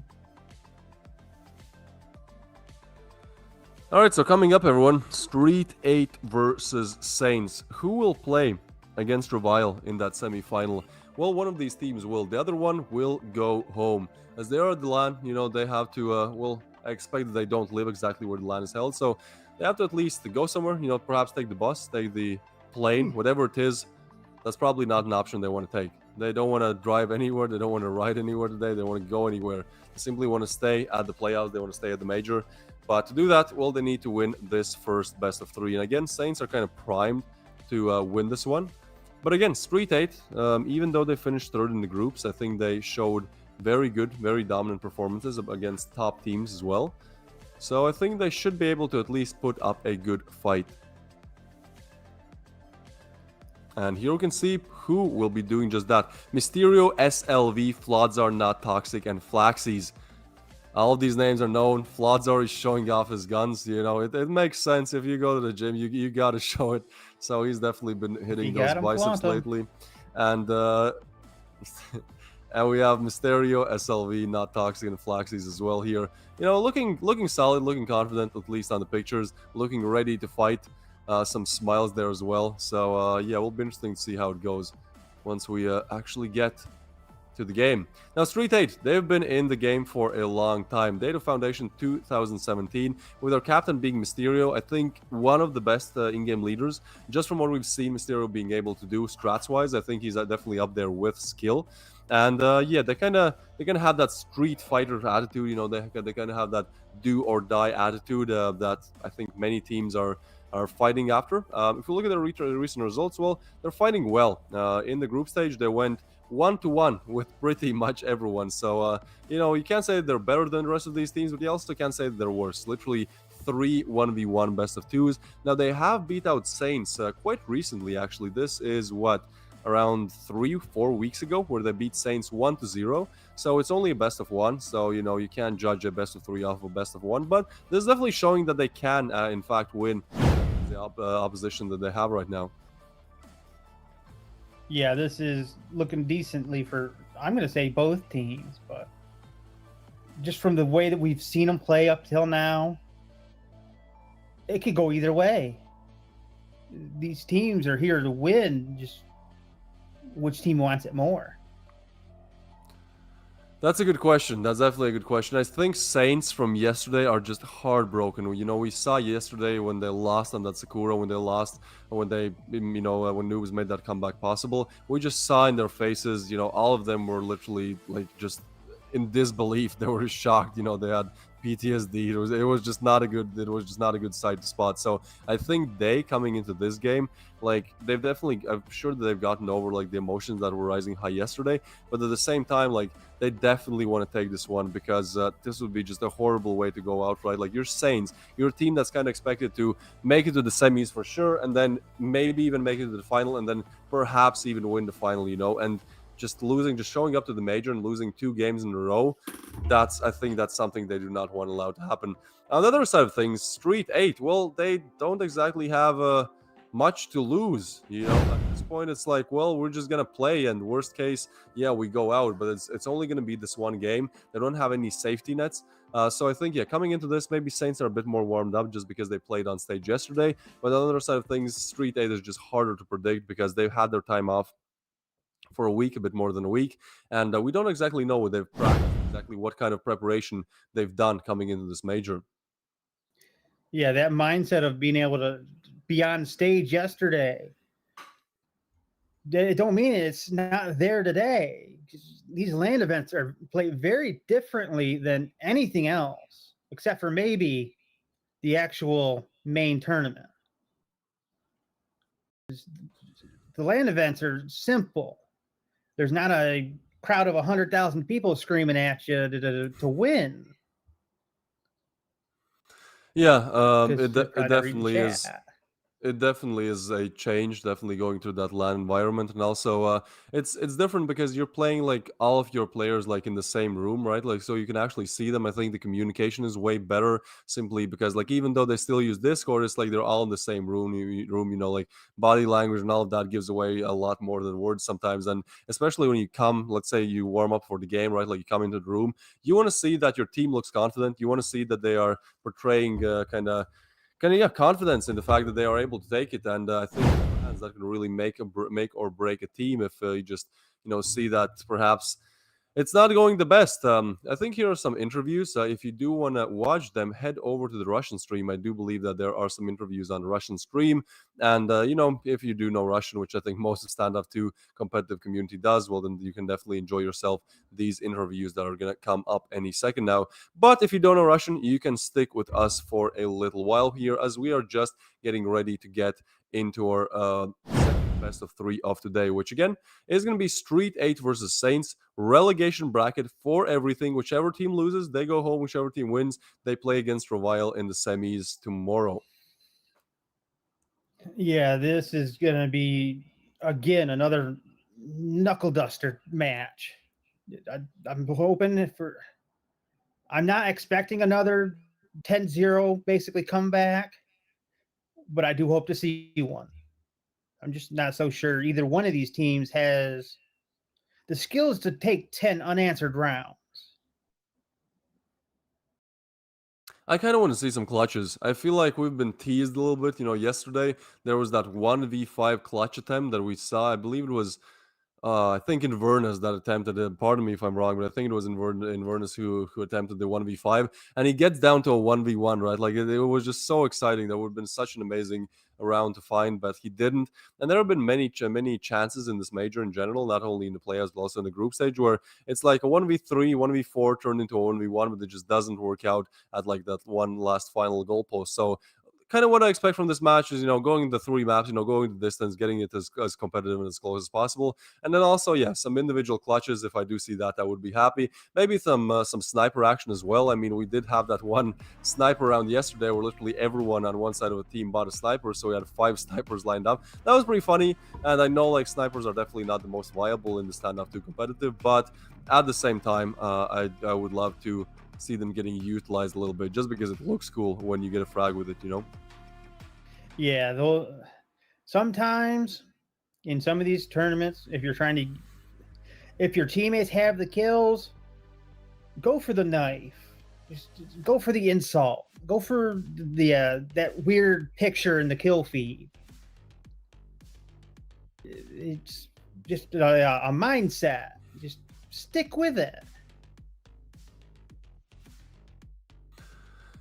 A: All right, so coming up, everyone, STREETEIGHTH versus Saints. Who will play against Revile in that semi-final? Well, one of these teams will. The other one will go home. As they are at the LAN, they have to, well, I expect that they don't live exactly where the LAN is held, so they have to at least go somewhere, perhaps take the bus, take the plane, whatever it is. That's probably not an option they want to take. They don't want to drive anywhere. They don't want to ride anywhere today. They want to go anywhere. They simply want to stay at the playoffs. They want to stay at the major. But to do that, well, they need to win this first best of 3. And again, Saints are kind of primed to win this one. But again, Street 8, even though they finished third in the groups, I think they showed very good, very dominant performances against top teams as well. So I think they should be able to at least put up a good fight. And here we can see who will be doing just that. Mysterio, SLV, Flodzar, Not Toxic, and Flaxies. All of these names are known. Flodzar is showing off his guns. You know, it makes sense. If you go to the gym, you got to show it. So he's definitely been hitting those biceps lately. And and we have Mysterio, SLV, Not Toxic, and Flaxies as well here. You know, looking solid, looking confident, at least on the pictures. Looking ready to fight. Some smiles there as well. So yeah, it will be interesting to see how it goes once we actually get to the game. Now, Street 8, they've been in the game for a long time. Data Foundation 2017, with our captain being Mysterio. I think one of the best in-game leaders, just from what we've seen Mysterio being able to do strats-wise. I think he's definitely up there with skill. And yeah, they kind of have that street fighter attitude. You know, they kind of have that do or die attitude that I think many teams are fighting after. If we look at the recent results, well, they're fighting well. In the group stage, they went 1-1 with pretty much everyone. So, you know, you can't say they're better than the rest of these teams, but you also can't say they're worse. Literally 3 1v1 best of 2s. Now, they have beat out Saints quite recently, actually. This is what? Around 3-4 weeks ago, where they beat Saints 1-0. So it's only a best of 1. So, you know, you can't judge a best of 3 off of a best of 1. But this is definitely showing that they can, in fact, win the opposition that they have right now.
B: Yeah, this is looking decently for, I'm going to say, both teams. But just from the way that we've seen them play up till now, it could go either way. These teams are here to win. Just which team wants it more?
A: That's a good question. That's definitely a good question. I think Saints from yesterday are just heartbroken. You know, we saw yesterday when they lost on that Sakura, when they, you know, when Noobs made that comeback possible. We just saw in their faces, you know, all of them were literally like just in disbelief. They were shocked. You know, they had PTSD. It was just not a good sight to spot. So I think they coming into this game, like I'm sure that they've gotten over like the emotions that were rising high yesterday, but at the same time, like they definitely want to take this one because this would be just a horrible way to go out, right? Like you're Saints, you're a team that's kind of expected to make it to the semis for sure, and then maybe even make it to the final, and then perhaps even win the final, you know, and just showing up to the major and losing 2 games in a row, I think that's something they do not want to allow to happen. On the other side of things, Street 8, well, they don't exactly have much to lose, you know. At this point, it's like, well, we're just gonna play, and worst case, yeah, we go out, but it's only gonna be this one game. They don't have any safety nets. So I think, yeah, coming into this, maybe Saints are a bit more warmed up just because they played on stage yesterday. But on the other side of things, Street 8 is just harder to predict because they've had their time off for a week, a bit more than a week, and we don't exactly know what they've practiced, exactly what kind of preparation they've done coming into this major.
B: Yeah, that mindset of being able to be on stage yesterday, it don't mean it's not there today. These LAN events are played very differently than anything else, except for maybe the actual main tournament. The LAN events are simple. There's not a crowd of 100,000 people screaming at you to win.
A: Yeah, it definitely is. It definitely is a change, definitely going through that LAN environment, and also it's different because you're playing like all of your players like in the same room, right? Like so you can actually see them. I think the communication is way better simply because like even though they still use Discord, it's like they're all in the same room. You know, like body language and all of that gives away a lot more than words sometimes, and especially when you come, let's say you warm up for the game, right? Like you come into the room, you want to see that your team looks confident. You want to see that they are portraying kind of confidence in the fact that they are able to take it, and I think that can really make or break a team if you just see that perhaps It's not going the best. I think here are some interviews. If you do want to watch them, head over to the Russian stream. I do believe that there are some interviews on the Russian stream. And, if you do know Russian, which I think most of Standoff 2 competitive community does, well, then you can definitely enjoy yourself these interviews that are going to come up any second now. But if you don't know Russian, you can stick with us for a little while here, as we are just getting ready to get into our second best of 3 of today, which again is going to be Street 8 versus Saints, relegation bracket for everything. Whichever team loses, they go home. Whichever team wins, they play against Revile in the semis tomorrow.
B: Yeah, this is going to be, again, another knuckle duster match. I'm hoping for. I'm not expecting another 10-0 basically comeback, but I do hope to see one. I'm just not so sure either one of these teams has the skills to take 10 unanswered rounds.
A: I kind of want to see some clutches. I feel like we've been teased a little bit. Yesterday there was that 1v5 clutch attempt that we saw. I believe it was I think Inverness that attempted it. Pardon me if I'm wrong, but I think it was Inverness who attempted the 1v5, and he gets down to a 1v1, right? Like it was just so exciting. That would have been such an amazing round to find, but he didn't. And there have been many chances in this major in general, not only in the playoffs but also in the group stage, where it's like a 1v3, 1v4 turned into a 1v1, but it just doesn't work out at like that one last final goalpost. So kind of what I expect from this match is, going the 3 maps, going the distance, getting it as competitive and as close as possible. And then also, yeah, some individual clutches. If I do see that, I would be happy. Maybe some sniper action as well. I mean, we did have that one sniper round yesterday where literally everyone on one side of the team bought a sniper. So we had 5 snipers lined up. That was pretty funny. And I know like snipers are definitely not the most viable in the Standoff 2 competitive, but at the same time, I would love to see them getting utilized a little bit just because it looks cool when you get a frag with it.
B: Yeah, though sometimes in some of these tournaments, if your teammates have the kills, go for the knife. Just go for the insult. Go for the that weird picture in the kill feed. It's just a mindset. Just stick with it.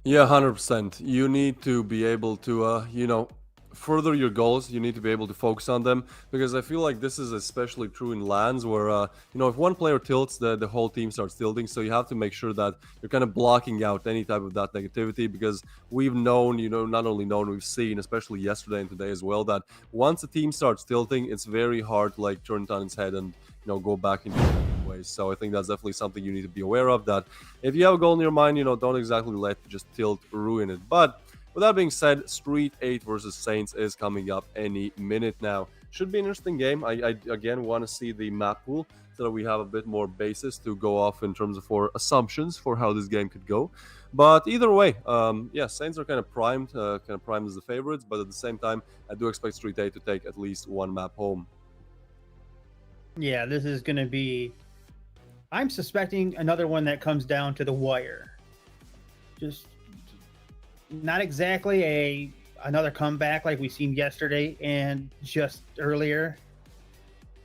A: Yeah, 100%. You need to be able to, further your goals. You need to be able to focus on them, because I feel like this is especially true in LANs where, if one player tilts, the whole team starts tilting. So you have to make sure that you're kind of blocking out any type of that negativity, because we've known, not only known, we've seen, especially yesterday and today as well, that once a team starts tilting, it's very hard to like turn it on its head and, go back into ways. So I think that's definitely something you need to be aware of, that if you have a goal in your mind, don't exactly let just tilt ruin it. But with that being said, Street 8 versus Saints is coming up any minute now. Should be an interesting game. I again want to see the map pool so that we have a bit more basis to go off in terms of our assumptions for how this game could go. But either way, Saints are kind of primed as the favorites, but at the same time, I do expect Street 8 to take at least one map home.
B: Yeah, this is going to be. I'm suspecting another one that comes down to the wire. Just not exactly another comeback like we seen yesterday and just earlier,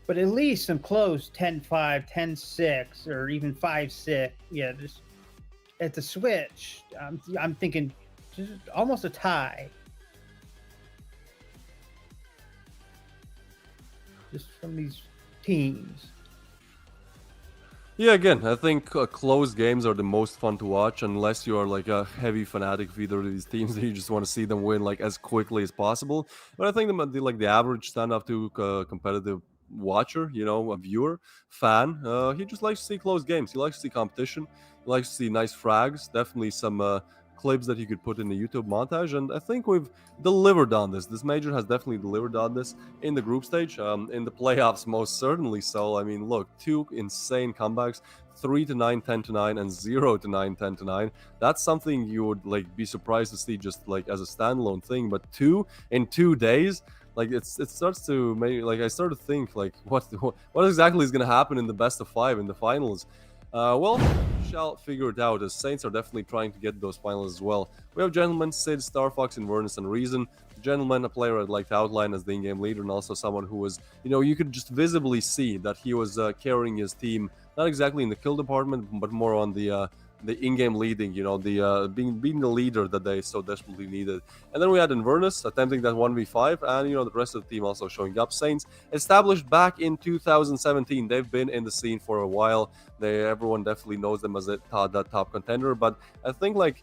B: but at least some close 10-5, 10-6, or even 5-6. Yeah, just at the switch, I'm thinking just almost a tie. Just from these teams.
A: Yeah, again, I think close games are the most fun to watch, unless you are like a heavy fanatic of either of these teams that you just want to see them win like as quickly as possible. But I think the average Standoff 2 competitive watcher, a viewer, fan, he just likes to see close games. He likes to see competition. He likes to see nice frags. Definitely some clips that you could put in the YouTube montage, and I think we've delivered on this. This major has definitely delivered on this in the group stage, in the playoffs most certainly so. I mean, look, 2 insane comebacks, 3-9, 10-9, and 0-9, 10-9. That's something you would like be surprised to see just like as a standalone thing, but 2 in 2 days. Like it starts to maybe like I start to think like what exactly is going to happen in the best of 5 in the finals. Well, we shall figure it out, as Saints are definitely trying to get those finals as well. We have Gentleman, Sid, Starfox, Inverness, and Reason. Gentleman, a player I'd like to outline as the in-game leader, and also someone who was, you could just visibly see that he was carrying his team not exactly in the kill department, but more on the in-game leading, you know, the being the leader that they so desperately needed. And then we had Inverness attempting that 1v5, and you know, the rest of the team also showing up. Saints, established back in 2017, they've been in the scene for a while. Everyone definitely knows them as that top contender, but I think like,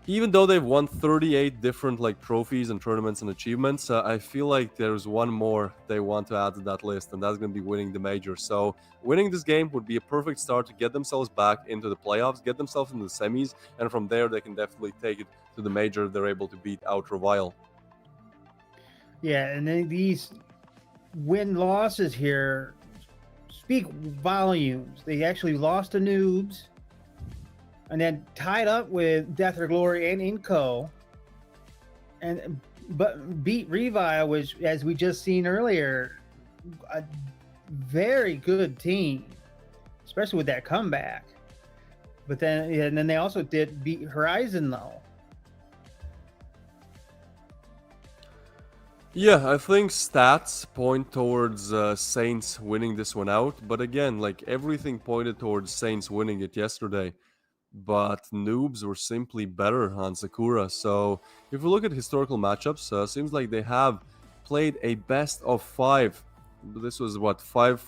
A: even though they've won 38 different like trophies and tournaments and achievements, I feel like there's one more they want to add to that list, and that's going to be winning the major. So winning this game would be a perfect start to get themselves back into the playoffs, get themselves into the semis, and from there they can definitely take it to the major if they're able to beat out Revile.
B: Yeah, and then these win-losses here speak volumes. They actually lost to Noobs, and then tied up with Death or Glory and Inco, but beat Revile, which, as we just seen earlier, a very good team, especially with that comeback. But then, and then they also did beat Horizon though.
A: Yeah, I think stats point towards Saints winning this one out, but again, like everything pointed towards Saints winning it yesterday. But Noobs were simply better on Sakura. So if we look at historical matchups, seems like they have played a best of 5. This was what 4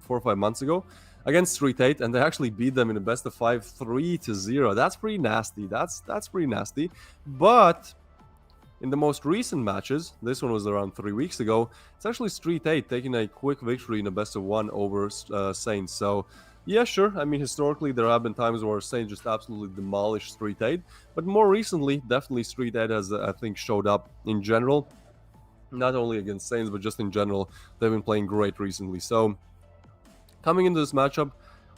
A: or 5 months ago against STREETEIGHTH, and they actually beat them in a best of 5, 3-0. That's pretty nasty. That's pretty nasty. But in the most recent matches, this one was around 3 weeks ago, it's actually STREETEIGHTH taking a quick victory in a best of 1 over Saints. So yeah, sure. I mean, historically, there have been times where Saints just absolutely demolished STREETEIGHTH, but more recently, definitely STREETEIGHTH has, I think, showed up in general, not only against Saints, but just in general. They've been playing great recently. So, coming into this matchup,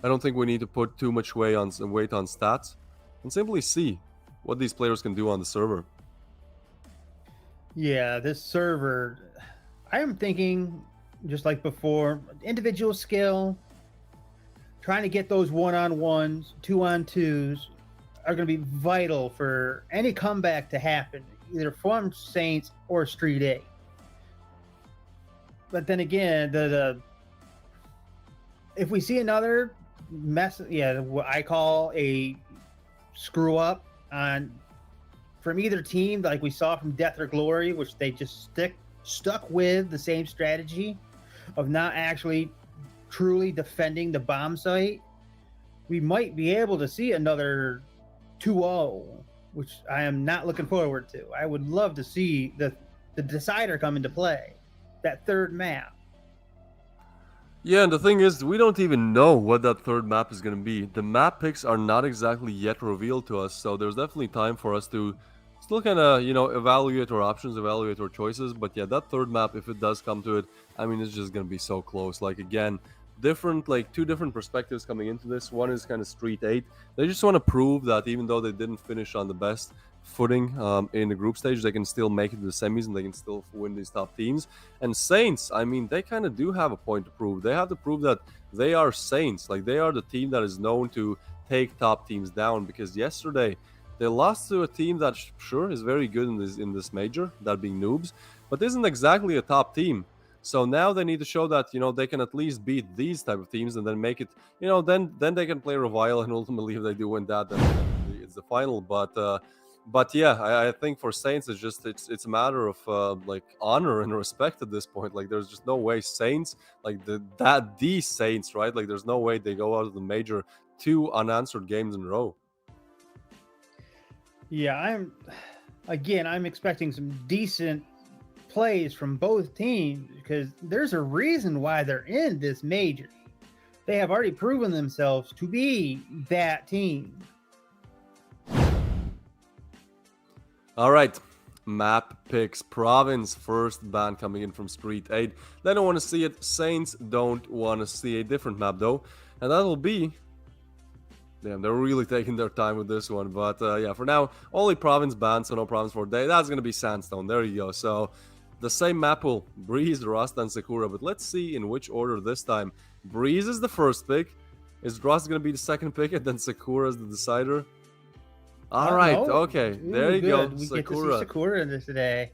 A: I don't think we need to put too much weight on stats, and simply see what these players can do on the server.
B: Yeah, this server, I am thinking, just like before, individual skill, trying to get those 1-on-1s, 2-on-2s are going to be vital for any comeback to happen, either from Saints or STREETEIGHTH. But then again, if we see another mess, yeah, what I call a screw up from either team, like we saw from Death or Glory, which they just stuck with the same strategy of not actually truly defending the bomb site, we might be able to see another 2-0, which I am not looking forward to. I would love to see the decider come into play, that third map.
A: Yeah, and the thing is, we don't even know what that third map is going to be. The map picks are not exactly yet revealed to us, so there's definitely time for us to still kind of, you know, evaluate our options, evaluate our choices. But yeah, that third map, if it does come to it, I mean, it's just going to be so close. Like, again, two different perspectives coming into this. One is kind of STREETEIGHTH. They just want to prove that even though they didn't finish on the best footing in the group stage, they can still make it to the semis and they can still win these top teams. And Saints, I mean, they kind of do have a point to prove. They have to prove that they are Saints. Like, they are the team that is known to take top teams down, because yesterday they lost to a team that sure is very good in this major, that being Noobs, but isn't exactly a top team. So now they need to show that, you know, they can at least beat these type of teams and then make it, you know, then they can play Revile, and ultimately if they do win that, then it's the final. But yeah, I think for Saints it's a matter of like honor and respect at this point. Like, there's just no way Saints, like these Saints, right? Like, there's no way they go out of the major 2 unanswered games in a row.
B: Yeah, I'm expecting some decent plays from both teams, because there's a reason why they're in this major. They have already proven themselves to be that team.
A: All right, map picks. Province, first ban coming in from STREETEIGHTH. They don't want to see it. Saints don't want to see a different map though, and that'll be, damn, they're really taking their time with this one. But yeah, for now, only province banned, so no province for day. That's going to be Sandstone. There you go. So the same map will Breeze, Rust, and Sakura. But let's see in which order this time. Breeze is the first pick. Is Rust going to be the second pick, and then Sakura is the decider? All right,
B: no.
A: okay. There you go.
B: We get to see Sakura in this today.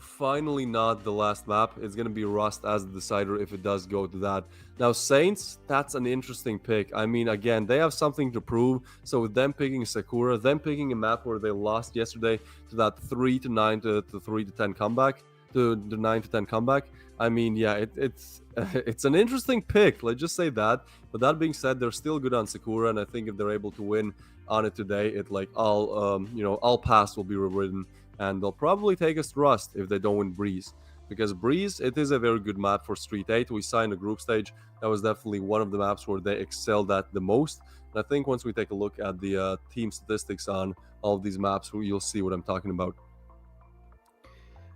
A: finally not the last map. It's going to be Rust as the decider if it does go to that. Now, Saints, that's an interesting pick. I mean, again, they have something to prove. So with them picking Sakura, them picking a map where they lost yesterday to that 3-9 to 3-10 comeback, to the 9-10 comeback. I mean, yeah, it's it's an interesting pick. Let's just say that. But that being said, they're still good on Sakura, and I think if they're able to win on it today, it like all pass will be rewritten, and they'll probably take us to Rust if they don't win Breeze. Because Breeze, it is a very good map for Street 8. We signed a group stage. That was definitely one of the maps where they excelled at the most. And I think once we take a look at the team statistics on all of these maps, you'll see what I'm talking about.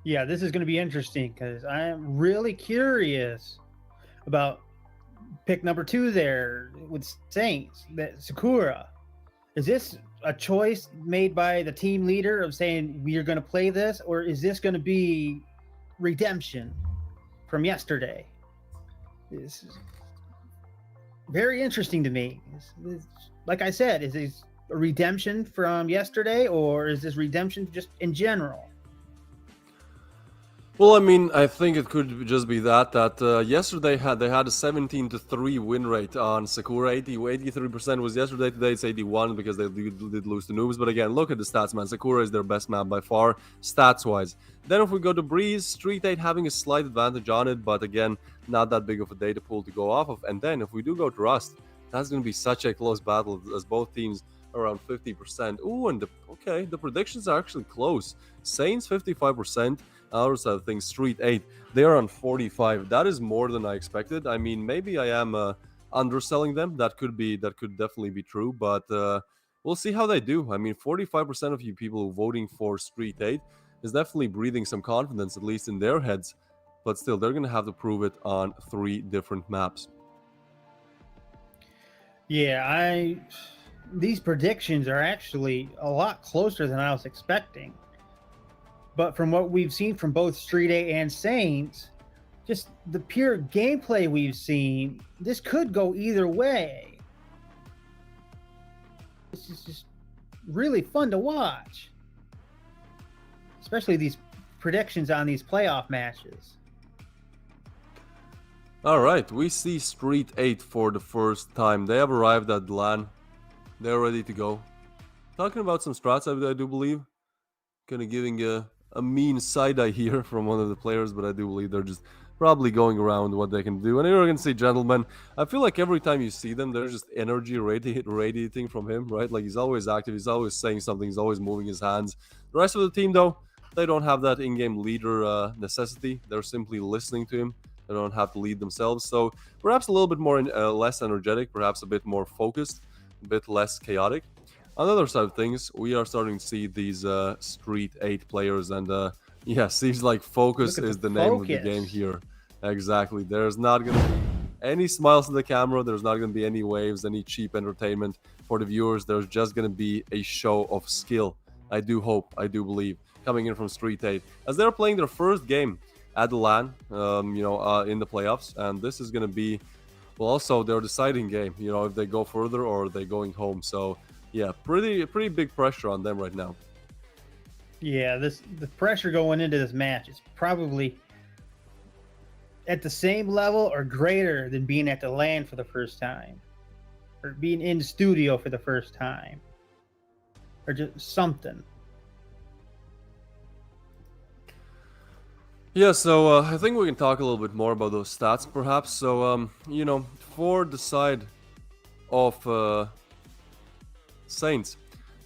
B: Yeah, this is going to be interesting because I am really curious about pick number 2 there with Saints, that Sakura. Is this a choice made by the team leader of saying we are going to play this, or is this going to be redemption from yesterday? This is very interesting to me. Like I said, is this a redemption from yesterday, or is this redemption just in general?
A: Well, I mean, I think it could just be that yesterday they had a 17-3 win rate on Sakura. 83% was yesterday. Today it's 81 because they did lose to Noobs. But again, look at the stats, man. Sakura is their best map by far, stats-wise. Then if we go to Breeze, Street 8 having a slight advantage on it, but again, not that big of a data pool to go off of. And then if we do go to Rust, that's going to be such a close battle as both teams are around 50%. Ooh, and the predictions are actually close. Saints 55%. Other side of things, Street 8, they are on 45. That is more than I expected. I mean, maybe I am underselling them. That could definitely be true, but we'll see how they do. I mean, 45% of you people voting for Street 8 is definitely breathing some confidence, at least in their heads. But still, they're going to have to prove it on 3 different maps.
B: Yeah, these predictions are actually a lot closer than I was expecting. But from what we've seen from both Street 8 and Saints, just the pure gameplay we've seen, this could go either way. This is just really fun to watch. Especially these predictions on these playoff matches.
A: All right, we see Street 8 for the first time. They have arrived at LAN. They're ready to go. Talking about some strats, I do believe. Kind of giving a mean side-eye here from one of the players, but I do believe they're just probably going around what they can do. And you're going to see, gentlemen, I feel like every time you see them, there's just energy radiating from him, right? Like he's always active, he's always saying something, he's always moving his hands. The rest of the team, though, they don't have that in-game leader necessity. They're simply listening to him. They don't have to lead themselves. So perhaps a little bit more less energetic, perhaps a bit more focused, a bit less chaotic. On the other side of things, we are starting to see these Street 8 players, and yeah, seems like focus is the name of the game here. Exactly. There's not going to be any smiles in the camera. There's not going to be any waves, any cheap entertainment for the viewers. There's just going to be a show of skill. I do hope, I do believe, coming in from Street 8. As they're playing their first game at the LAN, in the playoffs, and this is going to be, well, also their deciding game, if they go further or they're going home. So yeah, pretty big pressure on them right now.
B: Yeah, the pressure going into this match is probably at the same level or greater than being at the LAN for the first time, or being in the studio for the first time, or just something.
A: Yeah, so I think we can talk a little bit more about those stats, perhaps. So, for the side of Saints,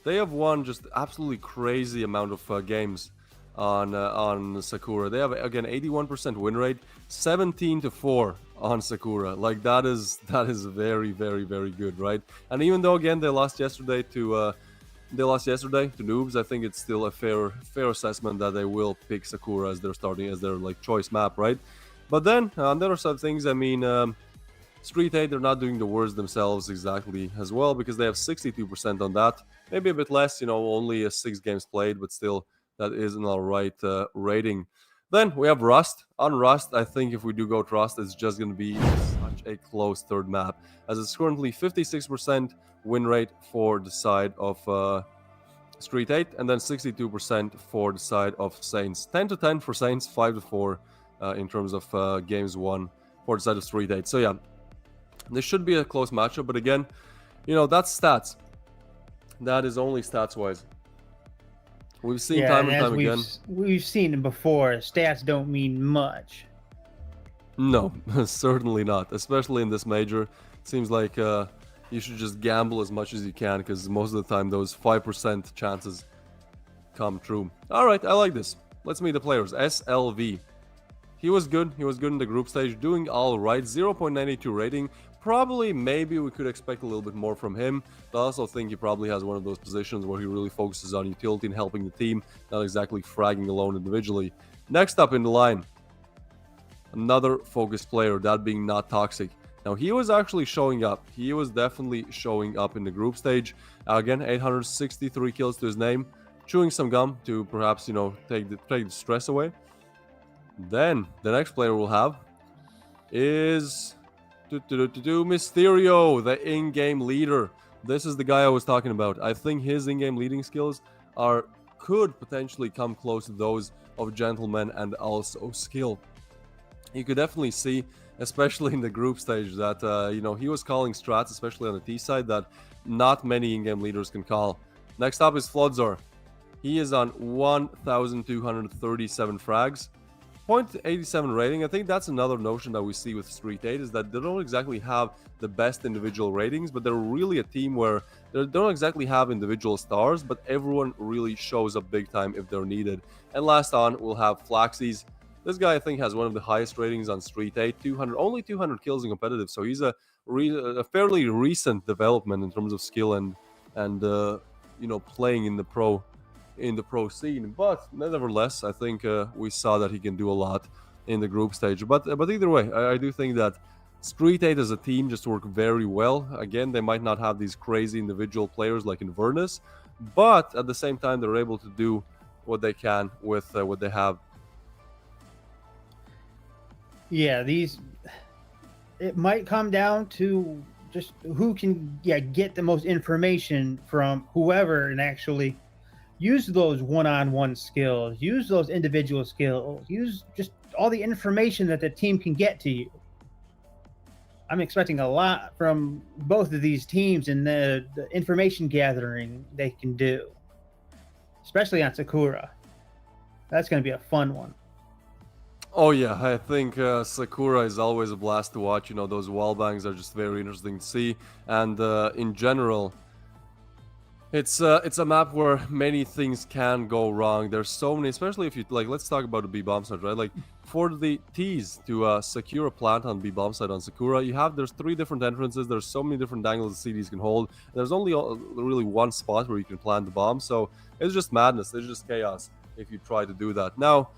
A: they have won just absolutely crazy amount of games on Sakura. They have, again, 81% win rate, 17-4 on Sakura. Like that is very, very, very good, right? And even though, again, they lost yesterday to Noobs, I think it's still a fair assessment that they will pick Sakura as their choice map, right? But then on the other side of things, I mean, Street 8, they're not doing the worst themselves exactly as well, because they have 62% on that. Maybe a bit less, only 6 games played, but still, that is an alright rating. Then we have Rust. On Rust, I think if we do go to Rust, it's just going to be such a close third map, as it's currently 56% win rate for the side of Street 8, and then 62% for the side of Saints. 10-10 for Saints, 5-4 in terms of games won for the side of Street 8. So yeah, this should be a close matchup, but again, you know, that's stats. That is only stats-wise. We've seen time and time again.
B: We've seen it before. Stats don't mean much.
A: No, certainly not. Especially in this major. Seems like you should just gamble as much as you can, because most of the time those 5% chances come true. Alright, I like this. Let's meet the players. SLV. He was good. He was good in the group stage. Doing alright. 0.92 rating. Probably, maybe we could expect a little bit more from him. But I also think he probably has one of those positions where he really focuses on utility and helping the team, not exactly fragging alone individually. Next up in the line, another focused player, that being Not Toxic. Now, he was actually showing up. He was definitely showing up in the group stage. Again, 863 kills to his name. Chewing some gum to perhaps, you know, take the stress away. Then, the next player we'll have is Mysterio, the in-game leader. This is the guy I was talking about. I think his in-game leading skills could potentially come close to those of Gentleman and also skill. You could definitely see, especially in the group stage, that you know, he was calling strats, especially on the T side, that not many in-game leaders can call. Next up is Floodzor. He is on 1,237 frags, 0.87 rating. I think that's another notion that we see with Street 8, is that they don't exactly have the best individual ratings, but they're really a team where they don't exactly have individual stars, but everyone really shows up big time if they're needed. And last on, we'll have Flaxies. This guy, I think, has one of the highest ratings on Street 8, only 200 kills in competitive, so he's a fairly recent development in terms of skill and you know, playing in the pro scene. But nevertheless, I think we saw that he can do a lot in the group stage. But either way, I do think that Street 8 as a team just work very well. Again, they might not have these crazy individual players like Inverness, but at the same time, they're able to do what they can with what they have.
B: Yeah, it might come down to just who can get the most information from whoever and actually use those one-on-one skills, use those individual skills, use just all the information that the team can get to you. I'm expecting a lot from both of these teams in the information gathering they can do, especially on Sakura. That's going to be a fun one.
A: Oh yeah, I think Sakura is always a blast to watch. You know, those wall bangs are just very interesting to see, and in general, it's a map where many things can go wrong. There's so many, especially if you like. Let's talk about the B bomb site, right? Like for the T's to secure a plant on B bomb site on Sakura, there's 3 different entrances. There's so many different angles the CDs can hold. And there's only really one spot where you can plant the bomb. So it's just madness. It's just chaos if you try to do that. Now,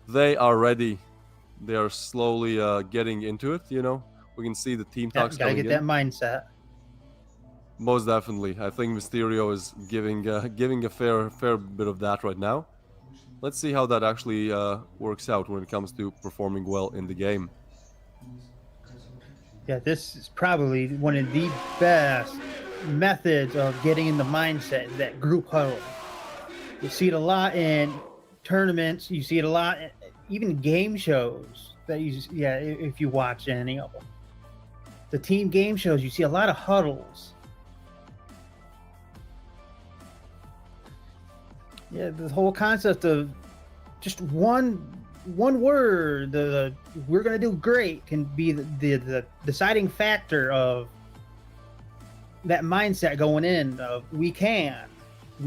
A: they are ready. They are slowly getting into it, you know. We can see the team talks coming in.
B: Gotta get that mindset.
A: Most definitely. I think Mysterio is giving a fair bit of that right now. Let's see how that actually works out when it comes to performing well in the game.
B: Yeah, this is probably one of the best methods of getting in the mindset, that group huddle. You see it a lot in tournaments. You see it a lot, even game shows. If you watch any of them, the team game shows, you see a lot of huddles. Yeah, the whole concept of just one word, the "we're gonna do great" can be the deciding factor of that mindset going in. Of we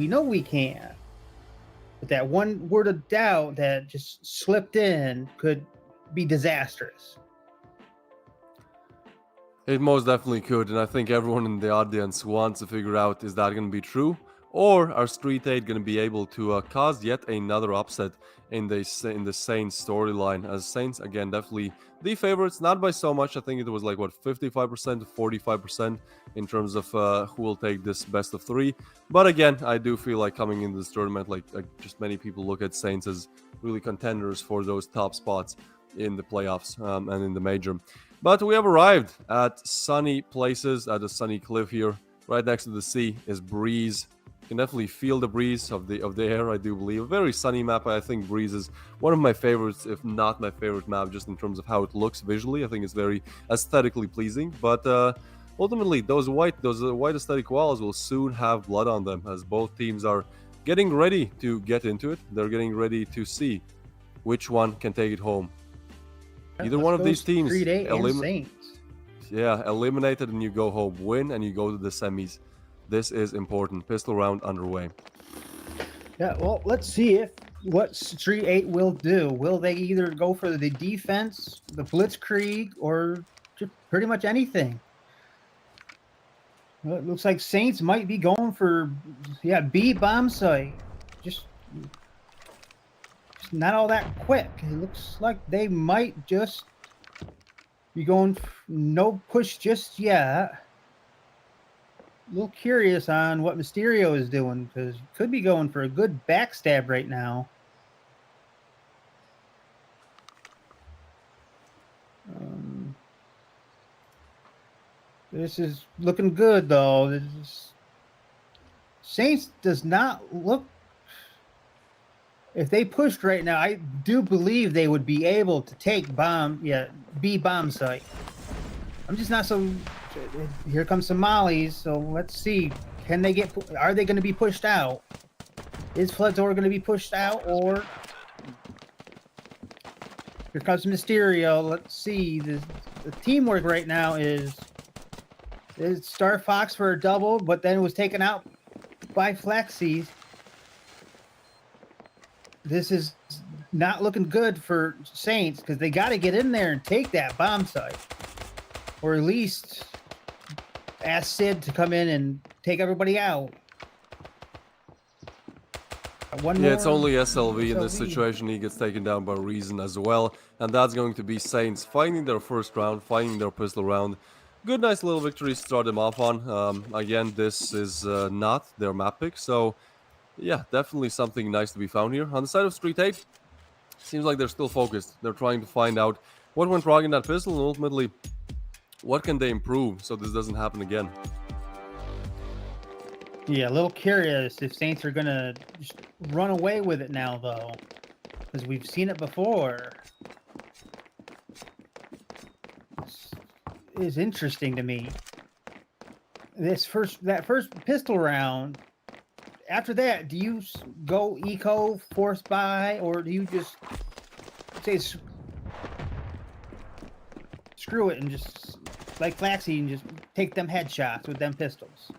B: know we can. But that one word of doubt that just slipped in could be disastrous.
A: It most definitely could, and I think everyone in the audience wants to figure out, is that going to be true? Or are Street 8 going to be able to cause yet another upset in the Saints storyline? As Saints, again, definitely the favorites, not by so much. I think it was like, what, 55% to 45% in terms of who will take this best of 3. But again, I do feel like coming into this tournament, like just many people look at Saints as really contenders for those top spots in the playoffs and in the major. But we have arrived at sunny places, at a sunny cliff here. Right next to the sea is Breeze. can definitely feel the breeze of the air, I do believe. A very sunny map. I think Breeze is one of my favorites, if not my favorite map, just in terms of how it looks visually. I think it's very aesthetically pleasing. But ultimately, those white aesthetic walls will soon have blood on them, as both teams are getting ready to get into it. They're getting ready to see which one can take it home. Either one of these teams eliminated and you go home. Win and you go to the semis. This is important. Pistol round underway.
B: Yeah, well, let's see what Street 8 will do. Will they either go for the defense, the blitzkrieg, or just pretty much anything? Well, it looks like Saints might be going for, B bomb site. Just not all that quick. It looks like they might just be going no push just yet. A little curious on what Mysterio is doing, because could be going for a good backstab right now. This is looking good, though. Saints does not look... If they pushed right now, I do believe they would be able to take B bomb site. I'm just not so... Here comes some mollies, so let's see. Can they get... Are they going to be pushed out? Is Fledor going to be pushed out, or... Here comes Mysterio. Let's see. The teamwork right now is Star Fox for a double, but then it was taken out by Flexi. This is not looking good for Saints, because they got to get in there and take that bomb site. Or at least ask Sid to come in and take everybody out.
A: It's only SLV in this situation. He gets taken down by Reason as well. And that's going to be Saints finding their first round, finding their pistol round. Good, nice little victory to start them off on. Again, this is not their map pick. So, yeah, definitely something nice to be found here. On the side of Street 8, seems like they're still focused. They're trying to find out what went wrong in that pistol and ultimately what can they improve so this doesn't happen again.
B: Yeah, a little curious if Saints are going to just run away with it now, though, because we've seen it before. This is interesting to me. That first pistol round, after that, do you go eco, force buy, or do you just say screw it and just, like Flaxy, and just take them headshots with them pistols?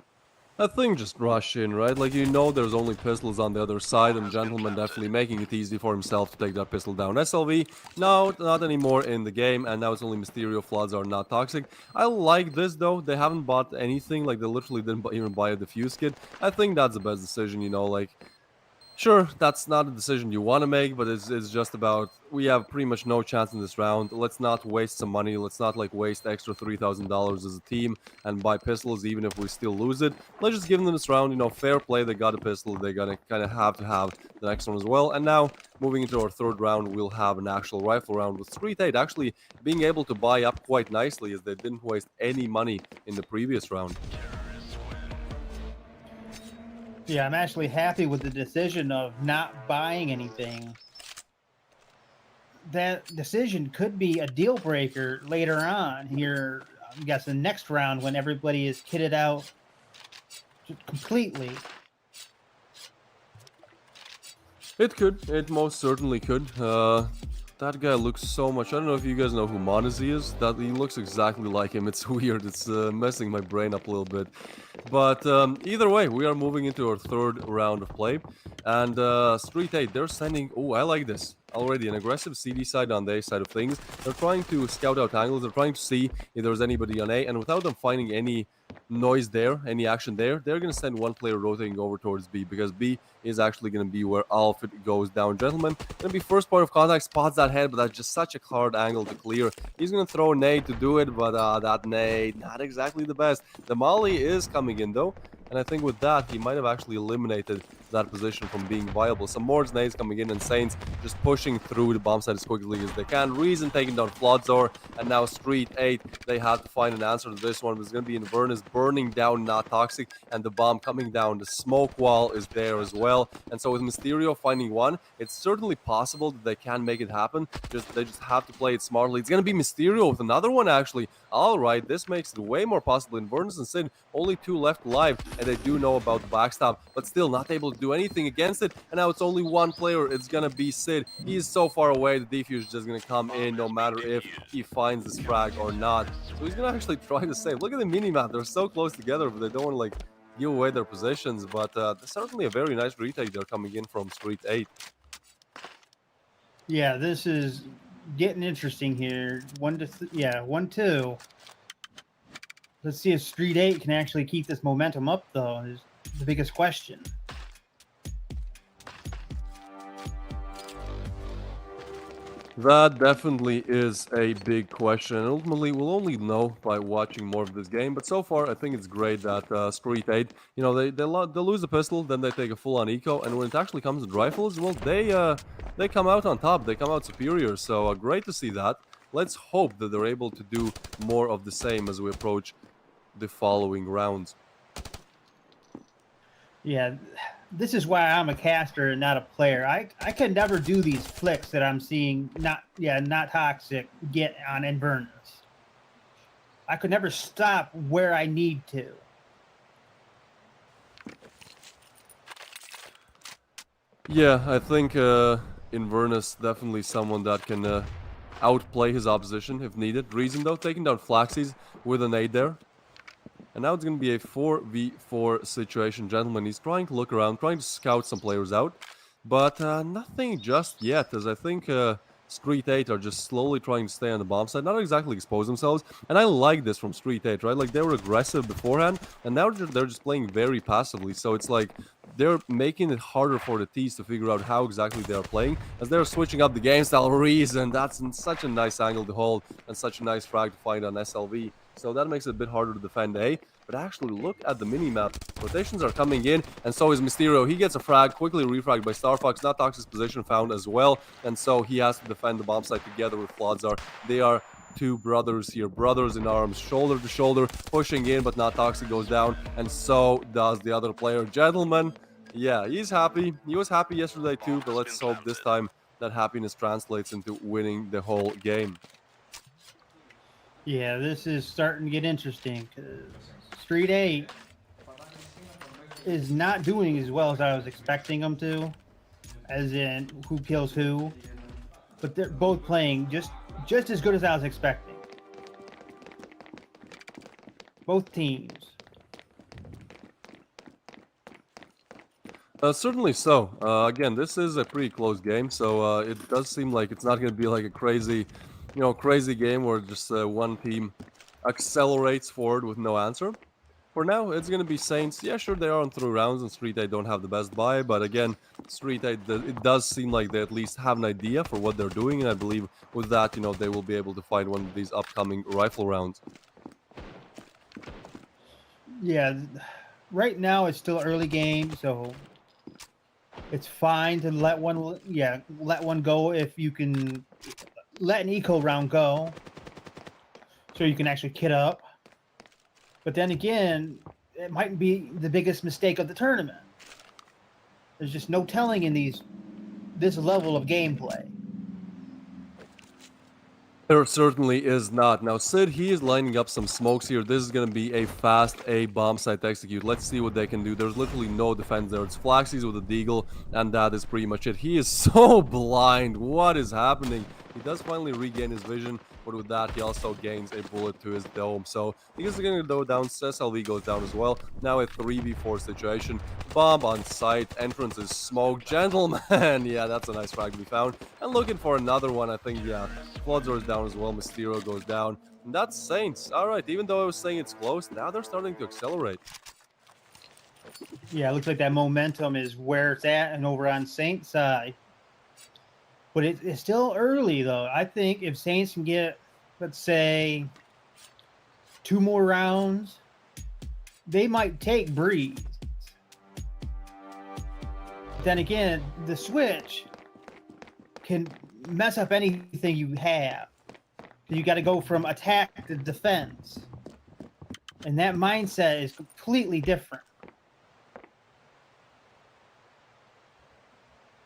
A: I think just rush in, right? Like, you know there's only pistols on the other side, and Gentleman definitely making it easy for himself to take that pistol down. SLV, no, not anymore in the game, and now it's only Mysterio. Floods are not toxic. I like this, though. They haven't bought anything. Like, they literally didn't even buy a defuse kit. I think that's the best decision, you know, like... Sure, that's not a decision you want to make, but it's just about, we have pretty much no chance in this round. Let's not waste some money. Let's not, like, waste extra $3,000 as a team and buy pistols even if we still lose it. Let's just give them this round, you know, fair play. They got a pistol. They're going to kind of have to have the next one as well. And now, moving into our third round, we'll have an actual rifle round with Street 8 actually being able to buy up quite nicely, as they didn't waste any money in the previous round.
B: Yeah, I'm actually happy with the decision of not buying anything. That decision could be a deal breaker later on here, I guess, the next round when everybody is kitted out completely.
A: It could. It most certainly could. That guy looks so much... I don't know if you guys know who Monazy is. That he looks exactly like him. It's weird. It's messing my brain up a little bit. But either way, we are moving into our third round of play. And Street 8, they're sending... Oh, I like this. Already an aggressive CD side on the A side of things. They're trying to scout out angles. They're trying to see if there's anybody on A. And without them finding any noise there, any action there, they're going to send one player rotating over towards B, because B is actually going to be where Alfred goes down. Gentleman, going to be first point of contact, spots that head, but that's just such a hard angle to clear. He's going to throw a nade to do it, but that nade, not exactly the best. The molly is coming in, though, and I think with that, he might have actually eliminated that position from being viable. Some more nades coming in, and Saints just pushing through the bomb site as quickly as they can. Reason taking down Flodzor, and now Street 8, they have to find an answer to this one. It's going to be Inverness burning down Not Toxic, and the bomb coming down. The smoke wall is there as well. And so with Mysterio finding one, it's certainly possible that they can make it happen. They just have to play it smartly. It's going to be Mysterio with another one, actually. All right, this makes it way more possible. Inverness and Sid, only 2 left alive, and they do know about the backstab, but still not able to do anything against it. And now it's only one player. It's going to be Sid. He is so far away. The defuse is just going to come in no matter if he finds this frag or not. So he's going to actually try to save. Look at the minimap. They're so close together, but they don't want to, like, give away their positions. But certainly a very nice retake there coming in from Street 8.
B: Yeah, this is getting interesting here. 1-2. Let's see if Street 8 can actually keep this momentum up, though, is the biggest question.
A: That definitely is a big question, and ultimately we'll only know by watching more of this game. But so far, I think it's great that Street 8, you know, they lose the pistol, then they take a full-on eco, and when it actually comes to rifles, well, they come out on top, they come out superior. So great to see that. Let's hope that they're able to do more of the same as we approach the following rounds.
B: Yeah, this is why I'm a caster and not a player. I could never do these flicks that I'm seeing Not Toxic get on Inverness. I could never stop where I need to.
A: Yeah, I think Inverness definitely someone that can outplay his opposition if needed. Reason though, taking down Flaxies with an 8 there. And now it's going to be a 4v4 situation, gentlemen. He's trying to look around, trying to scout some players out. But nothing just yet, as I think Street 8 are just slowly trying to stay on the bomb side, not exactly expose themselves. And I like this from Street 8, right? Like, they were aggressive beforehand, and now they're just playing very passively. So it's like they're making it harder for the T's to figure out how exactly they are playing, as they're switching up the game style. Reason, that's such a nice angle to hold, and such a nice frag to find on SLV. So that makes it a bit harder to defend A. But actually, look at the minimap. Rotations are coming in, and so is Mysterio. He gets a frag, quickly refragged by Starfox. Not Toxic's position found as well, and so he has to defend the bomb site together with Flodzar. They are 2 brothers here, brothers in arms, shoulder to shoulder, pushing in, but Not Toxic goes down, and so does the other player. Gentlemen, yeah, he's happy. He was happy yesterday too, but let's hope this time that happiness translates into winning the whole game.
B: Yeah, this is starting to get interesting because Street 8 is not doing as well as I was expecting them to, as in who kills who. But they're both playing just as good as I was expecting. Both teams.
A: Certainly so. Again, this is a pretty close game, so it does seem like it's not going to be like a crazy game where just one team accelerates forward with no answer. For now, it's going to be Saints. Yeah, sure, they are on 3 rounds, and Street 8 don't have the best buy, but again, Street 8, it does seem like they at least have an idea for what they're doing, and I believe with that, you know, they will be able to find one of these upcoming rifle rounds.
B: Yeah, right now it's still early game, so it's fine to let one go if you can let an eco round go, so you can actually kit up. But then again, it might be the biggest mistake of the tournament. There's just no telling in this level of gameplay.
A: There certainly is not. Now, Sid, he is lining up some smokes here. This is going to be a fast A bomb site to execute. Let's see what they can do. There's literally no defense there. It's Flaxies with a deagle, and that is pretty much it. He is so blind. What is happening? He does finally regain his vision, but with that, he also gains a bullet to his dome. So he is going to go down. SLV goes down as well. Now a 3v4 situation. Bomb on site. Entrance is smoked. Gentlemen. Yeah, that's a nice frag we found. And looking for another one, I think, yeah. Flodzor is down as well. Mysterio goes down. And that's Saints. All right, even though I was saying it's close, now they're starting to accelerate.
B: Yeah, it looks like that momentum is where it's at and over on Saints' side. But it's still early, though. I think if Saints can get, let's say, 2 more rounds, they might take Breeze. Then again, the switch can mess up anything you have. You got to go from attack to defense. And that mindset is completely different.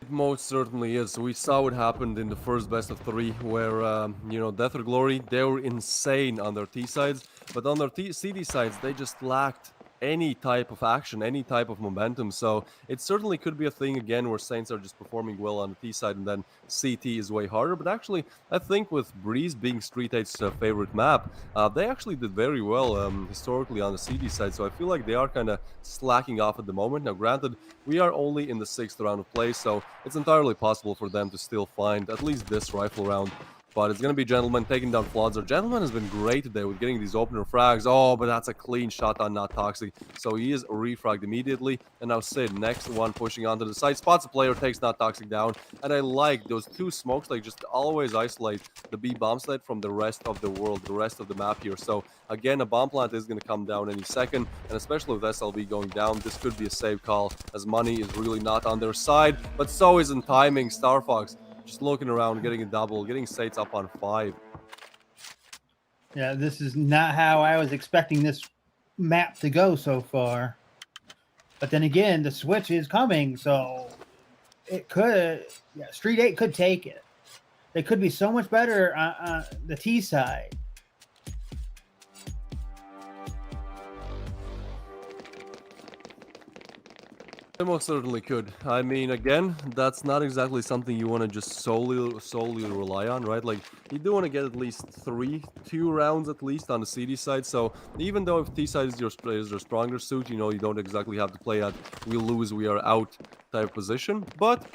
A: It most certainly is. We saw what happened in the first best of 3 where, you know, Death or Glory, they were insane on their T sides, but on their CD sides, they just lacked any type of action, any type of momentum. So it certainly could be a thing again where Saints are just performing well on the T side and then CT is way harder. But actually, I think with Breeze being Street 8's favorite map, they actually did very well historically on the CD side. So I feel like they are kind of slacking off at the moment. Now, granted, we are only in the 6th round of play, so it's entirely possible for them to still find at least this rifle round. But it's going to be Gentleman taking down Floods. Gentleman has been great today with getting these opener frags. Oh, but that's a clean shot on Not Toxic. So he is refragged immediately. And now Sid, next one, pushing onto the side. Spots a player, takes Not Toxic down. And I like those 2 smokes, like just always isolate the B bomb site from the rest of the world, the rest of the map here. So again, a bomb plant is going to come down any second. And especially with SLV going down, this could be a safe call as money is really not on their side. But so isn't timing. Star Fox just looking around, getting a double, getting Saints up on 5.
B: Yeah, this is not how I was expecting this map to go so far. But then again, the switch is coming, so it could, yeah, Street 8 could take it. They could be so much better on the T side.
A: They most certainly could. I mean, again, that's not exactly something you want to just solely rely on, right? Like, you do want to get at least 2 rounds at least on the CD side. So even though if T side is your stronger suit, you know, you don't exactly have to play at we lose, we are out type position. But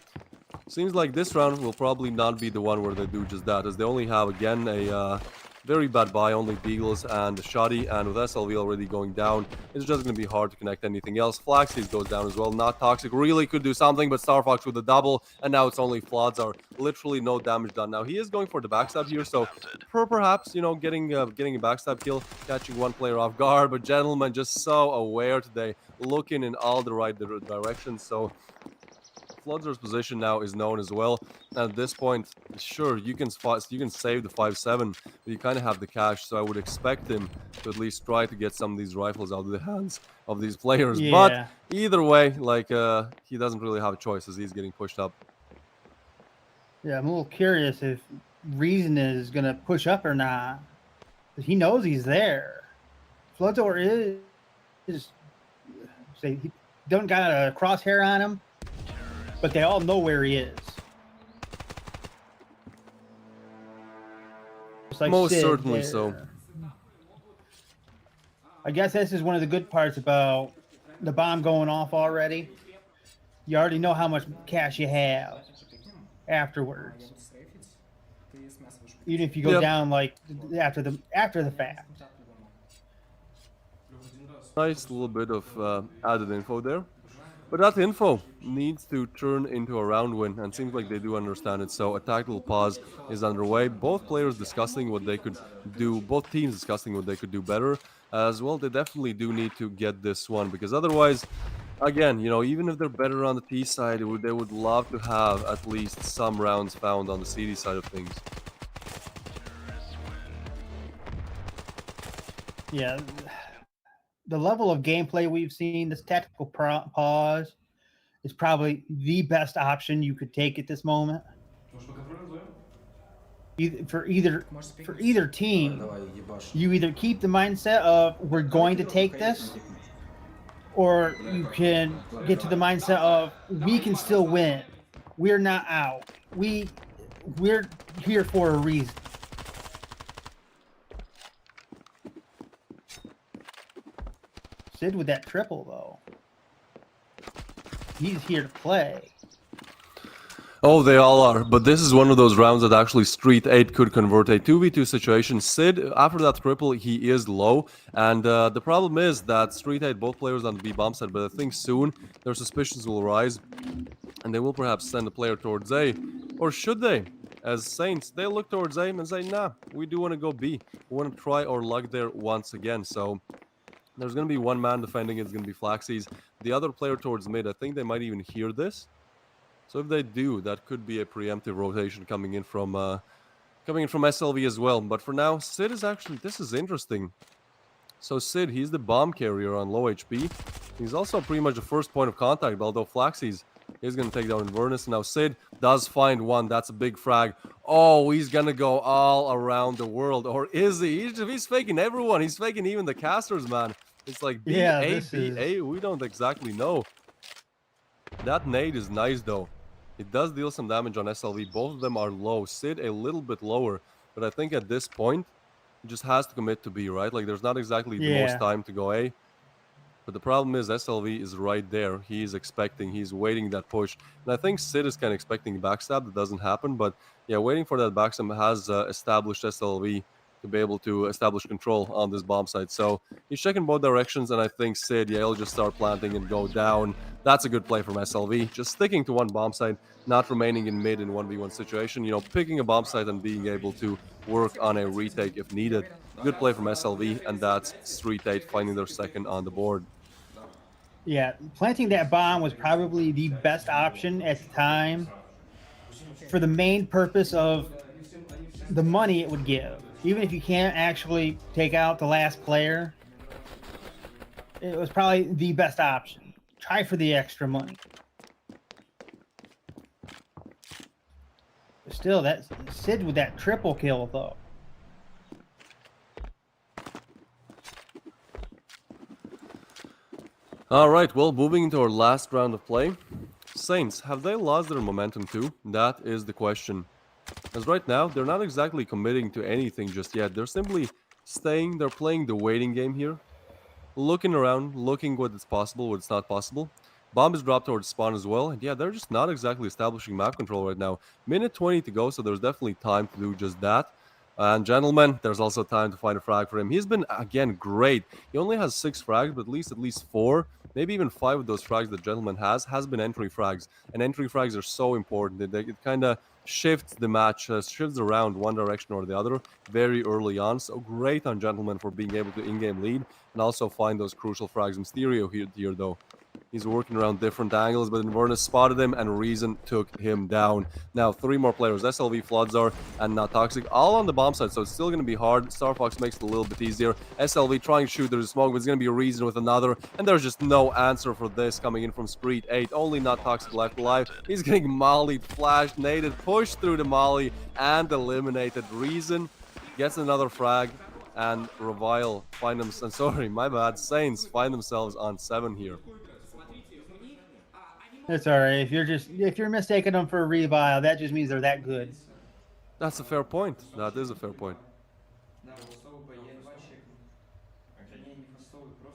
A: seems like this round will probably not be the one where they do just that, as they only have again a very bad buy, only Beagles and Shoddy, and with SLV already going down, it's just going to be hard to connect anything else. Flaxseed goes down as well. Not Toxic really could do something, but Star Fox with the double, and now it's only Floods are literally no damage done. Now he is going for the backstab here, so perhaps, you know, getting a backstab kill, catching one player off guard, but Gentleman just so aware today, looking in all the right directions, so Floodser's position now is known as well. And at this point, sure, you can save the 5-7, but you kind of have the cash, so I would expect him to at least try to get some of these rifles out of the hands of these players.
B: Yeah.
A: But either way, like, he doesn't really have a choice as he's getting pushed up.
B: Yeah, I'm a little curious if Reason is going to push up or not. He knows he's there. Floodor is say, he don't got a crosshair on him, but they all know where he is. Like
A: most
B: Sid
A: certainly
B: there.
A: so.
B: I guess this is one of the good parts about the bomb going off already. You already know how much cash you have afterwards. Even if you go down like after the fact.
A: Nice little bit of added info there. But that info needs to turn into a round win, and seems like they do understand it. So a tactical pause is underway. Both players discussing what they could do, both teams discussing what they could do better. As well, they definitely do need to get this one, because otherwise, again, you know, even if they're better on the T side, they would love to have at least some rounds found on the CD side of things.
B: Yeah. The level of gameplay we've seen, this tactical pause, is probably the best option you could take at this moment. For either team, you either keep the mindset of we're going to take this, or you can get to the mindset of we can still win. We're not out. We're here for a reason. Sid with that triple, though. He's here to play.
A: Oh, they all are. But this is one of those rounds that actually Street 8 could convert a 2v2 situation. Sid, after that triple, he is low. And the problem is that Street 8, both players on the B bomb side, but I think soon their suspicions will rise. And they will perhaps send a player towards A. Or should they? As Saints, they look towards A and say, nah, we do want to go B. We want to try our luck there once again. So there's going to be one man defending it. It's going to be Flaxies. The other player towards mid, I think they might even hear this. So if they do, that could be a preemptive rotation coming in from SLV as well. But for now, Sid is actually, this is interesting. So Sid, he's the bomb carrier on low HP. He's also pretty much the first point of contact, although Flaxy's he's going to take down Inverness. Now Sid does find one. That's a big frag. Oh, he's going to go all around the world. Or is he? He's faking everyone. He's faking even the casters, man. It's like
B: Yeah,
A: BA,
B: this is...
A: BA. We don't exactly know. That nade is nice, though. It does deal some damage on SLV. Both of them are low. Sid a little bit lower. But I think at this point, he just has to commit to B, right? Like, there's not exactly the most time to go A. But the problem is SLV is right there. He's expecting, he's waiting that push. And I think Sid is kind of expecting a backstab. That doesn't happen. But yeah, waiting for that backstab has established SLV to be able to establish control on this bomb site. So he's checking both directions, and I think Sid, yeah, he'll just start planting and go down. That's a good play from SLV. Just sticking to one bomb site, not remaining in mid in 1v1 situation. You know, picking a bomb site and being able to work on a retake if needed. Good play from SLV, and that's STREETEIGHTH finding their second on the board.
B: Yeah, planting that bomb was probably the best option at the time for the main purpose of the money it would give. Even if you can't actually take out the last player, it was probably the best option. Try for the extra money. But still, that Sid with that triple kill, though.
A: All right, well, moving into our last round of play. Saints, have they lost their momentum too? That is the question. As right now, they're not exactly committing to anything just yet. They're simply staying, they're playing the waiting game here. Looking around, looking what is possible, what's not possible. Bomb is dropped towards spawn as well. And yeah, they're just not exactly establishing map control right now. Minute 20 to go, so there's definitely time to do just that. And gentlemen, there's also time to find a frag for him. He's been, again, great. He only has 6 frags, but at least 4, maybe even 5 of those frags that gentleman has been entry frags. And entry frags are so important. It kind of shifts the match, shifts around one direction or the other very early on. So great on gentleman for being able to in-game lead and also find those crucial frags. Mysterio here though. He's working around different angles, but Inverness spotted him, and Reason took him down. Now, 3 more players, SLV, Floodzar, and Not Toxic, all on the bomb side, so it's still going to be hard. Starfox makes it a little bit easier. SLV trying to shoot through the smoke, but it's going to be a Reason with another, and there's just no answer for this coming in from STREETEIGHTH. Only Not Toxic left alive. He's getting mollied, flashed, naded, pushed through the molly, and eliminated. Reason gets another frag, and Revile find themselves, sorry, my bad, Saints find themselves on 7 here.
B: That's all right. If you're mistaking them for a Revile, that just means they're that good.
A: That's a fair point. That is a fair point.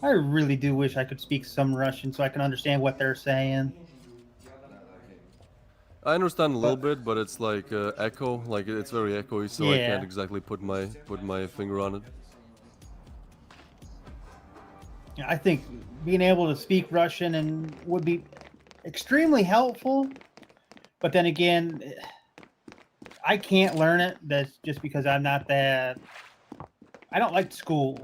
B: I really do wish I could speak some Russian so I can understand what they're saying.
A: I understand a little bit, but it's like echo, like it's very echoey, so I can't exactly put my finger on it.
B: I think being able to speak Russian and would be extremely helpful, but then again, I can't learn it. That's just because I'm not that. I don't like school.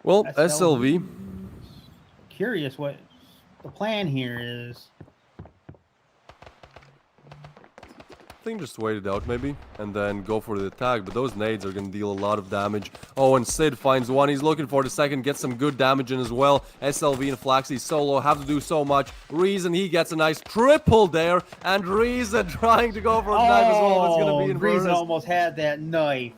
A: Well, SLV.
B: Curious what the plan here is.
A: I think just wait it out maybe, and then go for the attack, but those nades are going to deal a lot of damage. Oh, and Sid finds one. He's looking for the second, gets some good damage in as well. SLV and Flaxy solo have to do so much. Reason, he gets a nice triple there, and Reason trying to go for a knife as well. It's going to be Inverness.
B: Reason almost had that knife.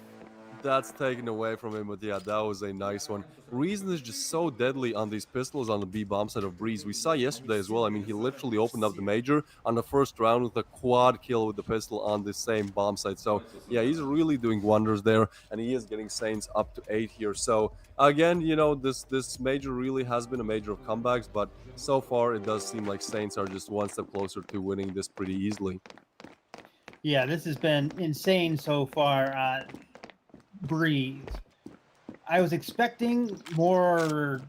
A: That's taken away from him, but yeah, that was a nice one. Reason is just so deadly on these pistols on the B bomb side of Breeze. We saw yesterday as well. I mean, he literally opened up the major on the first round with a quad kill with the pistol on the same bomb site. So yeah, he's really doing wonders there, and he is getting Saints up to 8 here. So again, you know, this major really has been a major of comebacks, but so far it does seem like Saints are just one step closer to winning this pretty easily.
B: Yeah, this has been insane so far. Breeze. I was expecting more,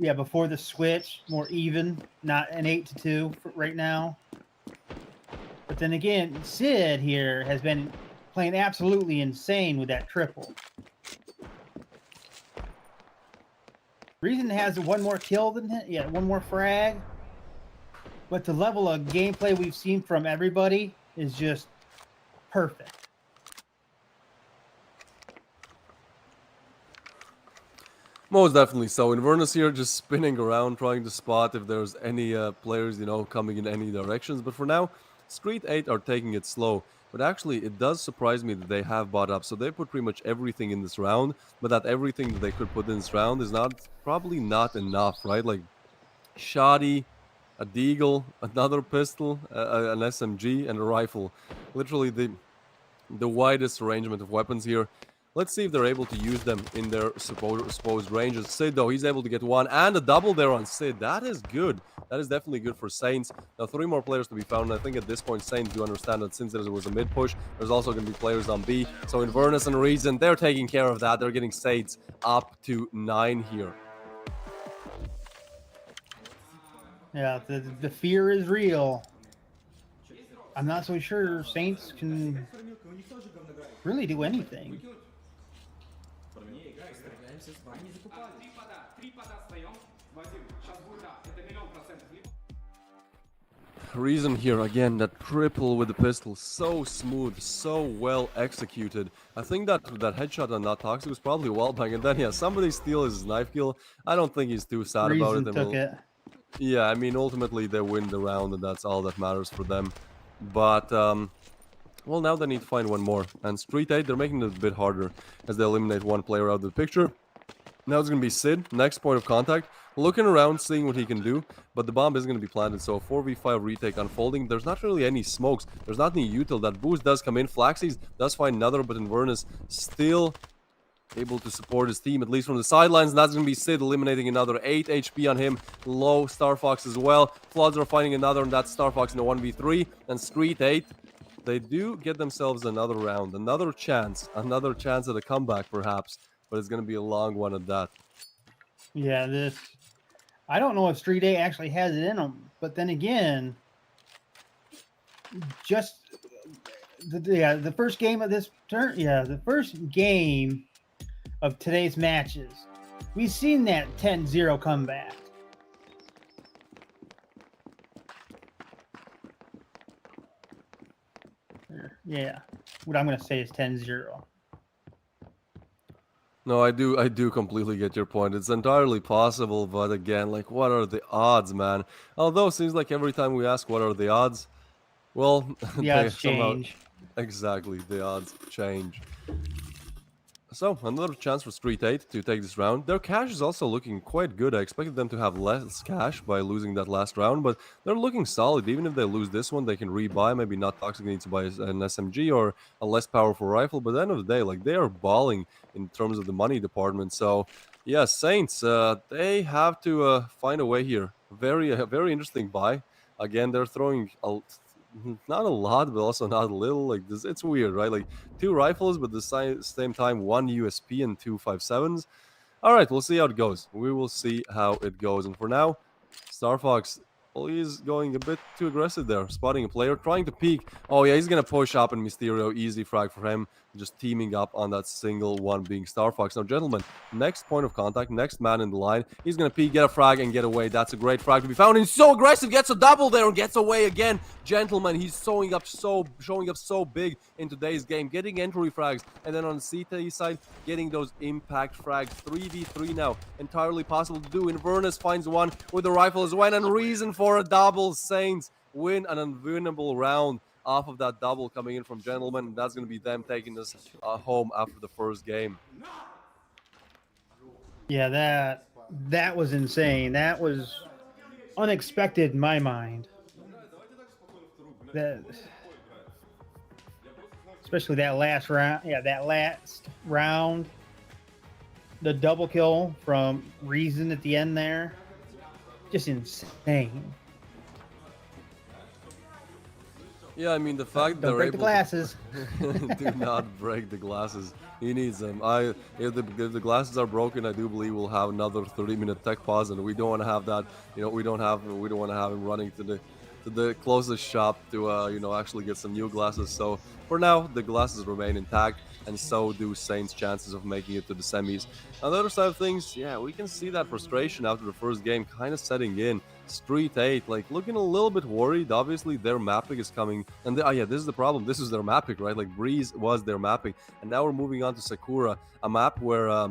B: before the switch, more even, not an 8-2 right now. But then again, Sid here has been playing absolutely insane with that triple. Reason has one more kill than him. Yeah, one more frag. But the level of gameplay we've seen from everybody is just perfect.
A: Most definitely so. Inverness here just spinning around trying to spot if there's any players, coming in any directions. But for now, Street 8 are taking it slow. But actually, it does surprise me that they have bought up. So they put pretty much everything in this round. But that everything that they could put in this round is probably not enough, right? Like, shoddy, a deagle, another pistol, an SMG, and a rifle. Literally the widest arrangement of weapons here. Let's see if they're able to use them in their supposed ranges. Sid, though, he's able to get one and a double there on Sid. That is good. That is definitely good for Saints. Now, 3 more players to be found. And I think at this point, Saints do understand that since there was a mid push, there's also going to be players on B. So Inverness and Reason, they're taking care of that. They're getting Saints up to 9 here.
B: Yeah, the fear is real. I'm not so sure Saints can really do anything.
A: Reason here again, that triple with the pistol, so smooth, so well executed. I think that headshot on Not Toxic was probably well bang, and then yeah, somebody steals his knife kill. I don't think he's too sad about it.
B: Took it.
A: Yeah, I mean ultimately they win the round, and that's all that matters for them. But well, now they need to find one more, and Street 8, they're making it a bit harder as they eliminate one player out of the picture. Now it's going to be Sid, next point of contact, looking around, seeing what he can do, but the bomb is going to be planted, so 4v5 retake unfolding. There's not really any smokes, there's not any util. That boost does come in, Flaxies does find another, but Inverness still able to support his team, at least from the sidelines, and that's going to be Sid eliminating another. 8 HP on him, low Star Fox as well. Floods are finding another, and that's Star Fox in a 1v3, and Street 8, they do get themselves another round, another chance at a comeback perhaps, but it's going to be a long one at that.
B: Yeah, I don't know if Street 8 actually has it in them, but then again, just the first game of this turn, the first game of today's matches, we've seen that 10-0 comeback. Yeah, what I'm going to say is 10-0.
A: No, I do completely get your point. It's entirely possible, but again, like, what are the odds, man? Although it seems like every time we ask what are the odds, well,
B: the odds change.
A: Exactly, the odds change. So, another chance for Street 8 to take this round. Their cash is also looking quite good. I expected them to have less cash by losing that last round, but they're looking solid. Even if they lose this one, they can rebuy. Maybe Not Toxic needs to buy an SMG or a less powerful rifle, but at the end of the day, like, they are balling in terms of the money department. So, yeah, Saints, they have to find a way here. Very interesting buy. Again, they're throwing not a lot, but also not a little. Like this, it's weird, right? Like 2 rifles, but at the same time 1 USP and 2 5.7s. All right, we'll see how it goes. We will see how it goes. And for now, Star Fox, well, he's going a bit too aggressive there, spotting a player, trying to peek. Oh yeah, he's gonna push up, and Mysterio, easy frag for him, just teaming up on that single one being Star Fox. Now, gentlemen, next point of contact, next man in the line, he's gonna peek, get a frag, and get away. That's a great frag to be found. He's so aggressive, gets a double there, and gets away again. Gentlemen, he's showing up so big in today's game, getting entry frags, and then on the CT side, getting those impact frags. 3v3 now, entirely possible to do. Inverness finds one with a rifle as well, and Reason for a double. Saints win an unwinnable round off of that double coming in from Gentlemen. That's going to be them taking this home after the first game.
B: Yeah, that was insane. That was unexpected in my mind. Especially that last round. Yeah, that last round. The double kill from Reason at the end there. Just insane.
A: Yeah, I mean, the fact
B: Don't break the glasses.
A: Do not break the glasses. He needs them. If the glasses are broken, I do believe we'll have another 30-minute tech pause, and we don't want to have that. You know, we don't want to have him running to to the closest shop to you know, actually get some new glasses. So for now, the glasses remain intact, and so do Saints' chances of making it to the semis. On the other side of things, yeah, we can see that frustration after the first game kind of setting in. Street 8, like, looking a little bit worried. Obviously, their mapping is coming. And oh, yeah, this is the problem. This is their mapping, right? Like, Breeze was their mapping. And now we're moving on to Sakura, a map where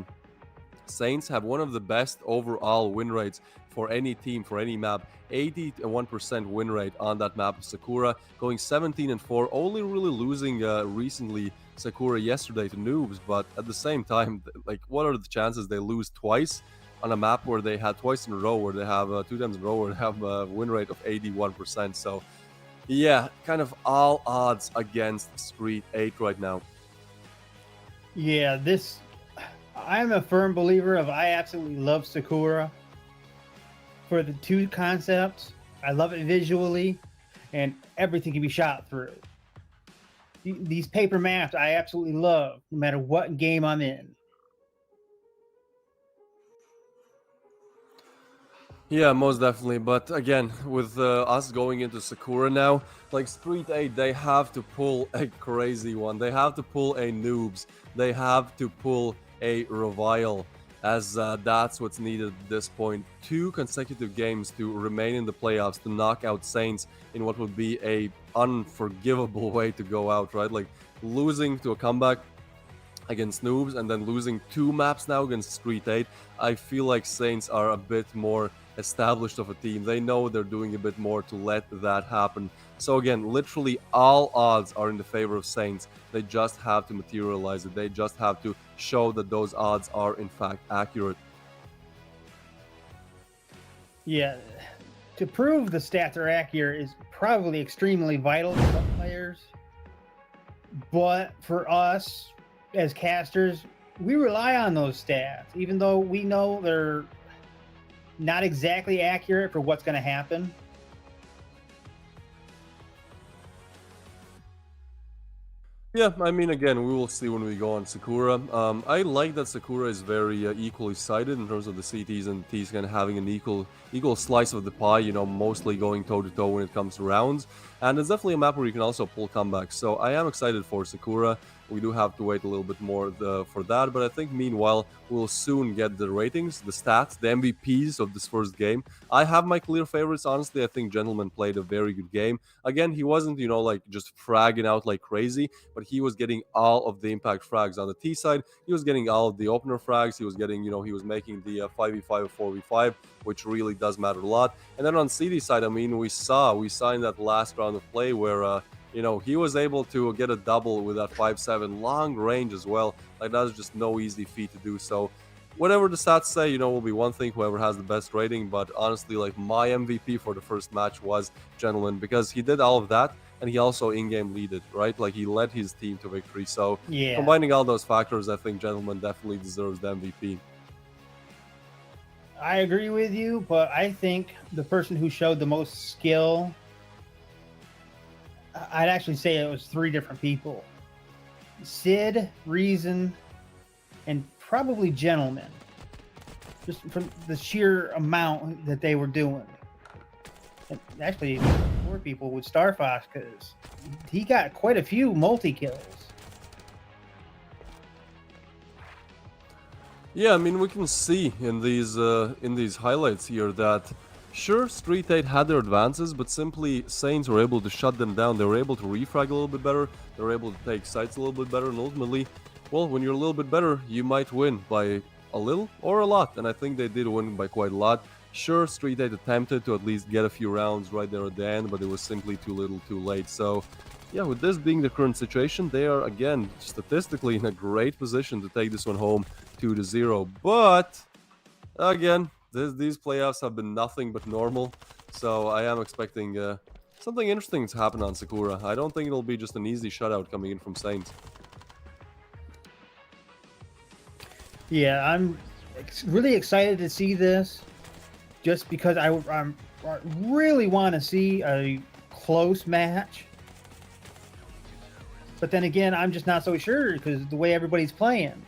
A: Saints have one of the best overall win rates for any team, for any map. 81% win rate on that map. Sakura going 17-4, only really losing recently Sakura yesterday to Noobs, but at the same time, like, what are the chances they lose twice on a map where they had twice in a row, where they have 2 times in a row, where they have a win rate of 81%. So yeah, kind of all odds against Street 8 right now.
B: Yeah, I'm a firm believer of, I absolutely love Sakura for the 2 concepts. I love it visually, and everything can be shot through. These paper maps I absolutely love, no matter what game I'm in.
A: Yeah, most definitely. But again, with us going into Sakura now, like, Street 8, they have to pull a crazy one. They have to pull a Noobs. They have to pull a Revile, as that's what's needed at this point. 2 consecutive games to remain in the playoffs, to knock out Saints in what would be a unforgivable way to go out, right? Like, losing to a comeback against Noobs and then losing 2 maps now against Street 8. I feel like Saints are a bit more established of a team. They know they're doing a bit more to let that happen. So again, literally all odds are in the favor of Saints. They just have to materialize it. They just have to show that those odds are in fact accurate.
B: Yeah, to prove the stats are accurate is probably extremely vital to some players. But for us as casters, we rely on those stats, even though we know they're not exactly accurate for what's going to happen.
A: Yeah, I mean, again, we will see when we go on Sakura. I like that Sakura is very equally sided in terms of the CTs and Ts kind of having an equal slice of the pie, you know, mostly going toe-to-toe when it comes to rounds. And it's definitely a map where you can also pull comebacks. So I am excited for Sakura. We do have to wait a little bit more for that, but I think meanwhile we'll soon get the ratings, the stats, the MVPs of this first game. I have my clear favorites, honestly. I think Gentleman played a very good game. Again, he wasn't, you know, like, just fragging out like crazy, but he was getting all of the impact frags on the T side. He was getting all of the opener frags. He was getting, you know, he was making the 5v5 or 4v5, which really does matter a lot. And then on CD side, I mean, we saw in that last round of play where you know, he was able to get a double with that 5-7 long range as well. Like, that's just no easy feat to do. So whatever the stats say, you know, will be one thing, whoever has the best rating. But honestly, like, my MVP for the first match was Gentleman, because he did all of that, and he also in-game leaded, right? Like, he led his team to victory. So
B: Yeah,
A: combining all those factors, I think Gentleman definitely deserves the MVP.
B: I agree with you, but I think the person who showed the most skill, I'd actually say it was 3 different people: Sid, Reason, and probably Gentleman. Just from the sheer amount that they were doing. And actually, 4 people with Star Fox, because he got quite a few multi-kills.
A: Yeah, I mean, we can see in these highlights here that sure, Street 8 had their advances, but simply Saints were able to shut them down. They were able to refrag a little bit better. They were able to take sites a little bit better, and ultimately, well, when you're a little bit better, you might win by a little or a lot. And I think they did win by quite a lot. Sure, Street 8 attempted to at least get a few rounds right there at the end, but it was simply too little, too late. So yeah, with this being the current situation, they are, again, statistically in a great position to take this one home 2-0. But again, these playoffs have been nothing but normal, so I am expecting something interesting to happen on Sakura. I don't think it'll be just an easy shutout coming in from Saints.
B: Yeah, I'm really excited to see this, just because I really want to see a close match. But then again, I'm just not so sure because the way everybody's playing.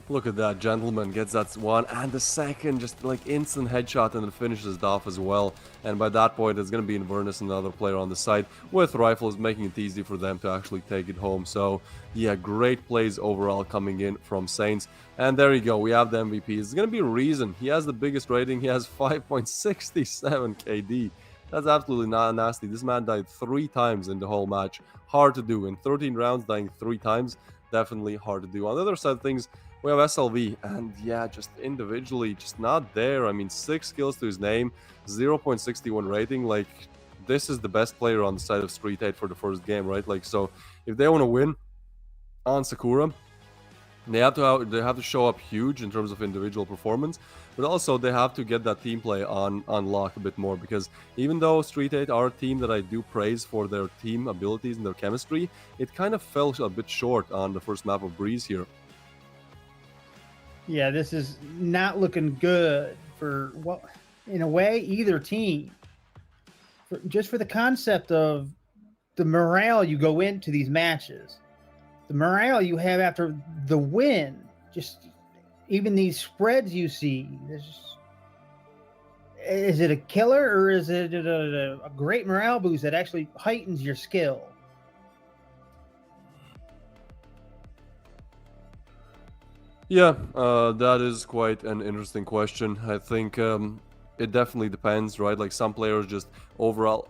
A: Look at that, Gentleman gets that one, and the second, just like instant headshot, and then finishes it off as well. And by that point, it's going to be Inverness, another player on the side, with rifles, making it easy for them to actually take it home. So, yeah, great plays overall coming in from Saints. And there you go, we have the MVP. It's going to be Reason. He has the biggest rating, he has 5.67 KD. That's absolutely not nasty. This man died 3 times in the whole match. Hard to do. In 13 rounds, dying 3 times, definitely hard to do. On the other side of things, we have SLV, and yeah, just individually, just not there. I mean, 6 kills to his name, 0.61 rating. Like, this is the best player on the side of Street 8 for the first game, right? Like, so if they want to win on Sakura, they have to show up huge in terms of individual performance, but also they have to get that team play on lock a bit more, because even though Street 8 are a team that I do praise for their team abilities and their chemistry, it kind of fell a bit short on the first map of Breeze here.
B: Yeah, this is not looking good for, well, in a way, either team. Just for the concept of the morale you go into these matches, the morale you have after the win, just even these spreads you see. Is it a killer, or is it a great morale boost that actually heightens your skill?
A: Yeah, that is quite an interesting question. I think it definitely depends, right? Like, some players just overall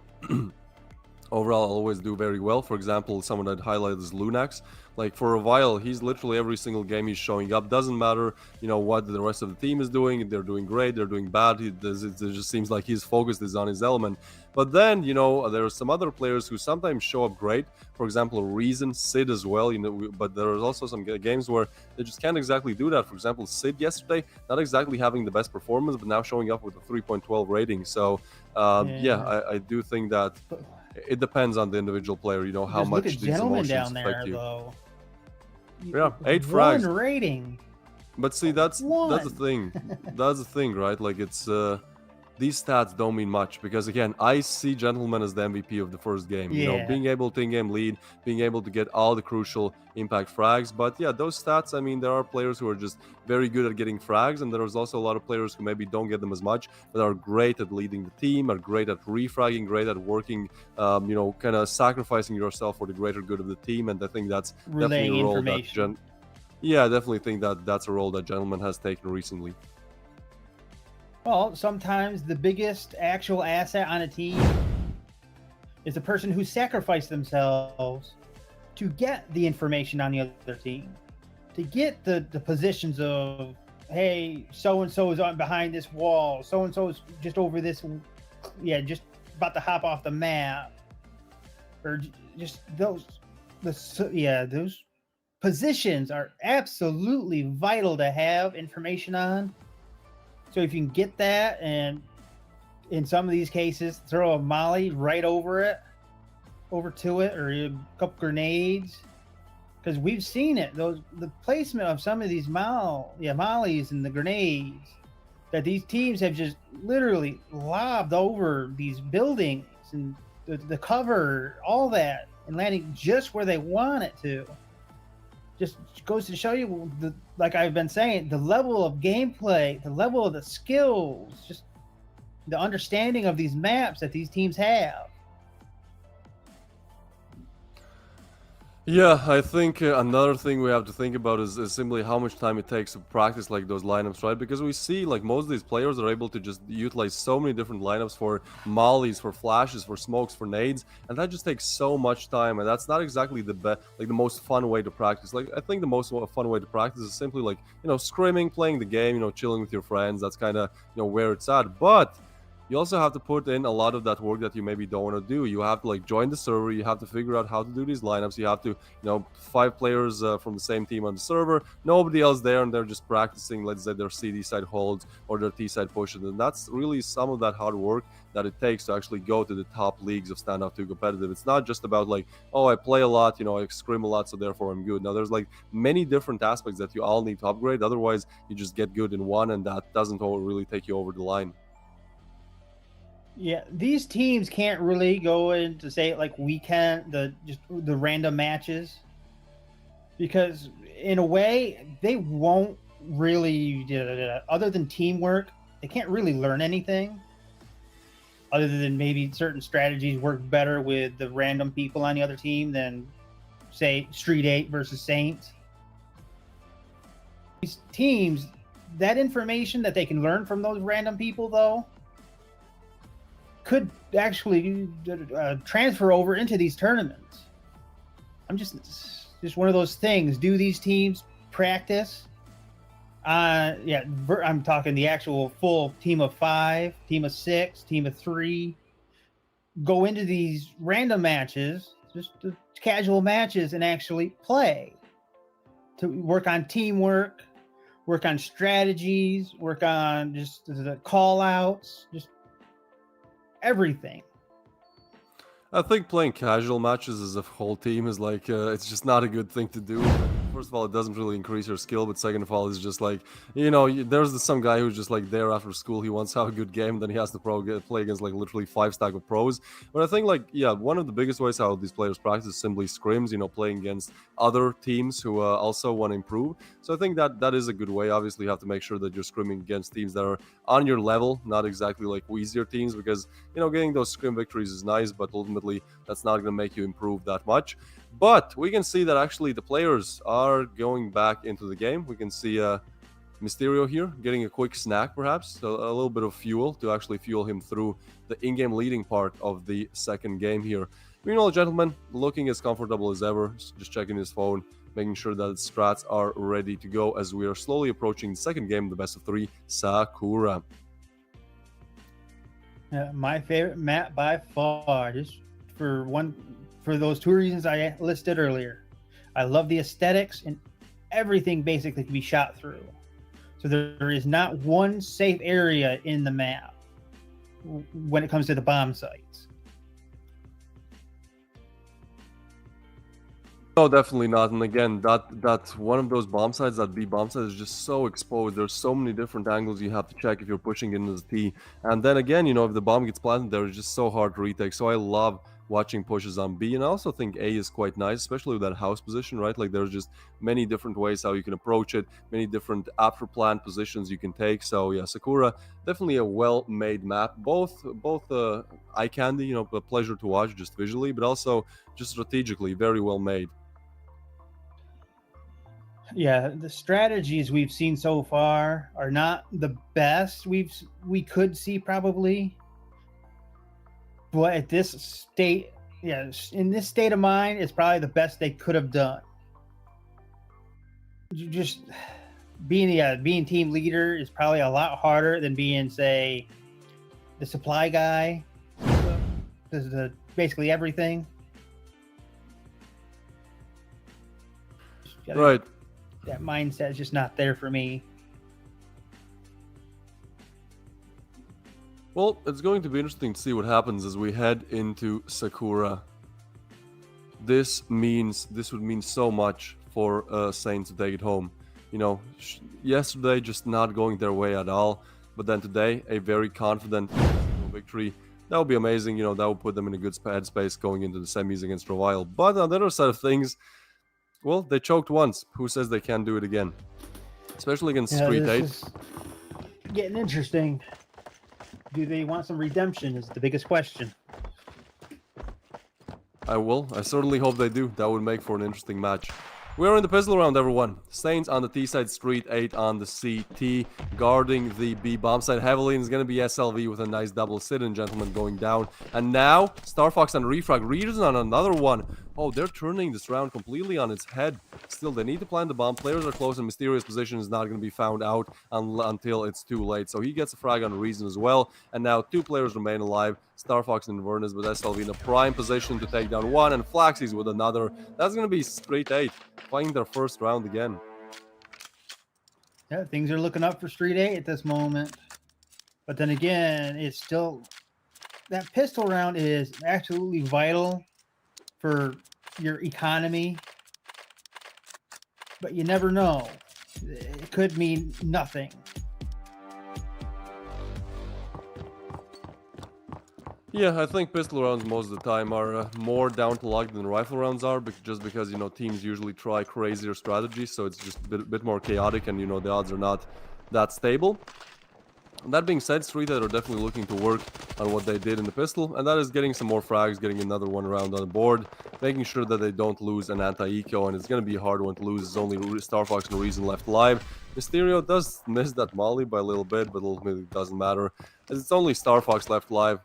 A: overall always do very well. For example, someone I'd highlight is Lunax. Like, for a while, he's literally every single game he's showing up. Doesn't matter, you know, what the rest of the team is doing. If they're doing great, they're doing bad. It just seems like his focus is on his element. But then, you know, there are some other players who sometimes show up great. For example, Reason, Sid as well, you know, but there are also some games where they just can't exactly do that. For example, Sid yesterday, not exactly having the best performance, but now showing up with a 3.12 rating. So, yeah, I do think that it depends on the individual player, you know, how
B: Just
A: much
B: look at
A: these
B: Gentleman
A: emotions
B: down there,
A: affect you.
B: though.
A: Yeah, 8
B: frags.
A: frags.
B: 1 rating.
A: But see, that's the thing. That's the thing, right? Like, it's these stats don't mean much, because again, I see Gentleman as the MVP of the first game. You know, being able to in-game lead, being able to get all the crucial impact frags. But yeah, those stats, I mean, there are players who are just very good at getting frags, and there's also a lot of players who maybe don't get them as much, but are great at leading the team, are great at refragging, great at working, you know, kind of sacrificing yourself for the greater good of the team. And I think that's definitely a role that yeah, I definitely think that that's a role that Gentleman has taken recently.
B: Well, sometimes the biggest actual asset on a team is the person who sacrificed themselves to get the information on the other team, to get the positions of, hey, so-and-so is on behind this wall, so-and-so is just over this, yeah, just about to hop off the map, or just those positions are absolutely vital to have information on. So if you can get that, and in some of these cases, throw a molly right over to it, or a couple grenades, because we've seen it. The placement of some of these mollies and the grenades that these teams have just literally lobbed over these buildings and the cover, all that, and landing just where they want it to. Just goes to show you, like I've been saying, the level of gameplay, the level of the skills, just the understanding of these maps that these teams have.
A: Yeah, I think another thing we have to think about is simply how much time it takes to practice like those lineups, right? Because we see like most of these players are able to just utilize so many different lineups for mollies, for flashes, for smokes, for nades, and that just takes so much time, and that's not exactly the best, like the most fun way to practice. Like, I think the most fun way to practice is simply like, you know, scrimming, playing the game, you know, chilling with your friends. That's kind of, you know, where it's at. But you also have to put in a lot of that work that you maybe don't want to do. You have to like join the server, you have to figure out how to do these lineups, you have to, you know, 5 players from the same team on the server, nobody else there, and they're just practicing, let's say, their CD side holds or their T side pushes. And that's really some of that hard work that it takes to actually go to the top leagues of Standoff 2 competitive. It's not just about like, oh, I play a lot, you know, I scrim a lot, so therefore I'm good. Now there's like many different aspects that you all need to upgrade, otherwise you just get good in one, and that doesn't really take you over the line.
B: Yeah, these teams can't really go into, say, like we can, just the random matches, because in a way they won't really, other than teamwork, they can't really learn anything. Other than maybe certain strategies work better with the random people on the other team than, say, Street 8 versus Saints. These teams, that information that they can learn from those random people, though, could actually transfer over into these tournaments. I'm just one of those things. Do these teams practice? I'm talking the actual full team of 5, team of 6, team of 3. Go into these random matches, just casual matches, and actually play. To work on teamwork, work on strategies, work on just the call outs, just everything.
A: I think playing casual matches as a whole team is like, it's just not a good thing to do. First of all, it doesn't really increase your skill, but second of all, it's just like, there's some guy who's just like there after school. He wants to have a good game, then he has to play against like literally 5 stack of pros. But I think one of the biggest ways how these players practice is simply scrims, playing against other teams who also want to improve. So I think that is a good way. Obviously, you have to make sure that you're scrimming against teams that are on your level, not exactly like easier teams, because, getting those scrim victories is nice, but ultimately that's not going to make you improve that much. But we can see that actually the players are going back into the game. We can see Mysterio here getting a quick snack, perhaps, so a little bit of fuel to actually fuel him through the in-game leading part of the second game here. Meanwhile, gentlemen, looking as comfortable as ever, just checking his phone, making sure that his strats are ready to go as we are slowly approaching the second game, the best of 3, Sakura.
B: My favorite map by far, just for those 2 reasons I listed earlier. I love the aesthetics, and everything basically can be shot through. So there is not one safe area in the map when it comes to the bomb sites.
A: No, definitely not. And again, that's one of those bomb sites, that B bomb site is just so exposed. There's so many different angles you have to check if you're pushing into the T. And then again, if the bomb gets planted there, it's just so hard to retake. So I love watching pushes on B, and I also think A is quite nice, especially with that house position, right? Like there's just many different ways how you can approach it, many different after plan positions you can take. So yeah, Sakura, definitely a well-made map, both eye candy, a pleasure to watch just visually, but also just strategically very well made.
B: Yeah, the strategies we've seen so far are not the best we could see probably. But at this state, in this state of mind, it's probably the best they could have done. Just being team leader is probably a lot harder than being, say, the supply guy. Does basically everything.
A: Right.
B: That mindset is just not there for me.
A: Well, it's going to be interesting to see what happens as we head into Sakura. This would mean so much for Saints to take it home. Yesterday just not going their way at all, but then today a very confident victory. That would be amazing. That would put them in a good headspace going into the semis against Revile. But on the other side of things, well, they choked once. Who says they can't do it again? Especially against STREETEIGHTH.
B: Getting interesting. Do they want some redemption is the biggest question.
A: I certainly hope they do. That would make for an interesting match. We are in the pistol round, everyone. Saints on the T side, STREETEIGHTH on the CT, guarding the B bomb side heavily, and it's going to be SLV with a nice double sit-in, gentlemen, going down. And now, Star Fox and Refrag, Readers on another one. Oh, they're turning this round completely on its head. Still, they need to plant the bomb. Players are close, and Mysterious position is not going to be found out until it's too late. So he gets a frag on Reason as well. And now 2 players remain alive. Star Fox and Inverness, with SLV in a prime position to take down one, and Flaxies with another. That's going to be STREETEIGHTH playing their first round again.
B: Yeah, things are looking up for STREETEIGHTH at this moment. But then again, it's still... That pistol round is absolutely vital for your economy. But you never know. It could mean nothing.
A: Yeah, I think pistol rounds most of the time are more down to luck than rifle rounds are, just because, you know, teams usually try crazier strategies, so it's just a bit more chaotic, and, you know, the odds are not that stable. That being said, STREETEIGHTH are definitely looking to work on what they did in the pistol, and that is getting some more frags, getting another one around on the board, making sure that they don't lose an anti-eco, and it's going to be a hard one to lose. It's only Star Fox and Reason left alive. Mysterio does miss that molly by a little bit, but ultimately it doesn't matter, as it's only Star Fox left alive.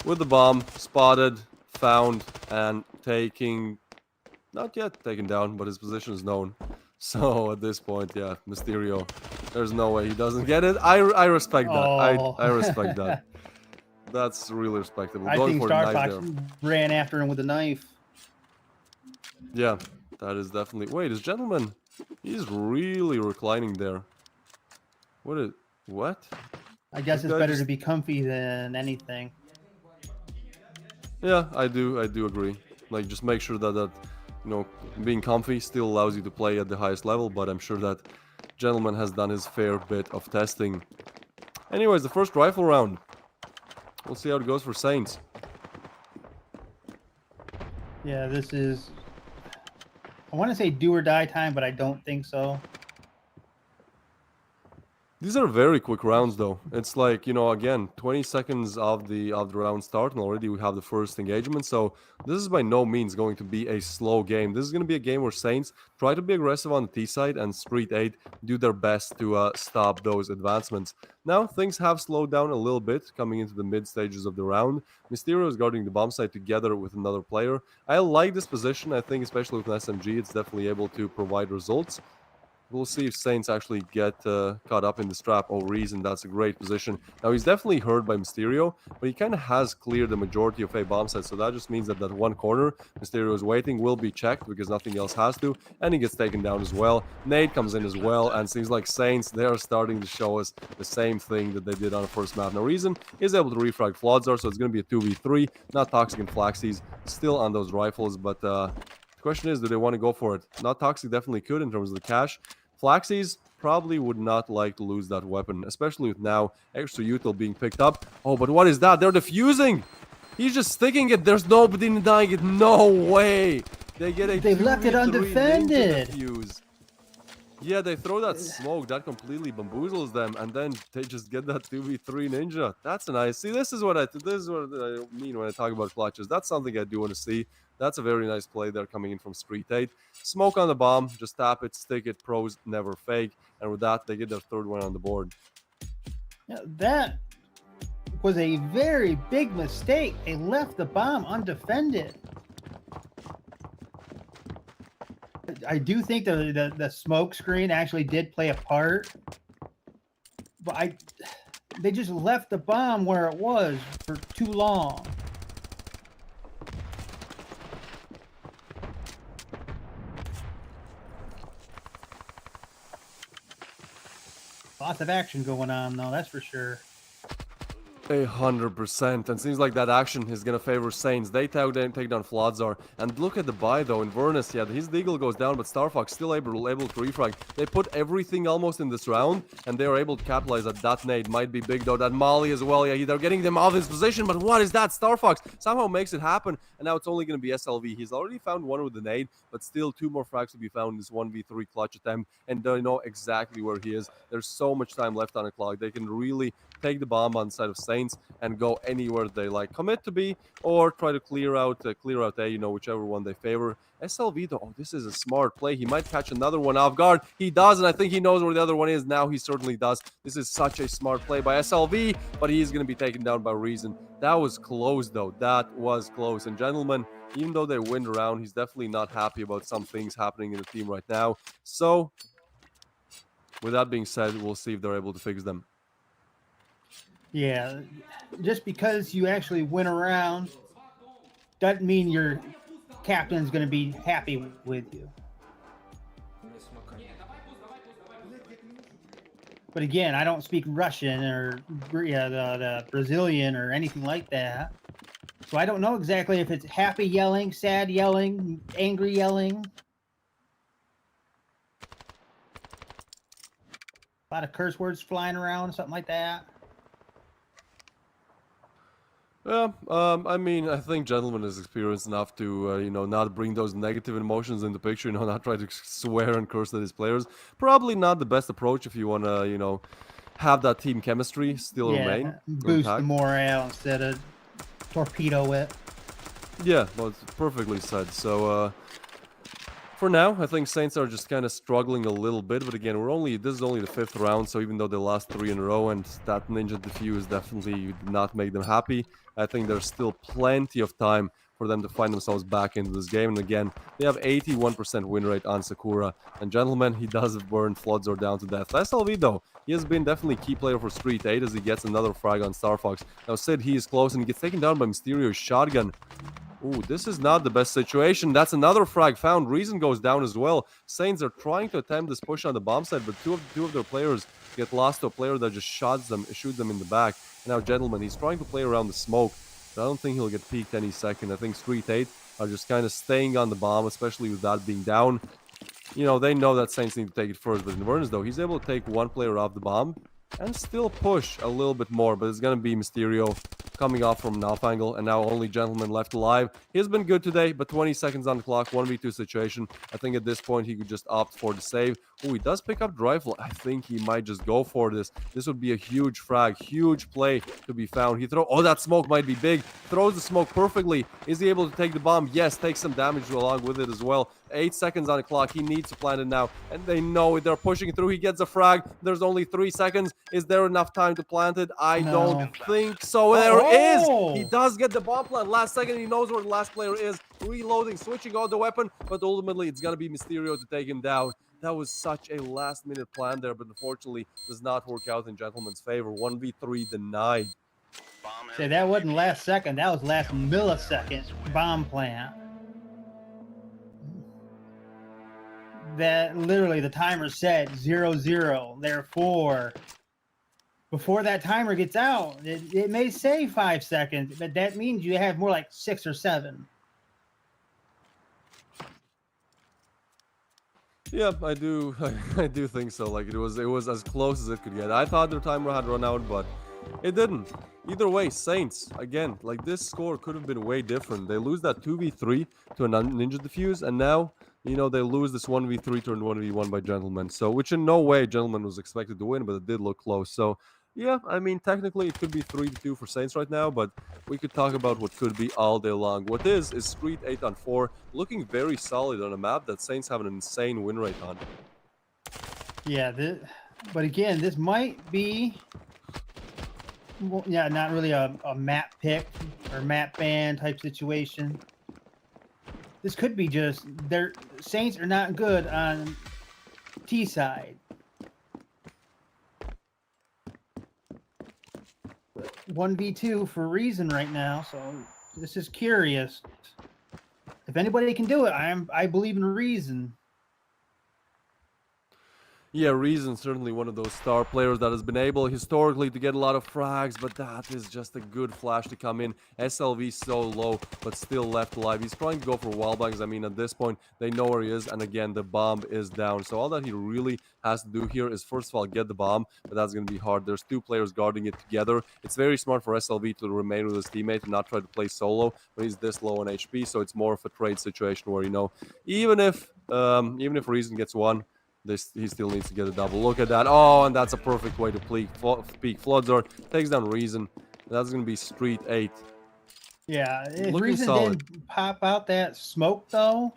A: With the bomb, spotted, found, and taking... Not yet taken down, but his position is known. So at this point, yeah, Mysterio, there's no way he doesn't get it. I respect that.
B: Oh.
A: I respect that. That's really respectable.
B: I
A: Going
B: think
A: for the
B: Star
A: knife
B: Fox
A: there.
B: ran after him with a knife.
A: Yeah, that is definitely... Wait, this gentleman, he's really reclining there. What?
B: I guess
A: This
B: it's
A: guy
B: better
A: just...
B: to be comfy than anything.
A: Yeah, I do agree. Like, just make sure that you know, being comfy still allows you to play at the highest level, but I'm sure that gentleman has done his fair bit of testing. Anyways, the first rifle round. We'll see how it goes for Saints.
B: Yeah, this is... I want to say do or die time, but I don't think so.
A: These are very quick rounds, though. It's like, you know, again, 20 seconds of the round start, and already we have the first engagement. So this is by no means going to be a slow game. This is going to be a game where Saints try to be aggressive on the T side, and STREETEIGHTH do their best to stop those advancements. Now, things have slowed down a little bit coming into the mid stages of the round. Mysterio is guarding the bomb site together with another player. I like this position. I think, especially with an SMG, it's definitely able to provide results. We'll see if Saints actually get caught up in the trap. Oh, Reason, that's a great position. Now, he's definitely hurt by Mysterio, but he kind of has cleared the majority of A bomb sets, so that just means that that one corner Mysterio is waiting will be checked because nothing else has to, and he gets taken down as well. Nade comes in as well, and seems like Saints, they are starting to show us the same thing that they did on the first map. Now, Reason is able to refrag Flodzar, so it's going to be a 2v3, not Toxic and Flaxies, still on those rifles, but the question is, do they want to go for it? Not Toxic definitely could in terms of the cash. Flaxies probably would not like to lose that weapon, especially with now extra util being picked up. Oh, but what is that? They're defusing! He's just sticking it. There's nobody denying it. No way! They get a
B: They've left it
A: 2v3
B: undefended.
A: ninja defuse. Yeah, they throw that smoke. That completely bamboozles them, and then they just get that 2v3 ninja. That's a nice... See, this is what I mean when I talk about clutches. That's something I do want to see. That's a very nice play there coming in from STREETEIGHTH. Smoke on the bomb, just tap it, stick it, pros never fake. And with that, they get their third one on the board.
B: Yeah, that was a very big mistake. They left the bomb undefended. I do think the smoke screen actually did play a part, but they just left the bomb where it was for too long. Lots of action going on, though, that's for sure.
A: 100%, and seems like that action is gonna favor Saints. They take down Flodzar, and look at the buy though. Inverness, yeah, his deagle goes down, but Star Fox still able to refrag. They put everything almost in this round, and they are able to capitalize at that nade. Might be big though. That Molly as well. Yeah, they're getting them out of his position, but what is that? Star Fox somehow makes it happen, and now it's only gonna be SLV. He's already found one with the nade, but still two more frags to be found in this 1v3 clutch attempt, and they know exactly where he is. There's so much time left on the clock. They can really take the bomb on the side of Saints and go anywhere they like. Commit to B or try to clear out A, you know, whichever one they favor. SLV though, oh, this is a smart play. He might catch another one off guard. He does, and I think he knows where the other one is now. He certainly does. This is such a smart play by SLV, but he's going to be taken down by Reason. That was close though. That was close. And gentlemen, even though they win the round, he's definitely not happy about some things happening in the team right now. So with that being said, we'll see if they're able to fix them.
B: Yeah, just because you actually win around doesn't mean your captain's going to be happy with you. But again, I don't speak Russian or the Brazilian or anything like that. So I don't know exactly if it's happy yelling, sad yelling, angry yelling. A lot of curse words flying around, something like that.
A: Yeah, I mean, I think Gentleman is experienced enough to, you know, not bring those negative emotions in the picture, you know, not try to swear and curse at his players. Probably not the best approach if you want to, you know, have that team chemistry still remain
B: Yeah, boost the
A: intact.
B: morale instead of torpedo it.
A: Yeah, well, it's perfectly said. So, for now, I think Saints are just kind of struggling a little bit, but again, this is only the 5th round, so even though they lost 3 in a row and that ninja defuse definitely did not make them happy, I think there's still plenty of time for them to find themselves back into this game. And again, they have 81% win rate on Sakura. And gentlemen, he does burn Floodzor down to death. SLV though, he has been definitely key player for Street 8 as he gets another frag on Star Fox. Now Sid, he is close and he gets taken down by Mysterio's shotgun. Ooh, this is not the best situation. That's another frag found. Reason goes down as well. Saints are trying to attempt this push on the bomb side, but two of their players get lost to a player that just shoots them in the back. And now, gentlemen, he's trying to play around the smoke, but I don't think he'll get peeked any second. I think Street 8 are just kind of staying on the bomb, especially with that being down. You know, they know that Saints need to take it first, but in Vernus, though, he's able to take one player off the bomb and still push a little bit more, but it's going to be Mysterio coming off from an off angle, and now only Gentleman left alive. He's been good today, but 20 seconds on the clock, 1v2 situation. I think at this point he could just opt for the save. Oh, he does pick up the rifle. I think he might just go for this. This would be a huge frag, huge play to be found. Oh, that smoke might be big. Throws the smoke perfectly. Is he able to take the bomb? Yes, takes some damage along with it as well. 8 seconds on the clock. He needs to plant it now, and they know it. They're pushing through. He gets a frag. There's only 3 seconds. Is there enough time to plant it? I don't think so. There is. He does get the bomb plant. Last second, he knows where the last player is. Reloading, switching out the weapon, but ultimately it's gonna be Mysterio to take him down. That was such a last-minute plan there, but unfortunately does not work out in Gentleman's favor. 1v3 denied.
B: Say that wasn't last second. That was last millisecond bomb plant. That literally the timer said 0-0. Therefore, before that timer gets out, it may say 5 seconds, but that means you have more like 6 or 7.
A: Yeah, I do. I do think so. Like it was as close as it could get. I thought their timer had run out, but it didn't. Either way, Saints again. Like this score could have been way different. They lose that 2v3 to a ninja defuse, and now you know they lose this 1v3 to a 1v1 by Gentleman. So, which in no way Gentleman was expected to win, but it did look close. So. Yeah, I mean, technically it could be 3-2 for Saints right now, but we could talk about what could be all day long. What is Street 8 on 4, looking very solid on a map that Saints have an insane win rate on.
B: Yeah, but again, this might be, well, yeah, not really a map pick or map ban type situation. This could be just their Saints are not good on T side. 1v2 for Reason right now, so this is curious. If anybody can do it, I believe in Reason.
A: Yeah, Reason certainly one of those star players that has been able historically to get a lot of frags, but that is just a good flash to come in. SLV so low, but still left alive. He's trying to go for wallbangs. I mean, at this point, they know where he is, and again, the bomb is down. So all that he really has to do here is, first of all, get the bomb, but that's going to be hard. There's 2 players guarding it together. It's very smart for SLV to remain with his teammate and not try to play solo when he's this low on HP, so it's more of a trade situation where, you know, even if Reason gets one, he still needs to get a double. Look at that. Oh, and that's a perfect way to peek. Floodzor takes down Reason. That's going to be Street 8.
B: Yeah, if
A: Looking
B: Reason
A: solid.
B: didn't pop out that smoke, though,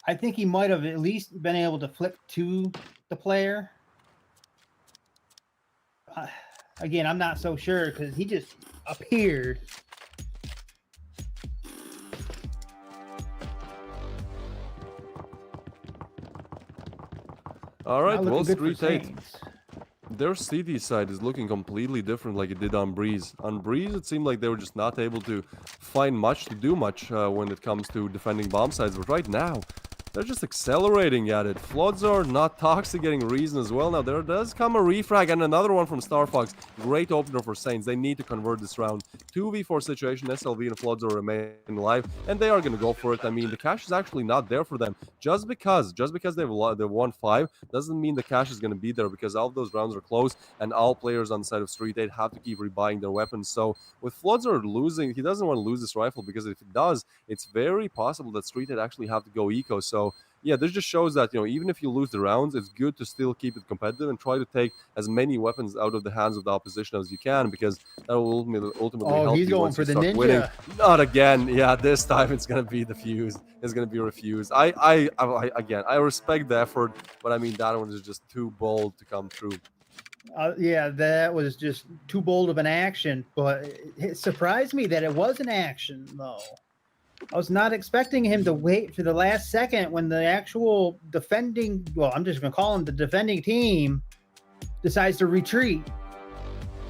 B: I think he might have at least been able to flip to the player. Again, I'm not so sure because he just appeared.
A: All right, well,
B: Street
A: Street 8. Their CD side is looking completely different like it did on Breeze. On Breeze, it seemed like they were just not able to find much to do much when it comes to defending bomb sites. But right now, they're just accelerating at it. Flodzor, not toxic, getting reason as well. Now there does come a refrag and another one from Star Fox. Great opener for Saints. They need to convert this round. 2v4 situation. SLV and Flodzor remain alive, and they are going to go for it. I mean, the cash is actually not there for them. Just because they've won 5 doesn't mean the cash is going to be there, because all of those rounds are close, and all players on the side of Street 8 have to keep rebuying their weapons. So with Flodzor losing, he doesn't want to lose this rifle, because if it does, it's very possible that Street 8 actually have to go eco. So yeah, this just shows that, you know, even if you lose the rounds, it's good to still keep it competitive and try to take as many weapons out of the hands of the opposition as you can, because that will ultimately help
B: he's
A: you
B: going
A: once
B: for
A: you
B: the
A: start
B: ninja.
A: winning. Not again. Yeah, this time it's gonna be the fuse. It's gonna be refused. Again, I respect the effort, but I mean, that one is just too bold to come through.
B: Yeah, that was just too bold of an action, but it surprised me that it was an action, though. I was not expecting him to wait for the last second when the actual defending, well, I'm just going to call him the defending team, decides to retreat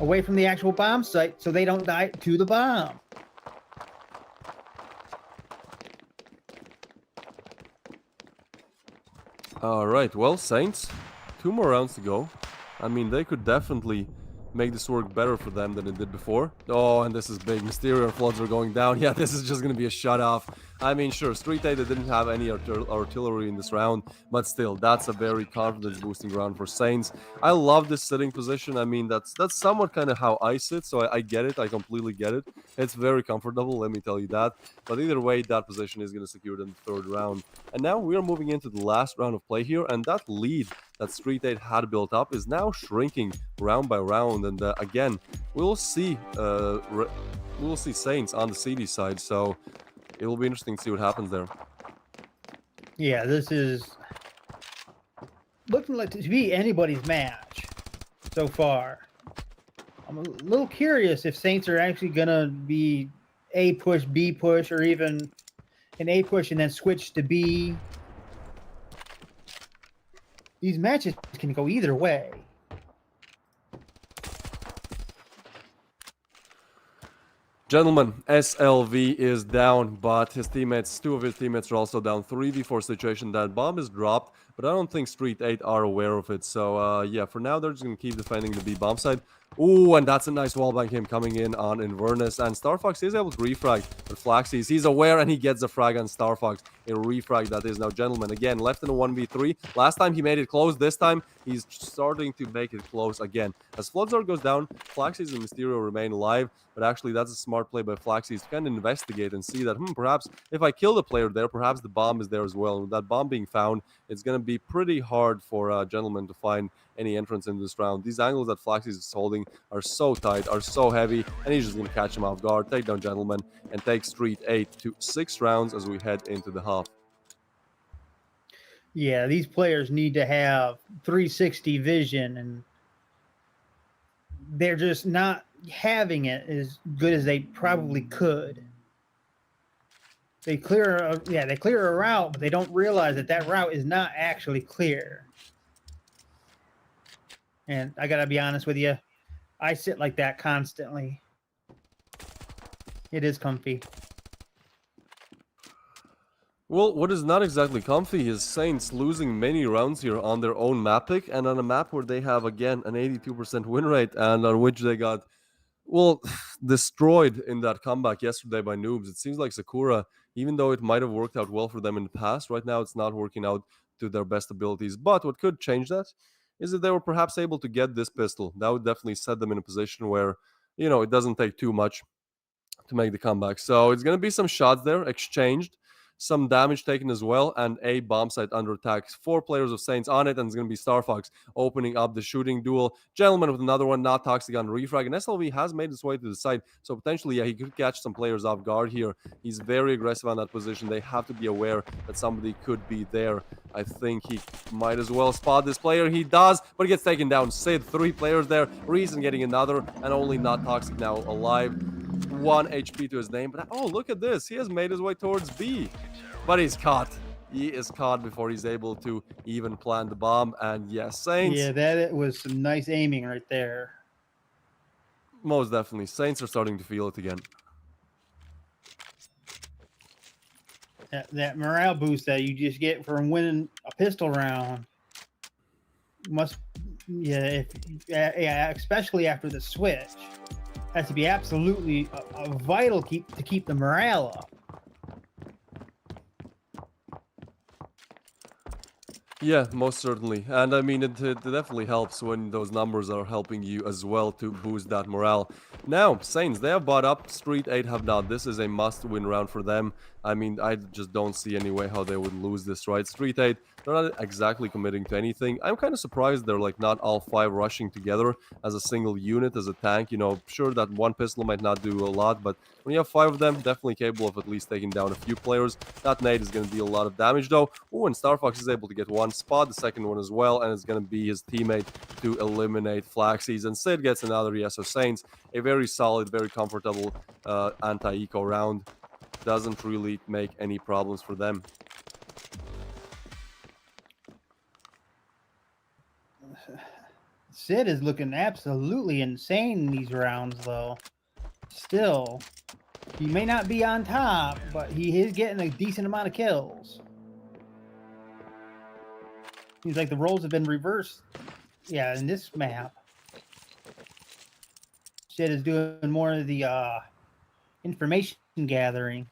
B: away from the actual bomb site so they don't die to the bomb.
A: All right, well, Saints, 2 more rounds to go. I mean, they could definitely make this work better for them than it did before. Oh, and this is big. Mysterio and Floods are going down. Yeah, this is just going to be a shut-off. I mean, sure, Street 8, they didn't have any artillery in this round, but still, that's a very confidence-boosting round for Saints. I love this sitting position. I mean, that's somewhat kind of how I sit, so I get it. I completely get it. It's very comfortable, let me tell you that. But either way, that position is going to secure them the 3rd round. And now we are moving into the last round of play here, and that lead that Street 8 had built up is now shrinking round by round. And again, we'll see Saints on the CD side, so it will be interesting to see what happens there.
B: Yeah, this is looking like to be anybody's match so far. I'm a little curious if Saints are actually going to be A push, B push, or even an A push and then switch to B. These matches can go either way.
A: Gentlemen, SLV is down, but his teammates, 2 of his teammates are also down. 3v4 situation. That bomb is dropped, but I don't think Street 8 are aware of it. So, yeah, for now, they're just going to keep defending the B bomb side. Ooh, and that's a nice wallbang him coming in on Inverness. And Star Fox is able to refrag, but Flaxies, he's aware and he gets a frag on Star Fox. A refrag that is now, gentlemen. Again, left in a 1v3. Last time he made it close. This time, he's starting to make it close again. As Floodzor goes down, Flaxies and Mysterio remain alive. But actually, that's a smart play by Flaxies to kind of investigate and see that, perhaps if I kill the player there, perhaps the bomb is there as well. And with that bomb being found, it's going to be pretty hard for Gentleman to find any entrance in this round. These angles that Flaxies is holding are so tight, are so heavy, and he's just going to catch him off guard, take down Gentleman, and take Street 8 to 6 rounds as we head into the half.
B: Yeah, these players need to have 360 vision, and they're just not having it as good as they probably could. They clear a route, but they don't realize that that route is not actually clear. And I gotta be honest with you, I sit like that constantly. It is comfy.
A: Well, what is not exactly comfy is Saints losing many rounds here on their own map pick, and on a map where they have, again, an 82% win rate, and on which they got, well, destroyed in that comeback yesterday by Noobs. It seems like Sakura, even though it might have worked out well for them in the past, right now it's not working out to their best abilities. But what could change that is that they were perhaps able to get this pistol. That would definitely set them in a position where, you know, it doesn't take too much to make the comeback. So it's going to be some shots there exchanged, some damage taken as well, and a bomb site under attack. 4 players of Saints on it, and it's going to be Star Fox opening up the shooting duel. Gentleman with another one, not toxic on refrag, and SLV has made its way to the side, so potentially, yeah, he could catch some players off guard here. He's very aggressive on that position. They have to be aware that somebody could be there. I think he might as well spot this player. He does, but he gets taken down. Sid, 3 players there. Reason getting another, and only not toxic now alive. 1 HP to his name, but oh, look at this. He has made his way towards B, but he's caught. He is caught before he's able to even plant the bomb. And yes, Saints.
B: Yeah, that was some nice aiming right there.
A: Most definitely. Saints are starting to feel it again.
B: That morale boost that you just get from winning a pistol round must, especially after the switch, has to be absolutely a vital to keep the morale up.
A: Yeah, most certainly. And I mean, it definitely helps when those numbers are helping you as well to boost that morale. Now, Saints, they have bought up. Street 8 have not. This is a must-win round for them. I mean, I just don't see any way how they would lose this, right? Street 8, they're not exactly committing to anything. I'm kind of surprised they're like not all five rushing together as a single unit, as a tank. You know, sure that one pistol might not do a lot, but when you have five of them, definitely capable of at least taking down a few players. That nade is going to deal a lot of damage, though. Oh, and Star Fox is able to get one spot, the second one as well, and it's going to be his teammate to eliminate Flaxies. And Sid gets another ESO Saints. A very solid, very comfortable anti-eco round. Doesn't really make any problems for them.
B: Sid is looking absolutely insane in these rounds, though. Still, he may not be on top, but he is getting a decent amount of kills. Seems like the roles have been reversed. Yeah, in this map, Sid is doing more of the information gathering.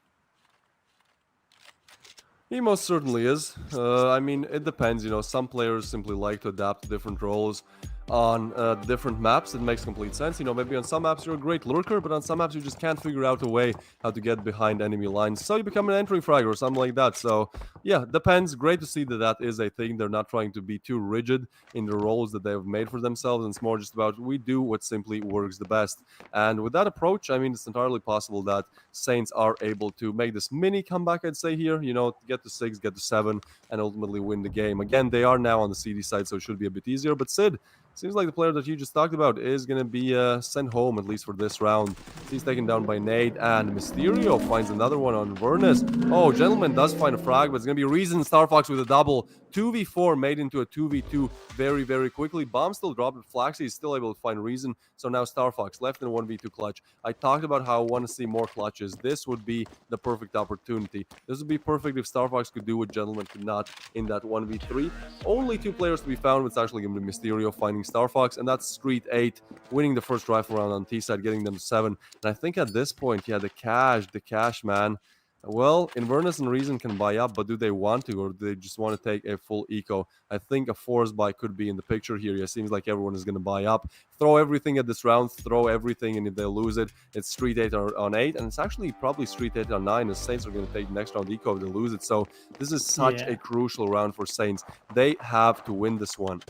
A: He most certainly is. I mean, it depends, you know, some players simply like to adapt to different roles on different maps. It makes complete sense. You know, maybe on some maps you're a great lurker, but on some maps you just can't figure out a way how to get behind enemy lines. So you become an entering fragger or something like that. So yeah, depends. Great to see that that is a thing. They're not trying to be too rigid in the roles that they have made for themselves. And it's more just about we do what simply works the best. And with that approach, I mean, it's entirely possible that Saints are able to make this mini comeback, I'd say here, you know, get to 6, get to 7, and ultimately win the game. Again, they are now on the CD side, so it should be a bit easier. But Sid, seems like the player that you just talked about is going to be sent home, at least for this round. He's taken down by Nade, and Mysterio finds another one on Vernus. Oh, Gentleman does find a frag, but it's going to be Reason Star Fox with a double. 2v4 made into a 2v2 very, very quickly. Bomb still dropped, but Flaxy is still able to find Reason. So now Star Fox left in a 1v2 clutch. I talked about how I want to see more clutches. This would be the perfect opportunity. This would be perfect if Star Fox could do what Gentleman could not in that 1v3. Only 2 players to be found. It's actually going to be Mysterio finding Star Fox, and that's Street 8 winning the first rifle round on T side, getting them 7. And I think at this point, yeah, the cash, man. Well, Inverness and Reason can buy up, but do they want to, or do they just want to take a full eco? I think a forced buy could be in the picture here. It seems like everyone is going to buy up. Throw everything at this round, throw everything, and if they lose it, it's Street 8 on 8, and it's actually probably Street 8 on 9, as Saints are going to take the next round eco if they lose it. So this is such a crucial round for Saints. They have to win this one.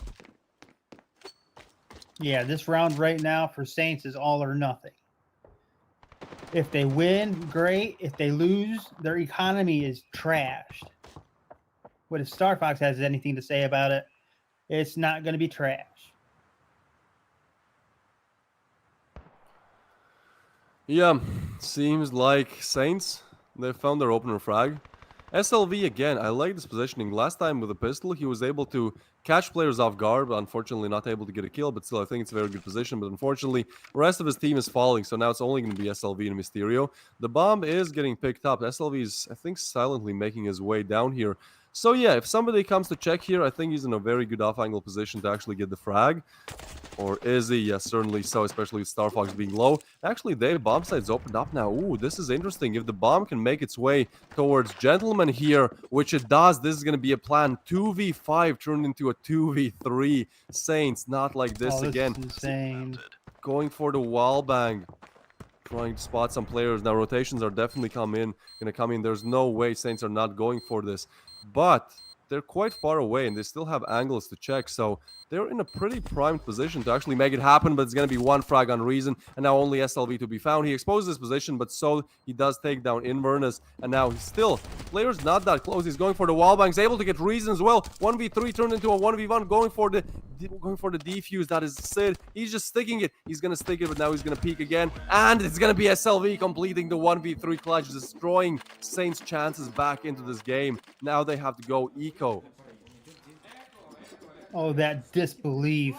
B: Yeah, this round right now for Saints is all or nothing. If they win, great. If they lose, their economy is trashed. What if Star Fox has anything to say about it? It's not going to be trash.
A: Yeah, seems like Saints, they found their opener frag. SLV again, I like this positioning. Last time with a pistol, he was able to catch players off guard, but unfortunately not able to get a kill, but still I think it's a very good position. But unfortunately, the rest of his team is falling, so now it's only going to be SLV and Mysterio. The bomb is getting picked up. SLV is, I think, silently making his way down here. So yeah, if somebody comes to check here, I think he's in a very good off-angle position to actually get the frag. Or is he? Yes, certainly so, especially with Star Fox being low. Actually, their bomb site's opened up now. Ooh, this is interesting. If the bomb can make its way towards Gentleman here, which it does, this is going to be a plan. 2v5 turned into a 2v3. Saints, not like this again.
B: This is insane.
A: Going for the wall bang. Trying to spot some players. Now, rotations are definitely going to come in. There's no way Saints are not going for this. But they're quite far away, and they still have angles to check, so they're in a pretty primed position to actually make it happen, but it's going to be one frag on Reason, and now only SLV to be found. He exposes his position, but so he does take down Inverness, and now he's still, player's not that close. He's going for the wall bang. He's able to get Reason as well. 1v3 turned into a 1v1, going for the defuse. That is Sid. He's just sticking it. He's going to stick it, but now he's going to peek again, and it's going to be SLV completing the 1v3 clutch, destroying Saints' chances back into this game. Now they have to go eco.
B: Oh, that disbelief.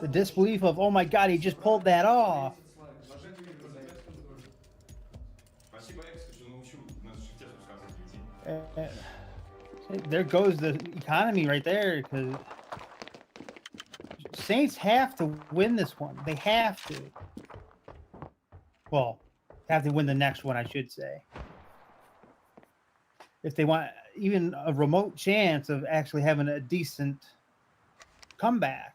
B: The disbelief of, oh my god, he just pulled that off. There goes the economy right there, because Saints have to win this one. They have to. Well, have to win the next one, I should say. If they want even a remote chance of actually having a decent comeback.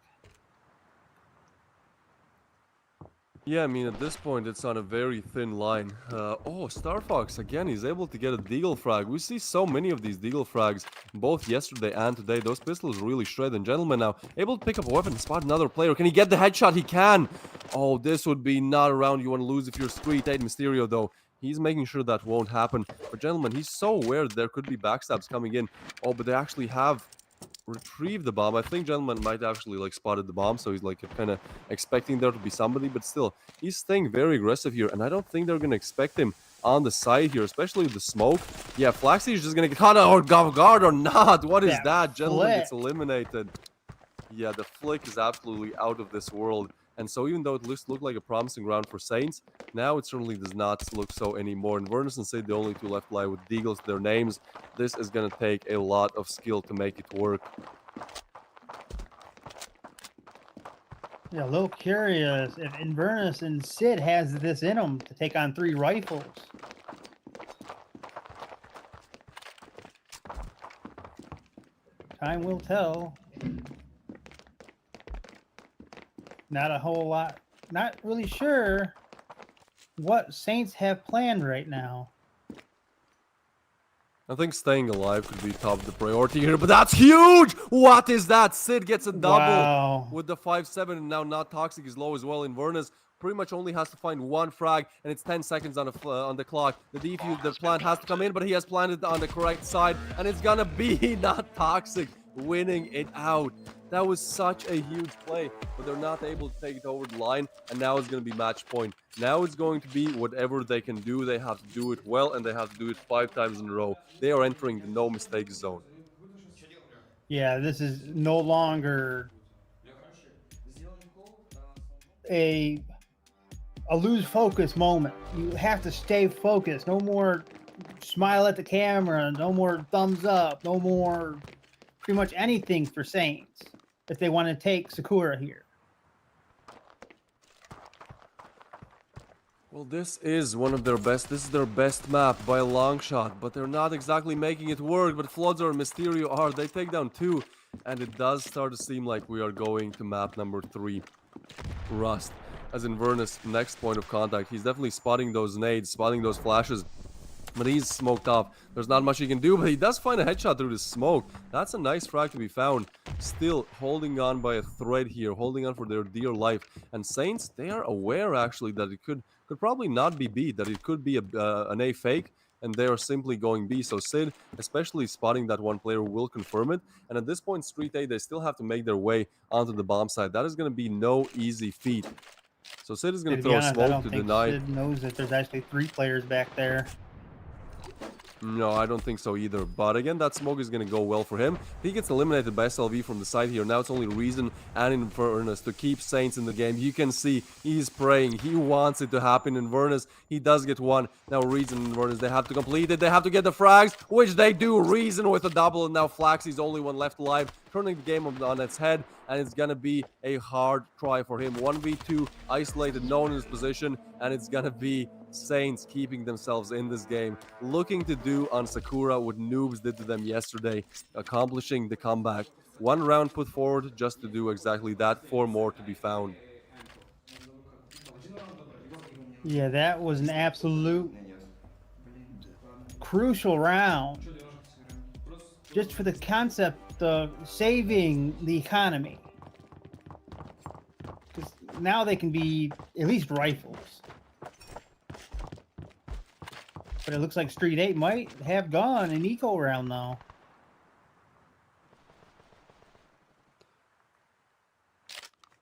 A: Yeah, I mean, at this point, it's on a very thin line. Oh, Star Fox, again, he's able to get a deagle frag. We see so many of these deagle frags, both yesterday and today. Those pistols really shred. And Gentleman now able to pick up a weapon and spot another player. Can he get the headshot? He can! Oh, this would be not a round you want to lose if you're Street 8 Mysterio, though. He's making sure that won't happen. But Gentleman, he's so aware there could be backstabs coming in. Oh, but they actually have retrieve the bomb. I think Gentleman might actually like spotted the bomb, so he's like kind of expecting there to be somebody, but still he's staying very aggressive here, and I don't think they're gonna expect him on the side here, especially with the smoke. Yeah, Flaxy is just gonna get caught or off guard or not. What is that? Gentleman gets eliminated. Yeah, the flick is absolutely out of this world. And so even though it looked like a promising round for Saints, now it certainly does not look so anymore. And Vernus and Sid, the only two left alive with Deagles to their names. This is going to take a lot of skill to make it work.
B: Yeah, a little curious if Invernus and Sid has this in them to take on 3 rifles. Time will tell. Not a whole lot. Not really sure what Saints have planned right now.
A: I think staying alive could be top of the priority here, but that's huge! What is that? Sid gets a double with the 5-7, and now Not Toxic is low as well. Invernus pretty much only has to find 1 frag, and it's 10 seconds on the clock. The defuse, the plant has to come in, but he has planted on the correct side, and it's gonna be Not Toxic winning it out. That was such a huge play, but they're not able to take it over the line, and now it's going to be match point. Now it's going to be whatever they can do. They have to do it well, and they have to do it 5 times in a row. They are entering the no mistakes zone.
B: Yeah, this is no longer a lose focus moment. You have to stay focused. No more smile at the camera. No more thumbs up. No more pretty much anything for Saints if they want to take Sakura here.
A: Well, this is one of their best. This is their best map by a long shot, but they're not exactly making it work. But Floodzer and Mysterio are. They take down 2, and it does start to seem like we are going to map number 3, Rust. As Invernus' next point of contact, he's definitely spotting those nades, spotting those flashes. But he's smoked off. There's not much he can do, but he does find a headshot through the smoke. That's a nice frag to be found. Still holding on by a thread here, holding on for their dear life. And Saints, they are aware actually that it could probably not be B, that it could be an A fake, and they are simply going B. So Sid, especially spotting that one player, will confirm it. And at this point, Street 8, they still have to make their way onto the bomb side. That is going to be no easy feat. So Sid is going to throw a smoke to deny.
B: Sid knows that there's actually 3 players back there.
A: No, I don't think so either. But again, that smoke is going to go well for him. He gets eliminated by SLV from the side here. Now it's only Reason and Invernus to keep Saints in the game. You can see he's praying. He wants it to happen. Invernus, he does get 1. Now Reason and Invernus, they have to complete it. They have to get the frags, which they do. Reason with a double, and now Flaxy's only one left alive, turning the game on its head. And it's going to be a hard try for him. 1v2, isolated, no one in his position, and it's going to be Saints keeping themselves in this game, looking to do on Sakura what Noobs did to them yesterday, accomplishing the comeback. 1 round put forward just to do exactly that, 4 more to be found.
B: Yeah, that was an absolute crucial round. Just for the concept of saving the economy. Because now they can be at least rifles. But it looks like Street 8 might have gone an eco round now.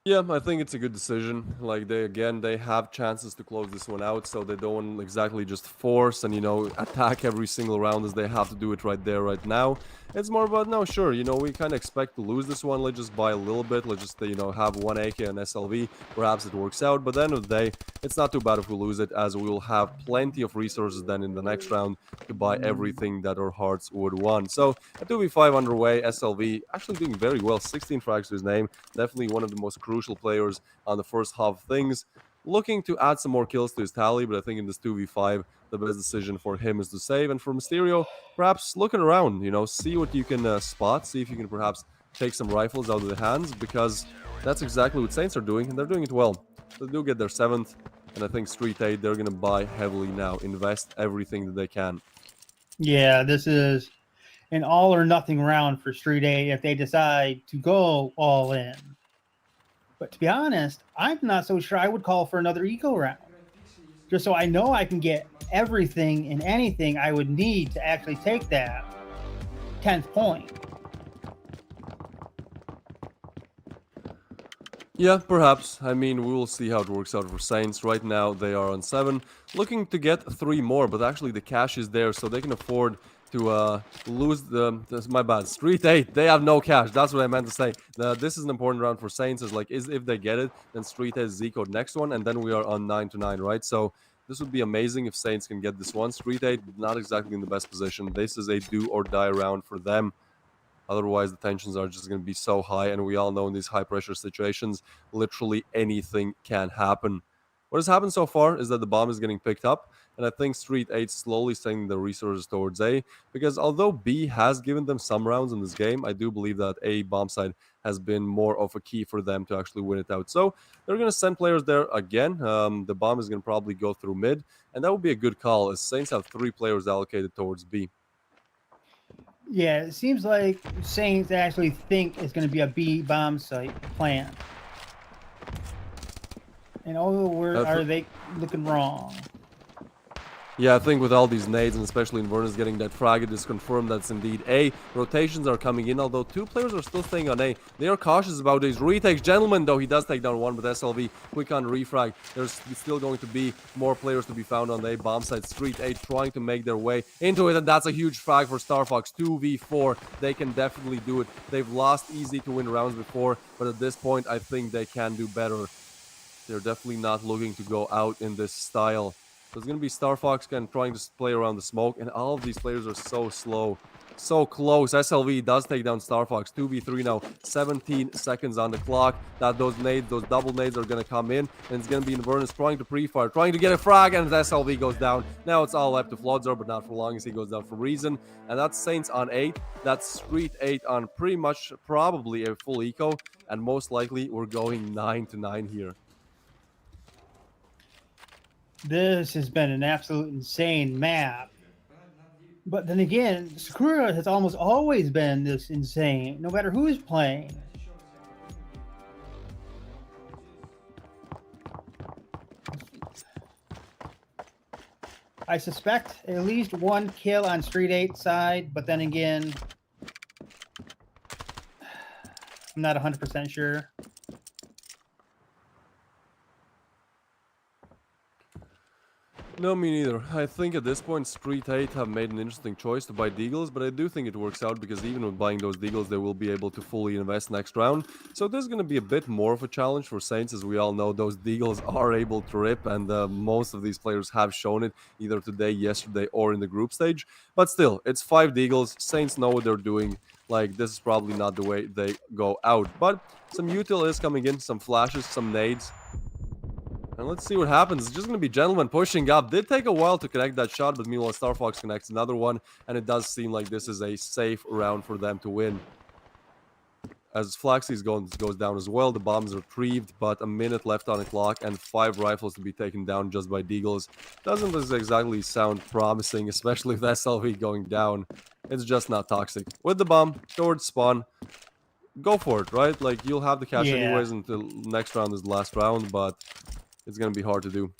A: Yeah, I think it's a good decision. Like they have chances to close this one out, so they don't exactly just force and attack every single round as they have to do it right there, right now. It's more about no, sure, we kind of expect to lose this one. Let's just buy a little bit. Let's just have one AK and SLV. Perhaps it works out, but at the end of the day, it's not too bad if we lose it, as we will have plenty of resources then in the next round to buy everything that our hearts would want. So a 2v5 underway. SLV actually doing very well. 16 frags to his name. Definitely one of the most crucial players on the first half of things. Looking to add some more kills to his tally, but I think in this 2v5, the best decision for him is to save. And for Mysterio, perhaps looking around, see what you can spot, see if you can perhaps take some rifles out of the hands, because that's exactly what Saints are doing, and they're doing it well. They do get their 7th, and I think Street 8, they're going to buy heavily now, invest everything that they can.
B: Yeah, this is an all or nothing round for Street 8 if they decide to go all in. But to be honest, I'm not so sure I would call for another eco round. Just so I know I can get everything and anything I would need to actually take that 10th point.
A: Yeah, perhaps. I mean, we will see how it works out for Saints. Right now, they are on 7, looking to get 3 more, but actually the cash is there, so they can afford to lose my bad. Street 8, they have no cash. That's what I meant to say. This is an important round for Saints, if they get it, then Street 8 is Z-code next one, and then we are on 9-9, right? So this would be amazing if Saints can get this one. Street 8, not exactly in the best position. This is a do or die round for them. Otherwise, the tensions are just going to be so high, and we all know in these high-pressure situations, literally anything can happen. What has happened so far is that the bomb is getting picked up, and I think Street 8 slowly sending the resources towards A, because although B has given them some rounds in this game, I do believe that A bomb side has been more of a key for them to actually win it out. So they're going to send players there again. The bomb is going to probably go through mid, and that would be a good call, as Saints have 3 players allocated towards B.
B: Yeah, it seems like Saints actually think it's going to be a B bomb site plan. And are they looking wrong?
A: Yeah, I think with all these nades, and especially Inverness getting that frag, it is confirmed that's indeed A. Rotations are coming in, although 2 players are still staying on A. They are cautious about these retakes. Gentlemen, though, he does take down 1, but SLV, quick on refrag. There's still going to be more players to be found on A. Bomb side, Street 8 trying to make their way into it, and that's a huge frag for StarFox. 2v4, they can definitely do it. They've lost easy to win rounds before, but at this point, I think they can do better. They're definitely not looking to go out in this style. So it's going to be Star Fox kind of trying to play around the smoke, and all of these players are so slow. So close. SLV does take down Star Fox. 2v3 now. 17 seconds on the clock. Those double nades are going to come in, and it's going to be Inverness trying to pre-fire, trying to get a frag, and SLV goes down. Now it's all left to Flodzor, but not for long as he goes down for reason. And that's Saints on 8. That's Street 8 on pretty much probably a full eco, and most likely we're going 9-9 here.
B: This has been an absolute insane map. But then again, Sakura has almost always been this insane, no matter who is playing. I suspect at least 1 kill on Street 8 side, but then again, I'm not 100% sure.
A: No, me neither. I think at this point Street 8 have made an interesting choice to buy Deagles, but I do think it works out because even with buying those Deagles, they will be able to fully invest next round. So this is going to be a bit more of a challenge for Saints, as we all know those Deagles are able to rip, and most of these players have shown it either today, yesterday, or in the group stage. But still, it's 5 Deagles. Saints know what they're doing. Like, this is probably not the way they go out. But some util is coming in, some flashes, some nades. And let's see what happens. It's just going to be Gentleman pushing up. Did take a while to connect that shot, but meanwhile Star Fox connects another one, and it does seem like this is a safe round for them to win. As Flaxy's goes down as well, the bomb is retrieved, but a minute left on the clock and 5 rifles to be taken down just by Deagles. Doesn't exactly sound promising, especially with SLV going down. It's just not toxic. With the bomb, towards spawn, go for it, right? Like, you'll have the cash anyways until next round is the last round, but it's going to be hard to do.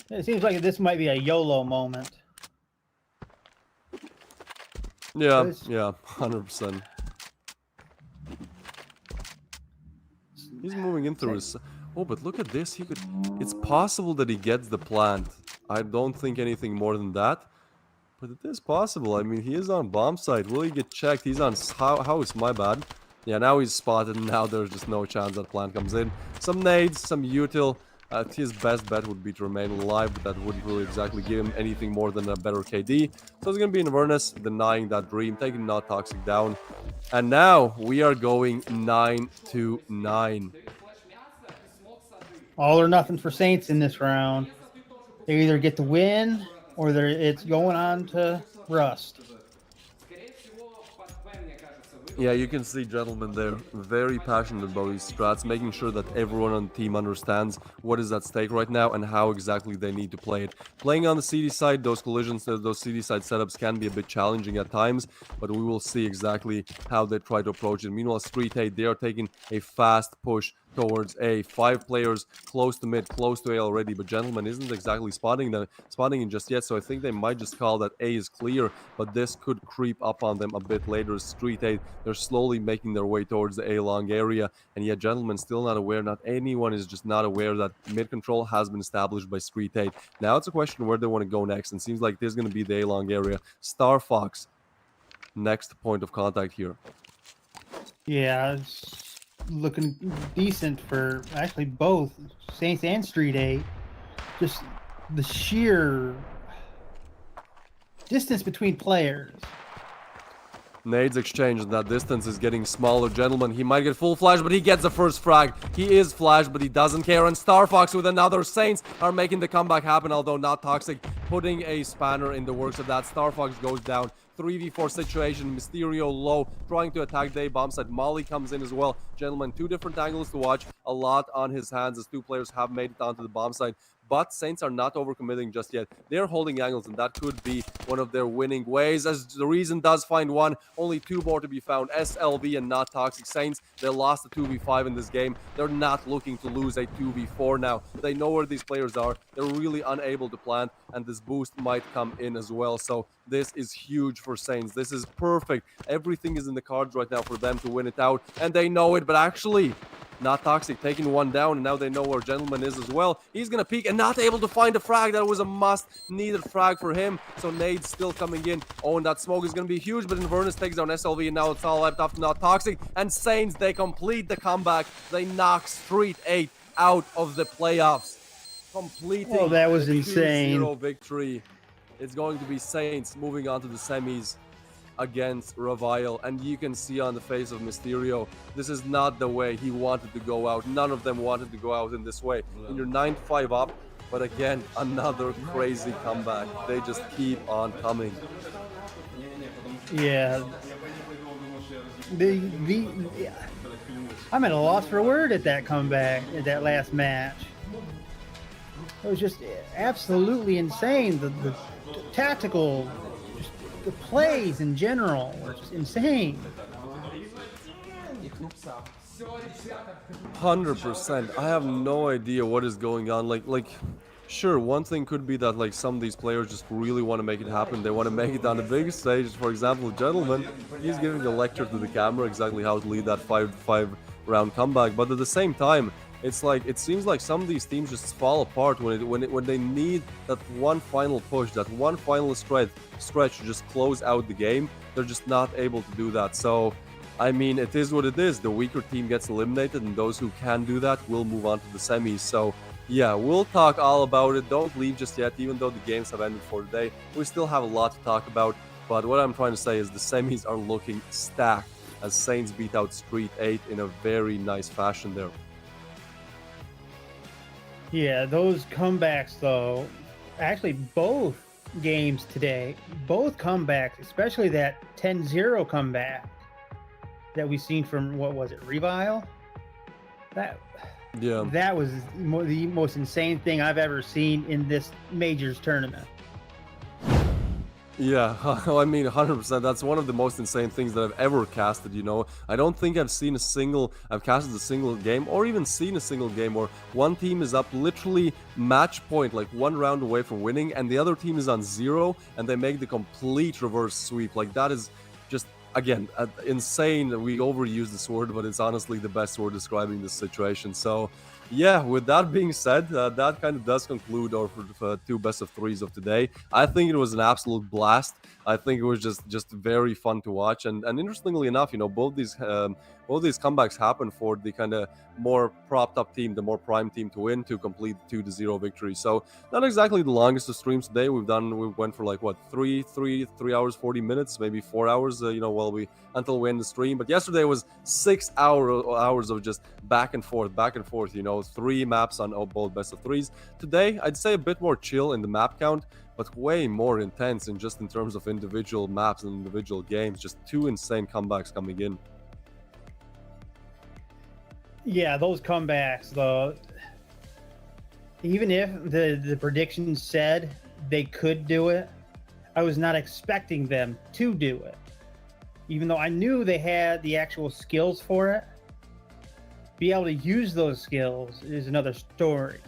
B: It seems like this might be a YOLO moment.
A: Yeah, 100%. He's moving in through his... Oh, but look at this. He could... It's possible that he gets the plant. I don't think anything more than that. But it is possible. I mean, he is on bomb site. Will he get checked? He's on house. My bad. Yeah, now he's spotted. And now there's just no chance that plant comes in. Some nades, some util. His best bet would be to remain alive, but that wouldn't really exactly give him anything more than a better KD. So it's going to be Inverness denying that dream, taking Not Toxic down. And now we are going 9-9.
B: All or nothing for Saints in this round. They either get the win or it's going on to Rust.
A: Yeah, you can see gentlemen there very passionate about these strats, making sure that everyone on the team understands what is at stake right now and how exactly they need to play it. Playing on the CD side, those collisions, those CD side setups can be a bit challenging at times, but we will see exactly how they try to approach it. Meanwhile, STREETEIGHTH, they are taking a fast push towards A. 5 players close to mid, close to A already, but gentlemen isn't exactly spotting it just yet, so I think they might just call that A is clear, but this could creep up on them a bit later. STREETEIGHTH, they're slowly making their way towards the A long area, and yet gentlemen still not aware, not anyone is just not aware that mid control has been established by STREETEIGHTH. Now it's a question where they want to go next, and seems like this is going to be the A long area. Star Fox, next point of contact here.
B: Yeah, it's looking decent for actually both Saints and STREETEIGHTH. Just the sheer distance between players.
A: Nades exchange, and that distance is getting smaller. Gentlemen, he might get full flash, but he gets the first frag. He is flashed, but he doesn't care. And Star Fox with another Saints are making the comeback happen, although Not Toxic putting a spanner in the works of that. Star Fox goes down. 3v4 situation, Mysterio low, trying to attack Day bomb site. Molly comes in as well. Gentlemen, 2 different angles to watch. A lot on his hands as 2 players have made it onto the bomb site. But Saints are not overcommitting just yet. They're holding angles, and that could be one of their winning ways. As the Reason does find one, only 2 more to be found. SLV and Not Toxic. Saints, they lost a 2v5 in this game. They're not looking to lose a 2v4 now. They know where these players are. They're really unable to plant, and this boost might come in as well. So this is huge for Saints. This is perfect. Everything is in the cards right now for them to win it out, and they know it. But actually, Not Toxic taking one down, and now they know where Gentleman is as well. He's gonna peek and not able to find a frag. That was a must-needed frag for him. So Nade's still coming in. Oh, and that smoke is gonna be huge, but Inverness takes down SLV, and now it's all left after Not Toxic. And Saints, they complete the comeback. They knock STREETEIGHTH out of the playoffs, completing
B: Oh, that was
A: the
B: insane.
A: 2-0 victory. It's going to be Saints moving on to the semis against Revile, and you can see on the face of Mysterio, this is not the way he wanted to go out. None of them wanted to go out in this way. And you're 9-5 up, but again, another crazy comeback. They just keep on coming.
B: Yeah. I'm at a loss for a word at that comeback, at that last match. It was just absolutely insane. The tactical, just the plays in general were just insane.
A: 100%. I have no idea what is going on. Like, sure, one thing could be that like some of these players just really want to make it happen. They want to make it on the big stage. For example, Gentleman, he's giving a lecture to the camera exactly how to lead that 5 round comeback. But at the same time, it's like it seems like some of these teams just fall apart when they need that one final push, that one final stretch to just close out the game. They're just not able to do that. So, I mean, it is what it is. The weaker team gets eliminated, and those who can do that will move on to the semis. So, yeah, we'll talk all about it. Don't leave just yet, even though the games have ended for today. We still have a lot to talk about. But what I'm trying to say is the semis are looking stacked as Saints beat out STREETEIGHTH in a very nice fashion there.
B: Yeah, those comebacks, though, actually both games today, both comebacks, especially that 10-0 comeback that we've seen from, what was it, Revile? That was the most insane thing I've ever seen in this Majors tournament.
A: Yeah, I mean, 100%. That's one of the most insane things that I've ever casted, you know. I don't think I've casted a single game, or even seen a single game where one team is up literally match point, like 1 round away from winning, and the other team is on 0, and they make the complete reverse sweep. Like, that is just again, insane. We overuse this word, but it's honestly the best word describing this situation. So, yeah, with that being said, that kind of does conclude our two best of threes of today. I think it was an absolute blast. I think it was just very fun to watch, and interestingly enough, both these comebacks happened for the kind of more propped up team, the more prime team to win to complete 2-0 victory. So not exactly the longest of streams today. We went for like what three hours 40 minutes, maybe 4 hours. Until we end the stream. But yesterday was 6 hours of just back and forth. 3 maps on both best of threes. Today, I'd say a bit more chill in the map count, but way more intense in terms of individual maps and individual games. Just two insane comebacks coming in.
B: Yeah, those comebacks, though, even if the predictions said they could do it, I was not expecting them to do it. Even though I knew they had the actual skills for it, be able to use those skills is another story.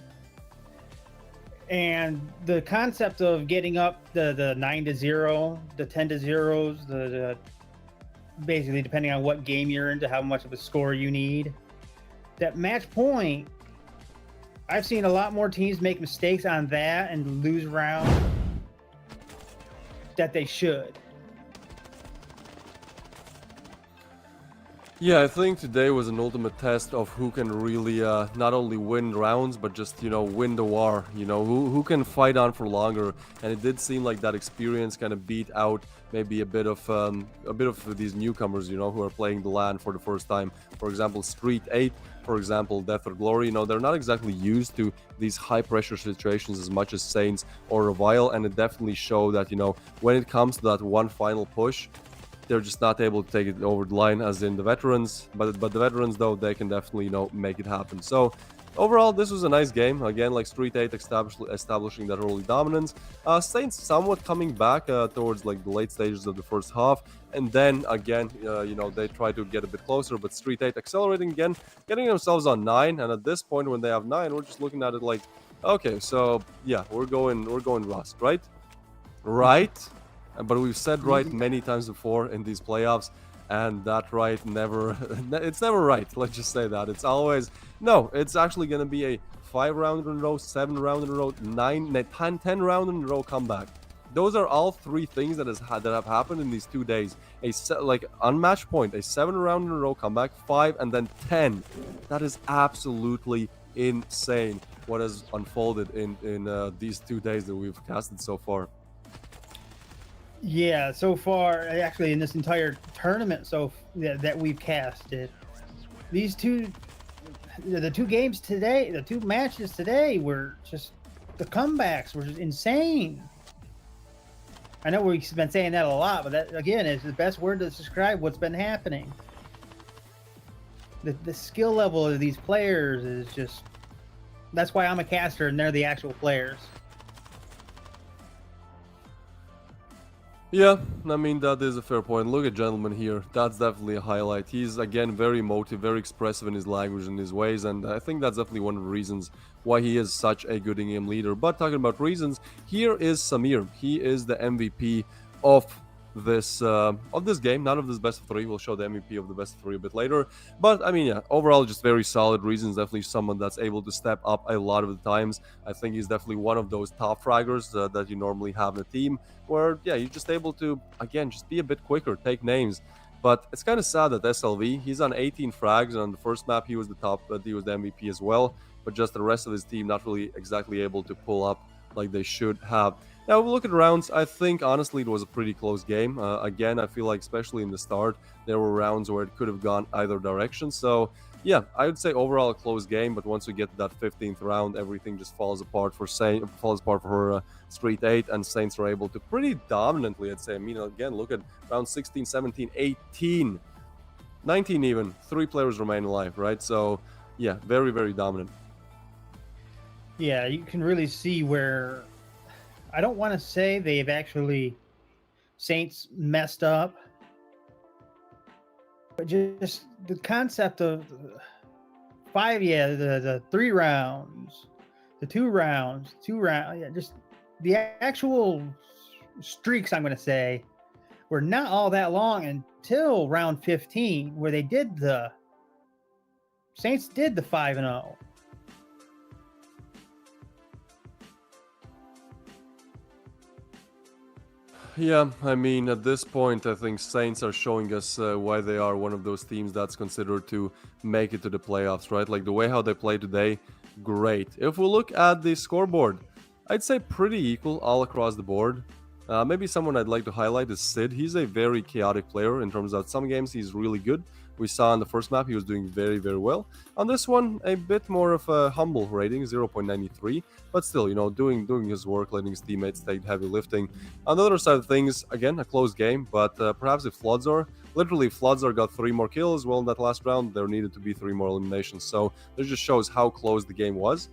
B: And the concept of getting up the 9-0, the 10-0s, the basically depending on what game you're into, how much of a score you need. That match point, I've seen a lot more teams make mistakes on that and lose rounds that they should.
A: Yeah, I think today was an ultimate test of who can really not only win rounds, but just, win the war. Who can fight on for longer. And it did seem like that experience kind of beat out maybe a bit of these newcomers, who are playing the LAN for the first time. For example, STREETEIGHTH, for example, Death or Glory. They're not exactly used to these high pressure situations as much as Saints or Revile, and it definitely showed that, when it comes to that one final push, they're just not able to take it over the line as in the veterans. But the veterans, though, they can definitely, make it happen. So overall, this was a nice game. Again, like STREETEIGHTH establishing that early dominance. Saints somewhat coming back towards like the late stages of the first half. And then again, they try to get a bit closer, but STREETEIGHTH accelerating again, getting themselves on 9. And at this point, when they have 9, we're just looking at it like, okay, so yeah, we're going Rust, right? Right? But we've said right many times before in these playoffs, and that right it's never right. Let's just say that. It's always, no, it's actually going to be a 5 round in a row, 7 round in a row, 10 round in a row comeback. Those are all 3 things that have happened in these 2 days. On match point, a 7 round in a row comeback, 5, and then 10. That is absolutely insane what has unfolded in these 2 days that we've casted so far.
B: Yeah, so far, actually, in this entire tournament, that we've casted, the 2 games today, the 2 matches today were just, the comebacks were just insane. I know we've been saying that a lot, but that, again, is the best word to describe what's been happening. The skill level of these players is just, that's why I'm a caster and they're the actual players.
A: Yeah, I mean, that is a fair point. Look at Gentleman here. That's definitely a highlight. He's, again, very emotive, very expressive in his language and his ways, and I think that's definitely one of the reasons why he is such a good in-game leader. But talking about reasons, here is Samir. He is the MVP of this game, not of this best of 3. We'll show the MVP of the best of 3 a bit later. But I mean, yeah, overall just very solid reasons. Definitely someone that's able to step up a lot of the times. I think he's definitely one of those top fraggers that you normally have in a team where, yeah, you're just able to, again, just be a bit quicker, take names. But it's kind of sad that SLV, he's on 18 frags. On the first map, he was the top, he was the MVP as well. But just the rest of his team not really exactly able to pull up like they should have. Now, if we look at rounds, I think, honestly, it was a pretty close game. Again, I feel like, especially in the start, there were rounds where it could have gone either direction. So, yeah, I would say overall a close game. But once we get to that 15th round, everything just falls apart for STREETEIGHTH, and Saints are able to pretty dominantly, I'd say. I mean, again, look at round 16, 17, 18, 19 even. 3 players remain alive, right? So, yeah, very, very dominant.
B: Yeah, you can really see where, I don't want to say they've actually, Saints messed up, but just the concept of the 3 rounds, the 2 rounds, yeah, just the actual streaks, I'm going to say, were not all that long until round 15, where the Saints did the 5-0.
A: Yeah, I mean, at this point, I think Saints are showing us why they are one of those teams that's considered to make it to the playoffs, right? Like the way how they play today, great. If we look at the scoreboard, I'd say pretty equal all across the board. Maybe someone I'd like to highlight is Sid. He's a very chaotic player in terms of some games he's really good. We saw on the first map he was doing very, very well. On this one, a bit more of a humble rating, 0.93, but still, you know, doing his work, letting his teammates take heavy lifting. On the other side of things, again, a close game, but perhaps if Flodzar got 3 more kills, well, in that last round, there needed to be 3 more eliminations. So this just shows how close the game was.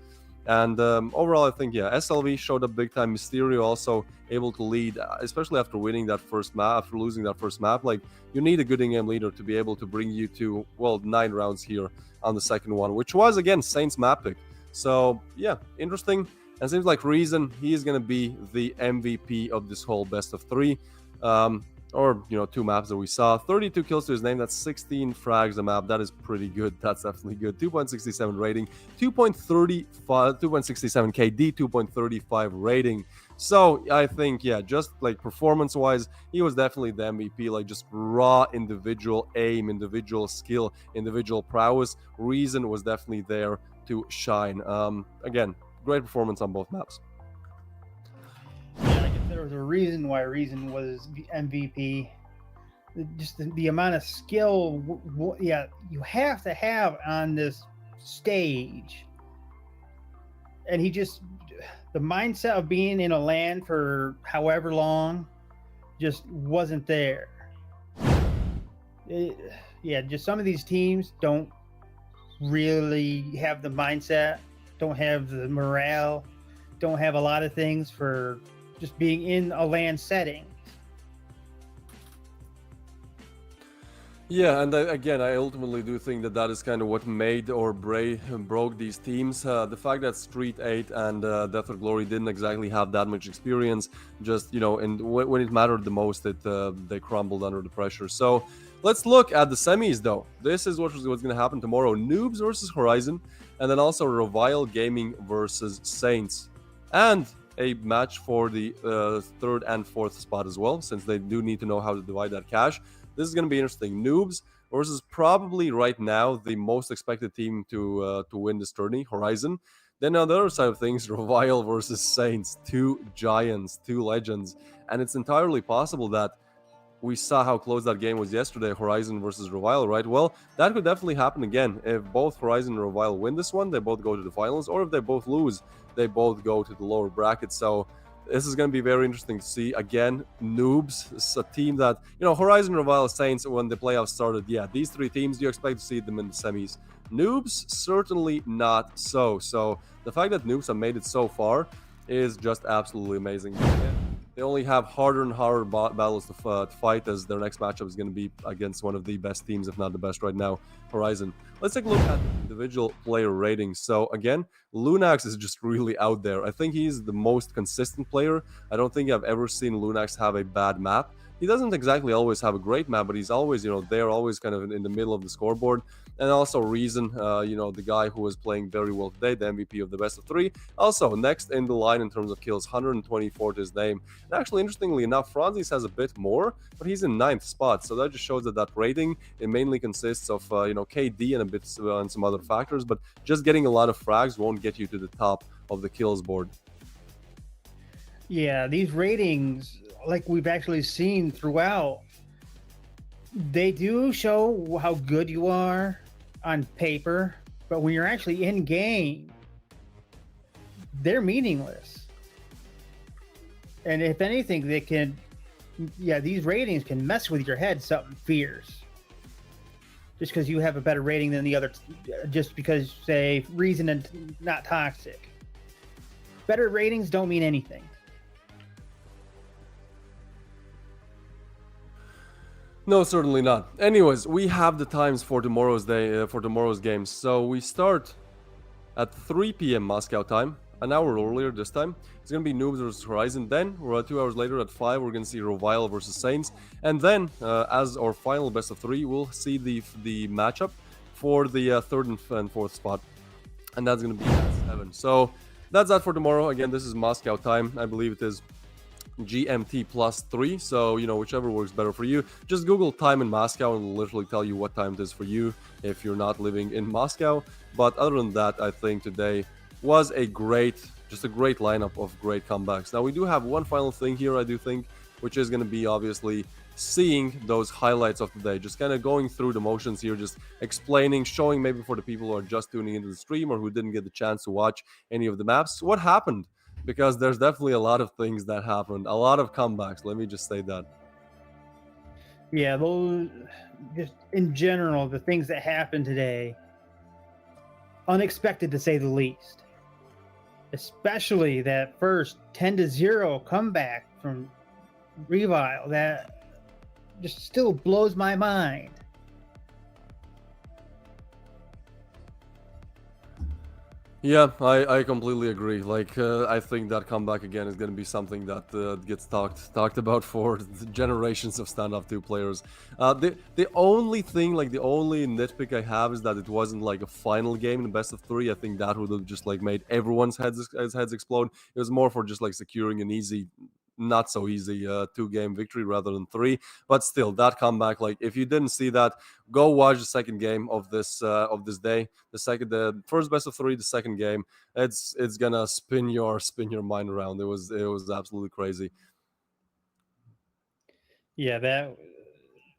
A: And overall, I think, yeah, SLV showed up big time. Mysterio also able to lead, especially after winning that first map, after losing that first map. Like, you need a good in-game leader to be able to bring you to, well, 9 rounds here on the second one, which was, again, Saints map pick. So, yeah, interesting. And seems like Reason, he is going to be the MVP of this whole best of 3. Or, you know, 2 maps that we saw. 32 kills to his name. That's 16 frags a map. That is pretty good. That's definitely good. 2.67 rating. 2.67 KD. 2.35 rating. So, I think, yeah, just like performance-wise, he was definitely the MVP. Like, just raw individual aim, individual skill, individual prowess. Reason was definitely there to shine. Again, great performance on both maps.
B: There was a reason why Reason was the MVP. Just the amount of skill, you have to have on this stage. And the mindset of being in a LAN for however long just wasn't there. Just some of these teams don't really have the mindset, don't have the morale, don't have a lot of things for just being in a LAN setting.
A: Yeah, and I ultimately do think that is kind of what made or broke these teams. The fact that STREETEIGHTH and Death or Glory didn't exactly have that much experience, just, you know, and when it mattered the most, they crumbled under the pressure. So let's look at the semis, though. This is what's going to happen tomorrow. Noobs versus Horizon, and then also RevialGG versus Saints. And a match for the 3rd and 4th spot as well, since they do need to know how to divide that cash. This is going to be interesting. Noobs versus probably right now the most expected team to win this tourney, Horizon. Then on the other side of things, Revile versus Saints, 2 giants, 2 legends. And it's entirely possible that we saw how close that game was yesterday, Horizon versus Revile, right? Well, that could definitely happen again. If both Horizon and Revile win this one, they both go to the finals, or if they both lose, they both go to the lower bracket. So this is going to be very interesting to see. Again, Noobs, it's a team that, you know, Horizon, Revile, Saints, when the playoffs started, yeah, these 3 teams, you expect to see them in the semis. Noobs, certainly not so. So the fact that Noobs have made it so far is just absolutely amazing. They only have harder and harder battles to fight, as their next matchup is going to be against one of the best teams, if not the best right now, Horizon. Let's take a look at individual player ratings. So again, Lunax is just really out there. I think he's the most consistent player. I don't think I've ever seen Lunax have a bad map. He doesn't exactly always have a great map, but he's always, you know, they're always kind of in the middle of the scoreboard. And also Reason, you know, the guy who was playing very well today, the MVP of the best of 3. Also, next in the line in terms of kills, 124 to his name. And actually, interestingly enough, Franzis has a bit more, but he's in 9th spot. So that just shows that rating, it mainly consists of, you know, KD and a bit and some other factors, but just getting a lot of frags won't get you to the top of the kills board.
B: Yeah, these ratings, like we've actually seen throughout, they do show how good you are on paper, but when you're actually in game, they're meaningless. And if anything, they can, these ratings can mess with your head something fierce. Just because you have a better rating than the other, just because, say, Reason and not Toxic. Better ratings don't mean anything.
A: No, certainly not. Anyways, we have the times for tomorrow's games. So we start at 3 p.m. Moscow time. an hour earlier this time. It's going to be Noobs versus Horizon. Then, 2 hours later at 5, we're going to see Revile versus Saints. And then, as our final best of 3, we'll see the matchup for the third and fourth spot. And that's going to be at 7. So, that's that for tomorrow. Again, this is Moscow time. I believe it is GMT +3, so whichever works better for you. Just Google time in Moscow and it'll literally tell you what time it is for you if you're not living in Moscow. But other than that, I think today was just a great lineup of great comebacks. Now we do have one final thing here, I do think, which is going to be obviously seeing those highlights of the day, just kind of going through the motions here, just explaining, showing maybe for the people who are just tuning into the stream or who didn't get the chance to watch any of the maps, what happened. Because there's definitely a lot of things that happened, a lot of comebacks. Let me just say that.
B: Yeah, those, just in general, the things that happened today, unexpected to say the least. Especially that first 10-0 comeback from Revile, that just still blows my mind.
A: Yeah, I completely agree. Like, I think that comeback again is going to be something that gets talked about for generations of Standoff 2 players. The only thing, like the only nitpick I have is that it wasn't like a final game in best of 3. I think that would have just like made everyone's heads explode. It was more for just like securing an easy, not so easy 2-game victory rather than 3. But still, that comeback, like if you didn't see that, go watch the second game of this day. The first best of 3, the second game. It's gonna spin your mind around. It was absolutely crazy.
B: Yeah, that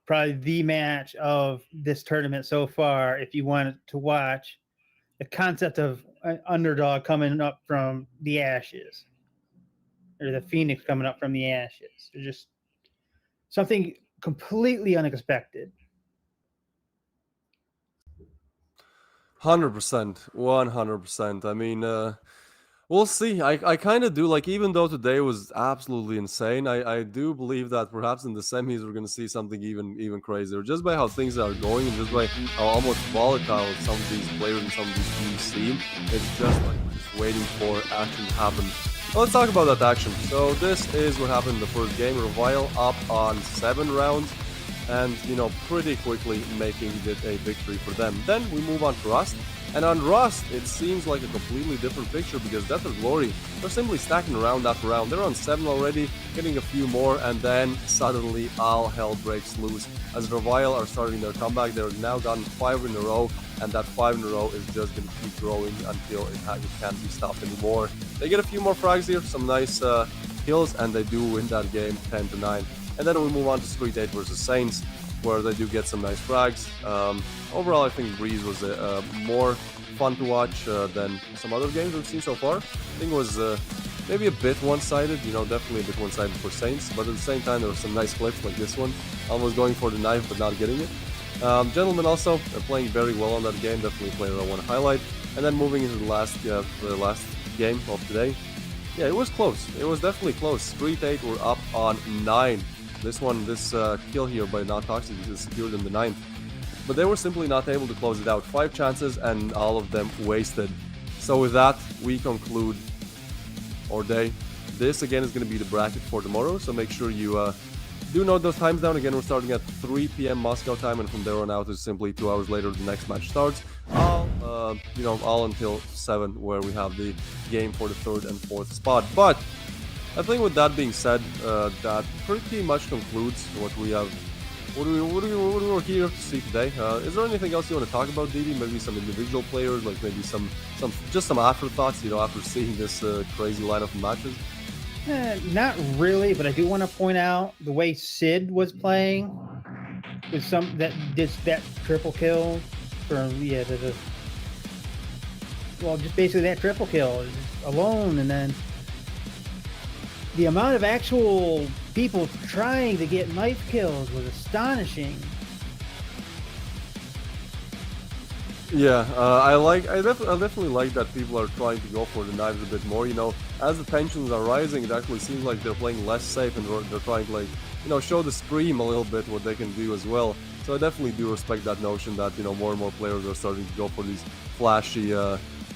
B: probably the match of this tournament so far. If you wanted to watch the concept of an underdog coming up from the ashes, or the Phoenix coming up from the ashes, it's just something completely unexpected.
A: 100%, 100%. I mean, we'll see. I kind of do, like, even though today was absolutely insane, I do believe that perhaps in the semis we're gonna see something even crazier, just by how things are going and just by how almost volatile some of these players and some of these teams seem. It's just like we're just waiting for action to happen. Well, let's talk about that action. So this is what happened in the first game. Revile up on 7 rounds, and pretty quickly making it a victory for them. Then we move on to Rust, and on Rust it seems like a completely different picture because Death or Glory, they're simply stacking round after round. They're on 7 already, getting a few more, and then suddenly all hell breaks loose as Revile are starting their comeback. They're now gotten 5 in a row, and that 5 in a row is just going to keep growing until it can't be stopped anymore. They get a few more frags here, some nice kills, and they do win that game 10-9. And then we move on to STREETEIGHTH versus Saints, where they do get some nice frags. Overall, I think Breeze was more fun to watch than some other games we've seen so far. I think it was maybe a bit one-sided, definitely a bit one-sided for Saints, but at the same time there were some nice clips like this one, almost going for the knife but not getting it. Gentlemen also playing very well on that game, definitely a player I want to highlight. And then moving into the last game of today. Yeah, it was close. It was definitely close. STREETEIGHTH were up on 9. This kill here by Not Toxic is secured in the 9th. But they were simply not able to close it out. 5 chances and all of them wasted. So with that, we conclude our day. This again is going to be the bracket for tomorrow, so make sure you do note those times down. Again, we're starting at 3 p.m. Moscow time, and from there on out is simply 2 hours later the next match starts. All until 7, where we have the game for the 3rd and 4th spot. But I think with that being said, that pretty much concludes what we have. What we were here to see today. Is there anything else you want to talk about, Didi? Maybe some individual players, like maybe some afterthoughts, after seeing this crazy lineup of matches?
B: Not really, but I do want to point out the way Sid was playing with that triple kill from just basically that triple kill alone, and then the amount of actual people trying to get knife kills was astonishing.
A: Yeah, I definitely like that people are trying to go for the knives a bit more. As the tensions are rising, it actually seems like they're playing less safe, and they're trying to show the stream a little bit what they can do as well. So I definitely do respect that notion that more and more players are starting to go for these flashy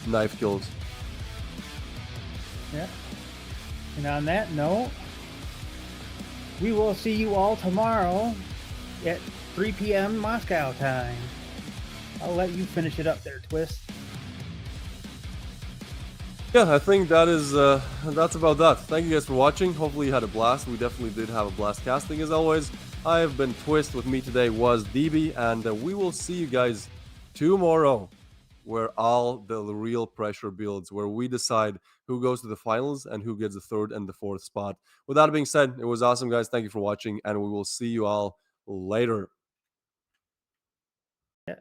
A: knife kills.
B: Yeah. And on that note, we will see you all tomorrow at 3 p.m. Moscow time. I'll let you finish it up there, Twist.
A: Yeah, I think that's about that. Thank you guys for watching. Hopefully you had a blast. We definitely did have a blast casting as always. I have been Twist. With me today was DB, and we will see you guys tomorrow, where all the real pressure builds, where we decide who goes to the finals and who gets the third and the fourth spot. With that being said, it was awesome, guys. Thank you for watching, and we will see you all later.
B: Yeah.